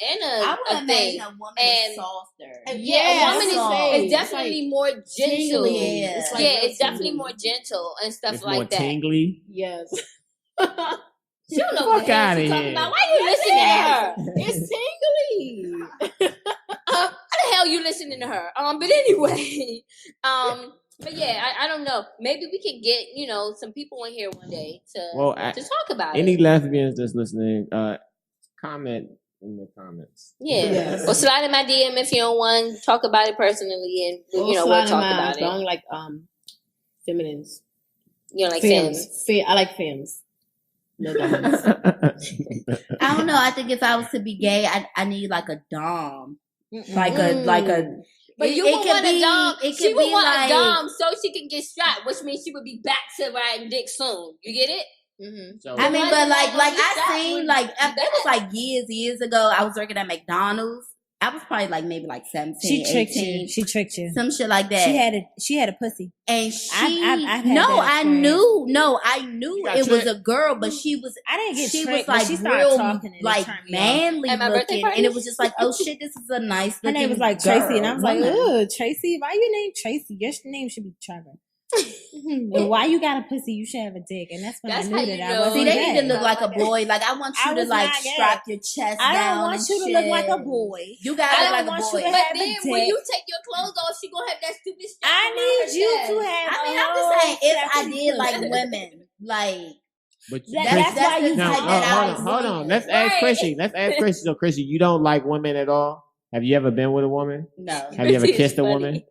a thing. imagine a woman is softer. Yeah, a woman is definitely more gentle. Yeah, It's definitely more gentle and stuff It's like more that. Tingly. Yes. She don't know what the hell she's talking about. Why you listening to her? It's tingly. How the hell you listening to her? But anyway, but yeah, I don't know. Maybe we can get, you know, some people in here one day to talk about any it. lesbians that's listening, comment in the comments. Yeah. Yes. Or slide in my DM if you don't want to talk about it personally, and you know, we'll talk about it. I don't like feminines. You don't like femmes. I like femmes. No doms. I don't know. I think if I was to be gay, I need like a dom, like a. But you would want a dom. She would want like, a dom so she can get strapped, which means she would be back to riding dick soon. You get it? Mm-hmm. So, I mean, but like I seen that was like years ago. I was working at McDonald's. I was probably like maybe like 17, She tricked 18, you. She tricked you. some shit like that. She had a pussy. And she, I've had no, that I knew got it was tricked? a girl, but she was. I didn't get She tricked, was like but she started real, talking and it like turned me off. manly At my birthday looking, party? and it was just like, oh shit, this is a nice Her looking. name was like girl, Tracy, and I was like, woman. "Ugh, Tracy, why you named Tracy? Your name should be Trevor." And why you got a pussy? You should have a dick, and that's when That's I how knew you that know. I wasn't See, they gay. need to look like a boy. Like I want you I to was like not gay. strap your chest I down. don't want and you to shit. look like a boy. You I gotta don't look like want a you boy. to But have a then when dick. you take your clothes off, she gonna have that stupid strap. I on her need you chest. to have. I mean, a I'm just whole saying, if I separate did like pussy. women, like but That's why you now, type that out. hold on. Let's ask Chrissy. So, Chrissy, you don't like women at all? Have you ever been with a woman? no. Have you ever She's kissed a funny. woman?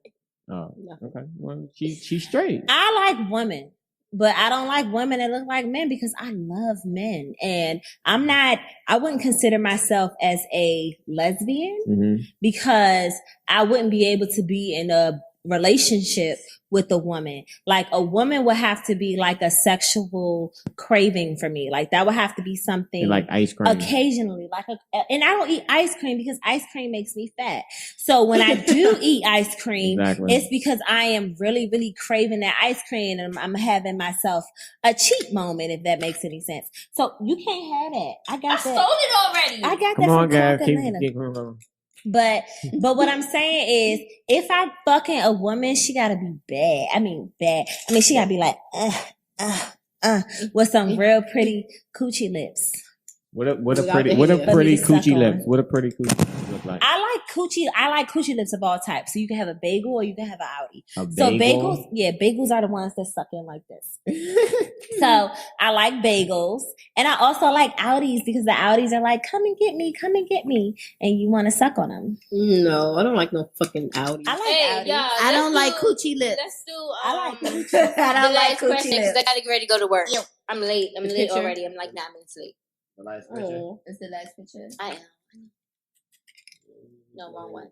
Oh, okay. Well, she's straight. I like women, but I don't like women that look like men because I love men. And I wouldn't consider myself as a lesbian Mm-hmm. because I wouldn't be able to be in a relationship with a woman. Like a woman would have to be like a sexual craving for me. Like that would have to be something You like ice cream. occasionally, and I don't eat ice cream because ice cream makes me fat. So when I do eat ice cream, Exactly. it's because I am really, really craving that ice cream and I'm having myself a cheat moment, if that makes any sense. So you can't have that. I I got sold that. it already. I got Come that on, from guys. Coke Keep Atlanta. But what I'm saying is, if I'm fucking a woman, she gotta be bad. I mean, bad. I mean, she gotta be like, with some real pretty coochie lips. What a Without pretty the what a hair. pretty For me to suck coochie on. lips. What a pretty coochie lips look like. I like coochie lips of all types. So you can have a bagel or you can have an Audi. A So bagel? bagels are the ones that suck in like this. So I like bagels, and I also like Audis because the Audis are like, come and get me, and you want to suck on them. No, I don't like no fucking Audi. I like Hey, Audis. y'all, I don't like let's do- coochie lips. Let's do. I like them. I the don't last like question coochie because I lips. gotta get ready to go to work. Ew. I'm late. I'm The late picture? already. I'm like 9 minutes late. The last picture? Oh. It's the last picture. I am. No, wrong one.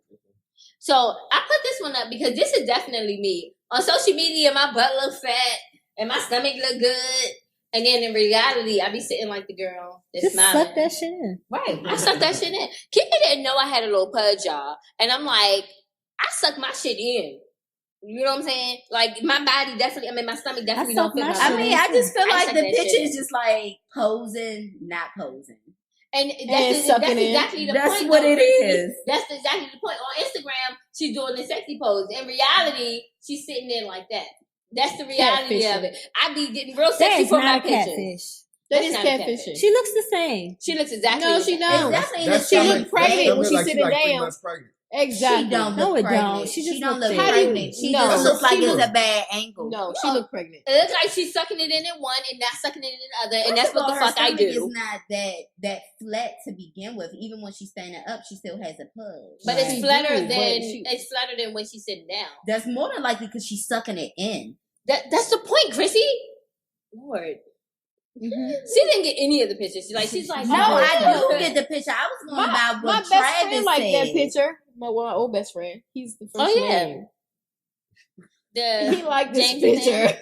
So I put this one up because this is definitely me. On social media, my butt look fat and my stomach look good. And then in reality, I be sitting like the girl that's Just smiling. suck that shit in. Right. I sucked that shit in. Kiki didn't know I had a little pudge, y'all. And I'm like, I suck my shit in. You know what I'm saying? Like, my body definitely, my stomach definitely don't fit my I mean, I just feel like suck the that picture shit. is just like posing, not posing. And that's exactly the That's point. what though, it Chrissy. is. That's exactly the point. On Instagram, she's doing the sexy pose. In reality, she's sitting there like that. That's the reality of it. I be getting real That sexy is for my not a pictures. catfish. That That's is not a catfishing. She looks the same. She looks exactly No, the she same. don't. It's definitely in the That's She same look pregnant that when she's like sitting like 3 down. months pregnant. Exactly. She don't No, look it pregnant. don't. She just don't looks look How do you- pregnant. She no. just looks like She it's look- a bad angle. No, she look pregnant. It looks like she's sucking it in one and not sucking it in the other, and that's First of what all, the her fuck I stomach do. is not that flat to begin with. Even when she's standing up, she still has a pudge. But Right. it's flatter She do, but than she- it's flatter than when she's sitting down. That's more than likely because she's sucking it in. That's the point, Chrissy. Lord. She didn't get any of the pictures. She's like, No, oh, I do okay. get the picture. I was going My about what best Travis friend liked that said. picture. My old best friend. He's the first Oh, yeah. name. The He liked this James picture.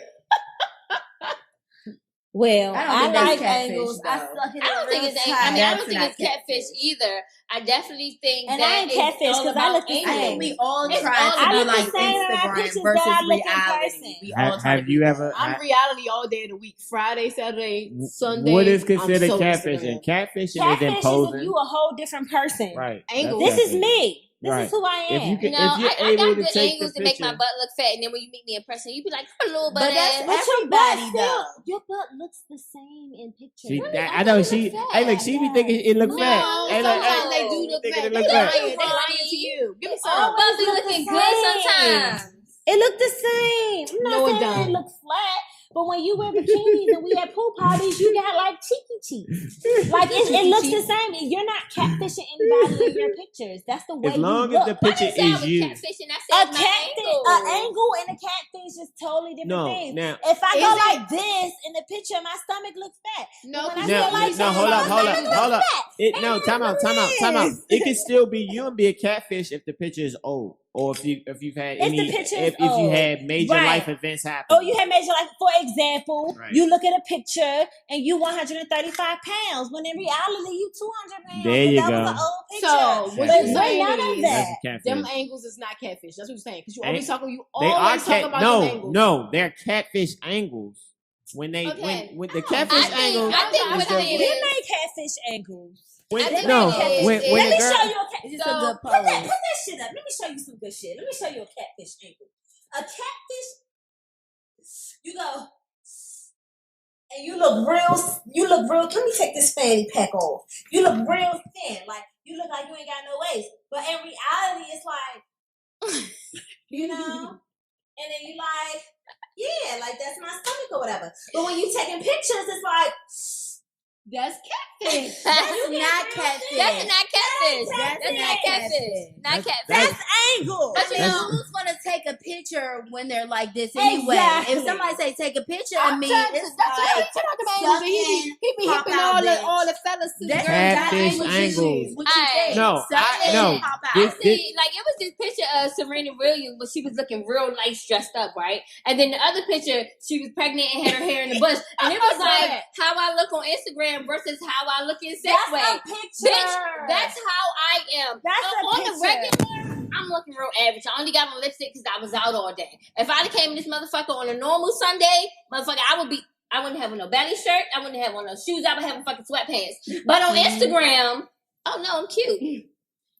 Well, I don't I think that's like catfish, angles. though. I suck it I don't in think real it's. tight. I don't That's think not it's catfish either. I definitely think And that I ain't it's catfish all 'cause I about look the angles. I think we all It's try all to about be I look like the same in my Instagram pictures versus that I look in reality. person. We all try Have to be you that. ever? I'm reality all day of the week. Friday, Saturday, Sunday. What is I'm considered so catfishing? Instagram. Catfishing is Catfish is imposing. you a whole different person. Right. Angles. That's This is catfishing. me. This Right. is who I am. If you can, No, if you're I able got to good take angles the to make my picture, butt look fat, and then when you meet me in person, you be like, "I'm a little butt But that's ass." But your everybody butt still, though. your butt looks the same in pictures. she, Really? that, I I know thought it she. looked fat. Hey, look, she be thinking it look No, fat. Hey, look, sometimes hey, they do look thinking fat. it look They fat. lying. They lying Ronnie. to you. Give me It some. always Butt be look looking the good same. sometimes. It looked the same. I'm not No, it saying don't. it looked flat, but when you wear bikinis and we at pool parties, you got like cheeky cheeks. Like it looks the same. You're not catfishing anybody in your pictures. That's the way As long you as look. the picture I didn't say I is was you. catfishing. I A said my catfish, angle. an angle and a catfish is totally different No, things. now, If I Is go it? like this in the picture, my stomach looks fat. No, When I now, feel like no, that, hold my up, hold up, stomach hold up. looks fat. No, time out. It can still be you and be a catfish if the picture is old, or if you've had If any, the picture if is you old. had major Right. life events happen. Oh, you had major life. For example, Right. you look at a picture and you 135 pounds, when in reality you 200 pounds. There you that go. was an old picture. So what But you're we're saying none of is that. That's a catfish. them angles is not catfish. That's what you're saying. Because you always Ain't- talk. You They are always talk about them angles. no, they're catfish angles. When they Okay. when the catfish angle, I think is what the- it We is. make catfish angles. when, I think no, it is. when Let the me girl, show you a catfish. It's a good Put that pose. shit up. Let me show you some good shit. Let me show you a catfish angle. A catfish, you go, and you look real, let me take this fanny pack off. You look real thin. Like, you look like you ain't got no waist. But in reality, it's like, you know? And then you like, yeah, like that's my stomach or whatever. But when you taking pictures, it's like, That's catfish. That's not catfish. That's not catfish. That's That's not not catfish. catfish. Not catfish. that's angle. I mean, That's- who's gonna take a picture when they're like this anyway? Exactly. If somebody say take a picture I'm of me, trying to- it's that's what like I'm talking about. He be pop hipping out, bitch. all the fellas to the That's girls. Catfish What you angles. mean? What you Aight. think? No, Suck no. in, pop out. This- See, like it was this picture of Serena Williams when she was looking real nice, dressed up, right? And then the other picture, she was pregnant and had her hair in the bush, and it was I saw like that. how I look on Instagram versus how I look in That's Sexway. a picture. Bitch, that's how I am. That's a on the picture. regular, I'm looking real average. I only got on lipstick because I was out all day. If I'd came in this motherfucker on a normal Sunday, motherfucker, I wouldn't have on no belly shirt. I wouldn't have on no shoes. I would have on fucking sweatpants. But on Instagram, oh no, I'm cute.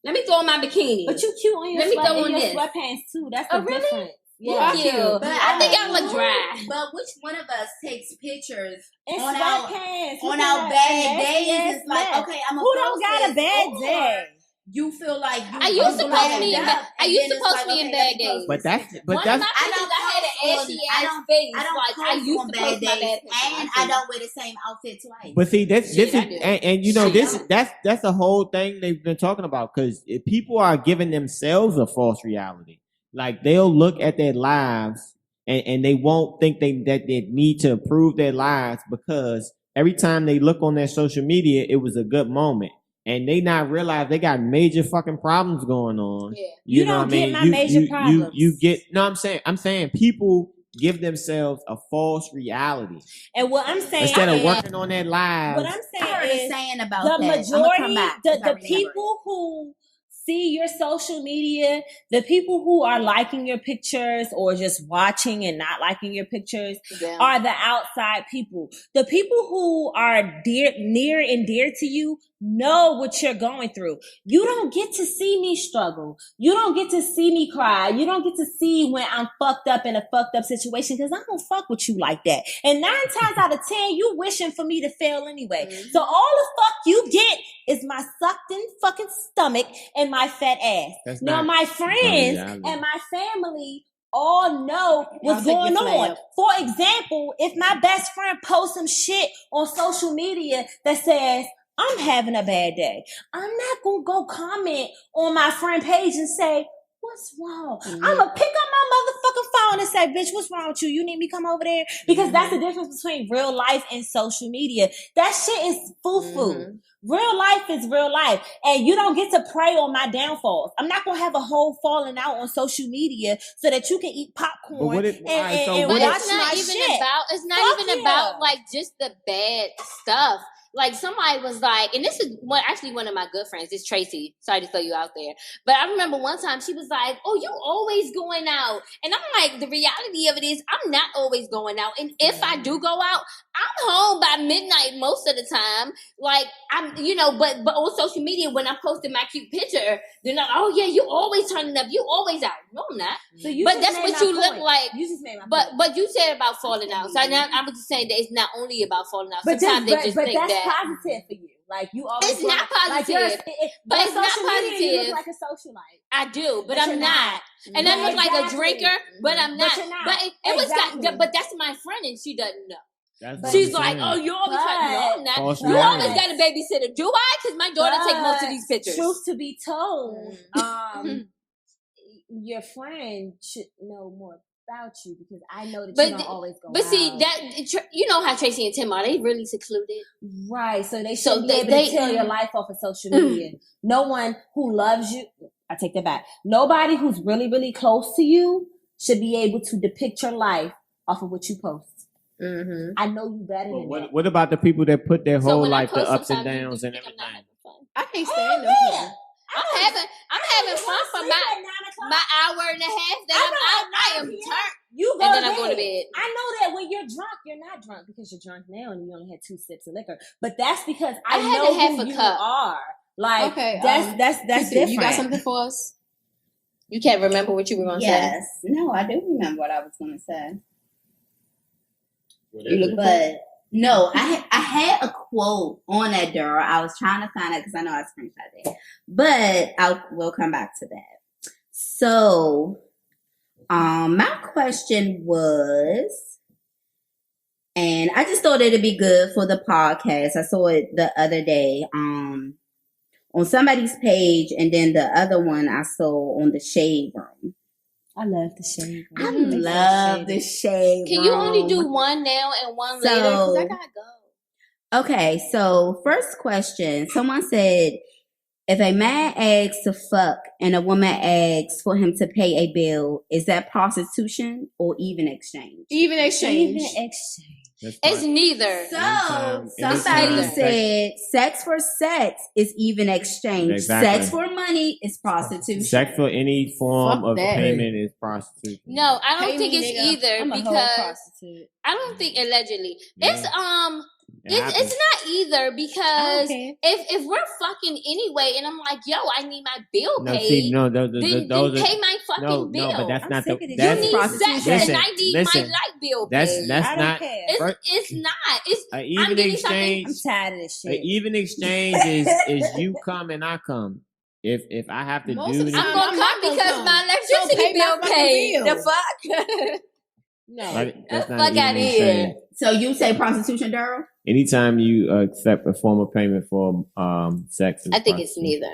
Let me throw on my bikini. But you cute on your, Let me throw in on your this. sweatpants too. That's Oh, the really? difference. Yeah, Fuck you. But I think I look dry. But which one of us takes pictures In on our sweatpants. on Look at our her bad nasty days? ass It's like, mess. okay, I'm Who don't got a bad day? You feel like you. I used to you post me in glammed bad. up, I and used then to it's post like, me in okay, bad let me post days. But that's One but of that's my I pictures, don't I had an post ashy on- I ass don't- face. I don't Like post I used on to bad post my days, bad pictures. and I don't wear the same outfit twice. But see, this Shit, is I do. and you know Shit. that's the whole thing they've been talking about because people are giving themselves a false reality. Like they'll look at their lives and they won't think that they need to improve their lives because every time they look on their social media, it was a good moment. And they not realize they got major fucking problems going on. Yeah. You know don't what I get mean? my major problems. You get no. I'm saying people give themselves a false reality And what I'm saying instead of is, working on their lives. what I'm I heard saying a saying is about the that. I'ma come majority, back if I the remember people who see your social media, the people who are liking your pictures or just watching and not liking your pictures are the outside people. The people who are near and dear to you know what you're going through. You don't get to see me struggle. You don't get to see me cry. You don't get to see when I'm fucked up in a fucked up situation because I don't fuck with you like that. And 9 times out of 10, you wishing for me to fail anyway. So all the fuck you get is my sucked in fucking stomach and my fat ass. That's Now not my friends reality. and my family all know what's take going your on. flag. For example, if my best friend posts some shit on social media that says, I'm having a bad day, I'm not gonna go comment on my friend page and say, what's wrong? I'm gonna pick up my motherfucking phone and say, bitch, what's wrong with you? You need me come over there? Because that's the difference between real life and social media. That shit is foo-foo. Real life is real life. And you don't get to prey on my downfalls. I'm not gonna have a whole falling out on social media so that you can eat popcorn what if- and alright, so and what But watch it's my not even shit. about. It's not Fuck even yeah. about like just the bad stuff. Like somebody was like, and this is one of my good friends. It's Tracy. Sorry to throw you out there, but I remember one time she was like, "Oh, you always going out," and I'm like, the reality of it is, I'm not always going out, and if I do go out, I'm home by midnight most of the time. Like I'm, but on social media when I'm posting my cute picture, they're not, "Oh yeah, you always turning up, you always out." No, I'm not. So you But just that's made what my you look point. like. You just made my But point. but you said about falling out. So now I'm just saying that it's not only about falling out. But Sometimes that's they just think that's that positive for you. Like you always It's not like you're- positive, but on it's not social media, you positive. look like a socialite. I do, but But I'm you're not. And I But look like a exactly. drinker, but I'm But not. you're not. But it was Exactly. that. But that's my friend, and she doesn't know. That's what She's I'm like, saying. "Oh, you always try." No, I'm not. False You always reality. got a babysitter. Do I? Because my daughter take most of these pictures. Truth to be told, your friend should know more about you because I know that you don't always go But see out. that you know how Tracy and Tim are. They really secluded. Right, so they So should be able to tell your life off of social media. No one who loves you, I take that back. Nobody who's really, really close to you should be able to depict your life off of what you post. I know you better than that. What about the people that put their So whole when I life, the post, ups and sometimes you downs think and I'm not everything? having fun. I can't stand them. Yeah. I'm having fun for my hour and a half that I'm out. I am turned. You go And then to I'm going to bed. bed. I know that when you're drunk, you're not drunk because you're drunk now and you only had 2 sips of liquor. But that's because I had know a half who a you cup. are. Like Okay, that's Chrissy, different. you got something for us? You can't remember what you were going to say. Yes. No, I do remember what I was going to say. You looking But no, I had a quote on that, Dara. I was trying to find it because I know I screenshot it. But we'll come back to that. So, my question was, and I just thought it'd be good for the podcast. I saw it the other day, on somebody's page, and then the other one I saw on the Shade Room. I love the shade. I love the Shade Can Room. you only do one now and one later? Because I gotta go. Okay, so first question. Someone said, if a man asks to fuck and a woman asks for him to pay a bill, is that prostitution or even exchange? Even exchange. Even exchange. It's neither. So Anytime somebody sex- said sex for sex is even exchange. Exactly. Sex for money is prostitution. Sex for any form Fuck of that. payment is prostitution. No, I don't Pay think me, it's nigga. either I'm a whole because prostitute. I don't think allegedly. Yeah. It's It happens. it's not either because Okay. if we're fucking anyway and I'm like, yo, I need my bill No, paid, see, no, then those pay are my fucking no, bill. no, but that's I'm not sick the of this. you that's need prostitution. sex Listen, and I need listen. my light bill That's paid. I don't not care. It's not. It's an I'm even getting something- exchange. I'm tired of this An shit. even exchange is you come and I come. If I have to Most do of the this, I'm time, gonna I'm not come gonna because come. my electricity So pay my bill fucking paid. bill. The fuck? No. like, that's not Fuck an outta even here. exchange. So you say prostitution, Daryl? Anytime you accept a form of payment for sex, is I think it's prostitution. neither.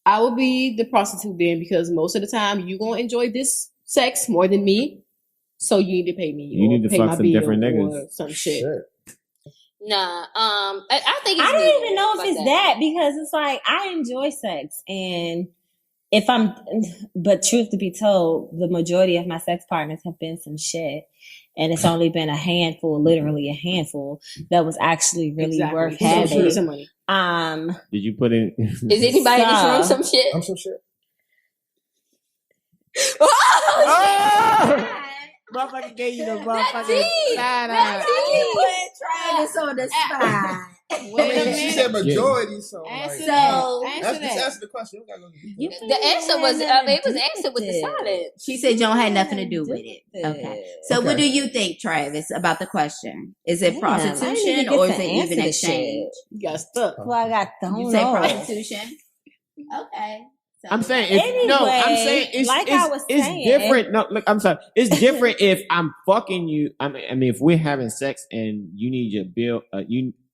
I will be the prostitute then because most of the time you gonna enjoy this sex more than me. So you need to pay me. You or need to pay fuck my some bill different or niggas. some shit. Nah. I think it's I don't neither. even know if Fuck it's that because it's like I enjoy sex and but truth to be told, the majority of my sex partners have been some shit. And it's only been a handful, literally a handful, that was actually really worth having. Some money. Did you put in? Is anybody in this room some shit? I'm some shit. Oh! Motherfucker gave you the motherfucking side eye. Travis on the spot. She said majority, so Answer like, that. answer the question. You gotta go deep. The answer was it was answered with the silence. She said you don't have nothing to do with it. Okay. So what do you think, Travis, about the question? Is it prostitution or is it even exchange? You got stuck. Well, I got thrown You say off. prostitution? Okay. So I'm saying it's like I was saying, different. No, look, I'm sorry. It's different if I'm fucking you. I mean, if we're having sex and you need your bill,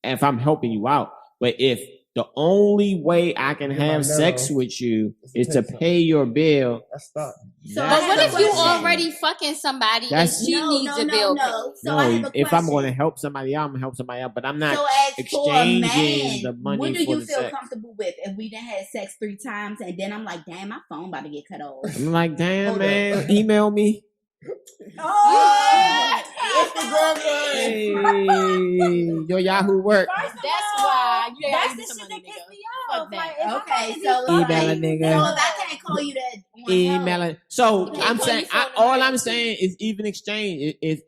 if I'm helping you out. But if the only way I can have sex with you is to pay your bill, that's stop. But what if you already fucking somebody and she needs a bill? So if I'm going to help somebody out, I'm going to help somebody out. But I'm not exchanging the money. What do for you the feel sex. comfortable with if we done had sex 3 times and then I'm like, damn, my phone about to get cut off? I'm like, damn, man, email me. Hey, your Yahoo work. That's why you That's ain't the some shit money, that pissed nigga. me off. Fuck that. Like, if I Okay, can't be so fucking- Email a nigga. So if I can't call you that on Emailing. So Okay, I'm call saying, your phone all number. I'm saying is even exchange. If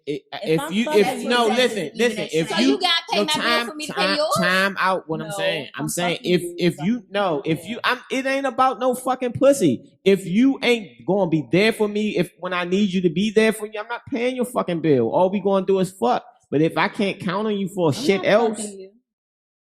I'm you, fucking if with no, that, listen, even listen. If So you, you gotta pay no, my bill for me to pay yours? time out. What I'm No, saying, I'm I'm saying fucking you, if you no, if you, it ain't about no fucking pussy. If you ain't gonna be there for me, if when I need you to be there for you, I'm not paying your fucking bill. All we gonna do is fuck. But if I can't count on you for shit not else, fucking you.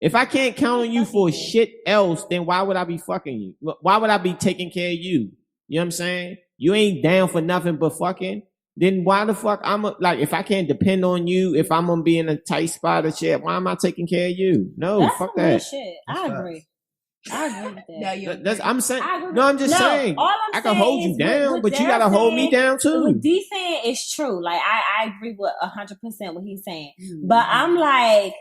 if I can't count on you for shit else, then why would I be fucking you? Why would I be taking care of you? You know what I'm saying? You ain't down for nothing but fucking. Then why the fuck if I can't depend on you, if I'm gonna be in a tight spot or shit, why am I taking care of you? No, That's fuck some real that. shit. I agree. I agree with that. That's I'm saying. I agree No, I'm just No, saying. all I'm I can saying hold you is down, what but you they're gotta hold me saying- down too. What D saying is true. Like I agree with 100% what he's saying. But I'm like,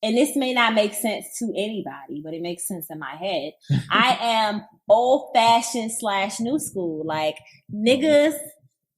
and this may not make sense to anybody, but it makes sense in my head. I am old fashioned / new school. Like niggas,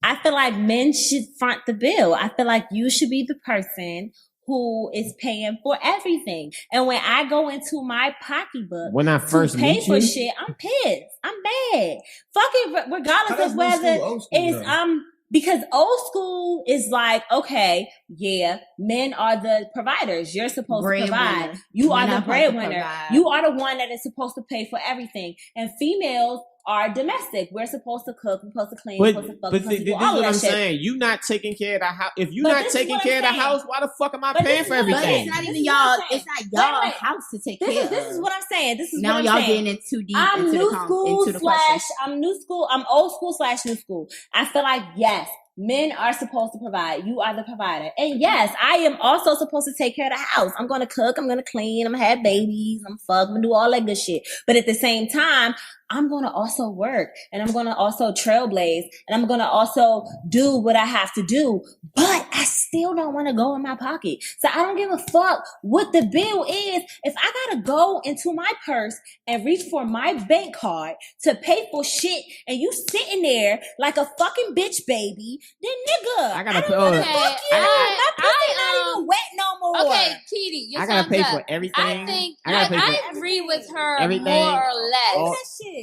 I feel like men should front the bill. I feel like you should be the person who is paying for everything. And when I go into my pocketbook When I to first pay meet for you, shit, I'm pissed. I'm mad. Fucking regardless of whether it's because old school is like, okay, yeah, men are the providers. You're supposed to provide. You are the breadwinner. You are the one that is supposed to pay for everything. And females are domestic. We're supposed to cook, we're supposed to clean, we're supposed to fuck, we're supposed to do this all is of what that I'm shit. saying. You not taking care of the house. If you're But not this is taking what care I'm of the saying. house, why the fuck am I But paying this for is what I'm everything? saying. It's not This even is what I'm y'all. saying. It's not y'all Wait. house to take care of. This is what I'm saying. This is Now what I'm y'all saying. getting it too deep I'm into new the school into the question. I'm new school. I'm old school / new school. I feel like, yes, men are supposed to provide. You are the provider. And yes, I am also supposed to take care of the house. I'm going to cook. I'm going to clean. I'm going to have babies. I'm fuck. I'm going to do all that good shit. But at the same time, I'm going to also work and I'm going to also trailblaze and I'm going to also do what I have to do. But I still don't want to go in my pocket. So I don't give a fuck what the bill is. If I got to go into my purse and reach for my bank card to pay for shit and you sitting there like a fucking bitch baby, then nigga, I gotta don't wanna pay- fuck you. My pussy not even wet no more. Okay, Keidy, your I gotta time's pay up. for everything. I think I gotta pay for I agree with her everything. more or less. All- that shit.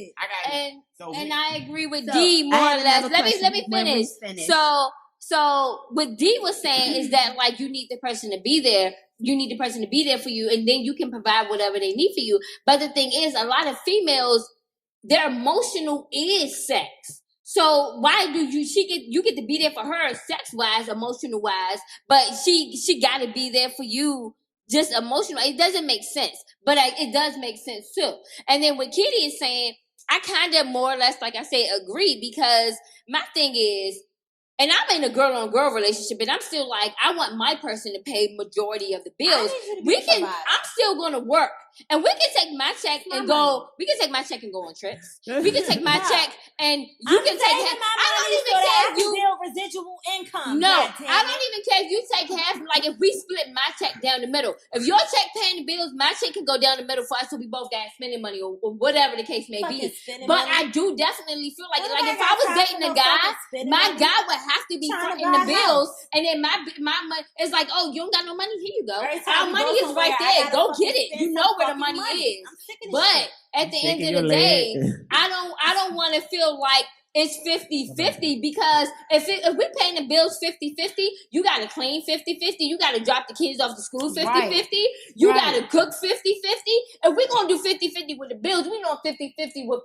And I agree with So, D more I or have less. another Let me question when finish. Reese finish. So what D was saying is that like you need the person to be there. You need the person to be there for you, and then you can provide whatever they need for you. But the thing is, a lot of females, their emotional is sex. So why do you get to be there for her sex wise, emotional wise, but she got to be there for you just emotional. It doesn't make sense, but it does make sense too. And then what Keidy is saying, I kind of more or less, like I say, agree because my thing is, and I'm in a girl-on-girl relationship, and I'm still like, I want my person to pay majority of the bills. I'm still going to work, and we can take my check and go. We can take my check and go on trips. We can take my check, and you can take. I don't even care if you. residual income. No, goddammit. I don't even care if you take half. Like if we split my check down the middle, if your check paying the bills, my check can go down the middle for us, so we both got spending money or whatever the case may Fucking be. spending But money. I do definitely feel like Nobody if got I was time for dating a no guy, fucking spending my money. guy would have to be Trying to fronting buy the a bills, house. and then my money is like, oh, you don't got no money? Here you go. Every time Our we money go is somewhere, right I there. gotta Go fucking get it. spend You know some where the fucking money is. I'm sick of this But shit. at the end Shaking of the your day, leg. I don't want to feel like it's 50-50 because if we're paying the bills 50-50, you got to clean 50-50. You got to drop the kids off to school 50-50. You Right. got to cook 50-50. If we're going to do 50-50 with the bills, we doing 50-50 with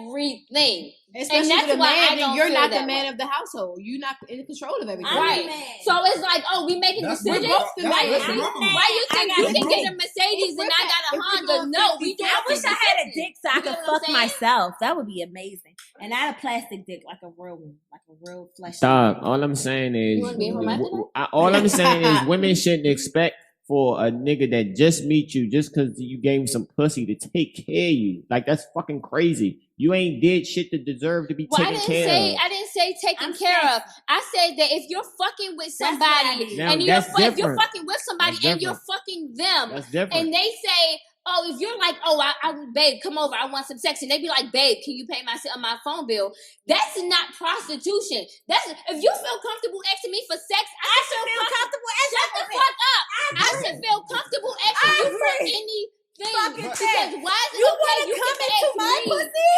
everything. Especially that's with a why I man, then don't you're feel not the that man way. of the household. You're not in control of everything. I'm Right. the man. So it's like, oh, we making That's decisions. We're both the that's man. what's Why wrong. you I think got you a can dick. get a Mercedes and I got a If we're Honda? doing No, we doing I wish I had a 50-50. dick so I You could get what fuck I'm saying? myself. That would be amazing. And not a plastic dick, like a real one, like a real flesh. Dog, all I'm saying is, You wanna be home after that? all I'm saying is, women shouldn't expect for a nigga that just meet you just because you gave him some pussy to take care of you. Like that's fucking crazy. You ain't did shit to deserve to be Well, taken care of. I didn't say taken I'm care saying- of. I said that if you're fucking with That's what I somebody mean. Now, and that's if you're different. fucking with somebody That's and you're different. fucking them, That's different. and they say, oh, if you're like, oh, babe, come over, I want some sex, and they be like, babe, can you pay my phone bill? That's not prostitution. That's if you feel comfortable asking me for sex, I should feel comfortable. Shut the fuck up. I should feel comfortable asking you for agree. anything. Fucking Because thing. why is it You okay? wanna You come can into ask my me, pussy?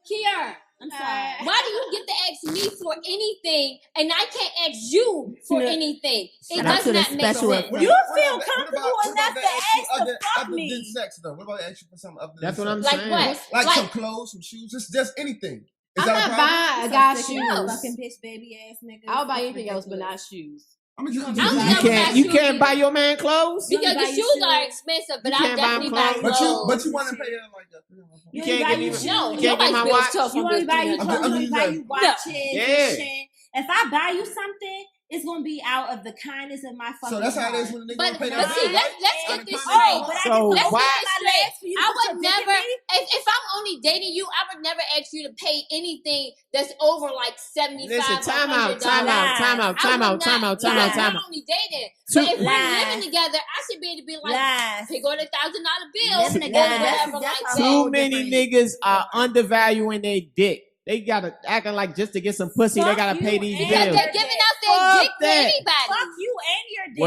Kiara. I'm sorry. Why do you get to ask me for anything and I can't ask you for anything? It Shout out does to the not make special sense. effect. You What feel about- comfortable what about enough they to ask you ask to fuck other me. than sex though? What about they ask you for something other than That's what sex? I'm Like saying. what? Like, Like- some clothes, some shoes, just anything. Is I'm that not a problem? buying a guy Sick of shoes. Fucking bitch, baby ass nigga. I'll buy anything else, but not shoes. I mean, I don't You know can't. about You shoes can't either. buy your man clothes. Because the buy your shoes are shoes. expensive, but You I can't buy definitely them buy clothes. clothes. But you want to pay her like that. You only can't buy give me. you You shoes. No, can't get my nobody's watch. bills You only buy you I'm clothes, you only just buy saying. you watches Yeah. and shit. If I buy you something, it's gonna be out of the kindness of my fucking So that's how it is heart. when the nigga But wanna pay but that see, bill, let's right? let's On get the this kindness straight. of my but I So get Let's to why- get open this my legs for you to I put would your dick in never, me. if I'm only dating you, I would never ask you to pay anything that's over like $75 Listen, time out, $100. time out, time out, I time would out, time not- out, time out, because time we're out. only dating. Two- But if we're Lies. living together, I should be able to be like, Lies. pick on $1,000 bill Living or together, whatever that's like a that. whole Too many different- niggas are undervaluing their dick. They gotta acting like just to get some pussy, they Fuck gotta pay you these and Because bills. they're giving out their Fuck dick to that. anybody. Fuck you and your dick.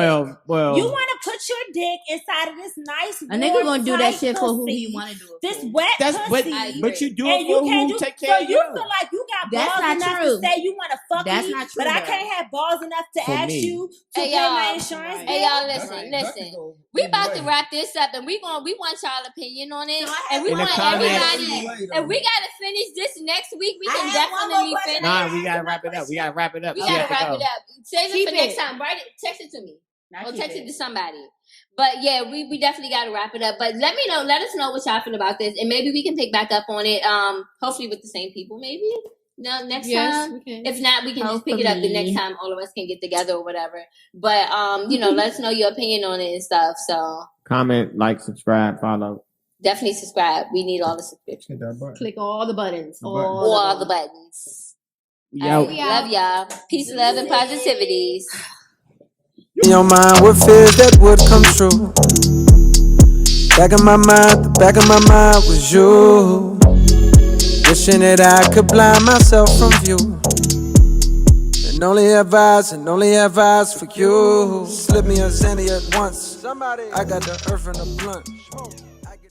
Well, You want to put your dick inside of this nice, A nigga warm, gonna do that tight shit for who pussy, he want to do it This for. wet that's pussy. but you do and it you for can't who do take so care of you you. feel like you got That's balls not enough true. to say you want to fuck That's me, not true, but I though. can't have balls enough to For ask me. you to Hey, pay my y'all. insurance Hey, bill. y'all, That's listen, right. That listen. could go We either about to way. wrap this up, and we want y'all opinion on it, So I and we In the want comments- everybody. Either way, though. If we gotta finish this next week, we I can have one more definitely question. finish. Nah, we gotta wrap it up. We gotta wrap it up. We She gotta has to wrap go. it up. Save it Keep for next it. time. Write it. Text it to me. Not Or keep text it. it to somebody. But yeah, we definitely got to wrap it up. But let us know what y'all feel about this, and maybe we can pick back up on it. Hopefully with the same people, maybe. No, next Yes, time. we can. If not, we can just pick it up the Hopefully. next time. All of us can get together or whatever. But let us know your opinion on it and stuff. So Comment, like, subscribe, follow. definitely subscribe. We need all the subscriptions, Hit that button. Click all the buttons. The buttons. all the buttons. Yo. All right, love y'all. Peace, love, and positivities. In your mind with fears that would come true. Back of my mind, the back of my mind was you. Wishing that I could blind myself from view. And only have eyes for you. Slip me a Xanny at once. I got the earth in the blunt.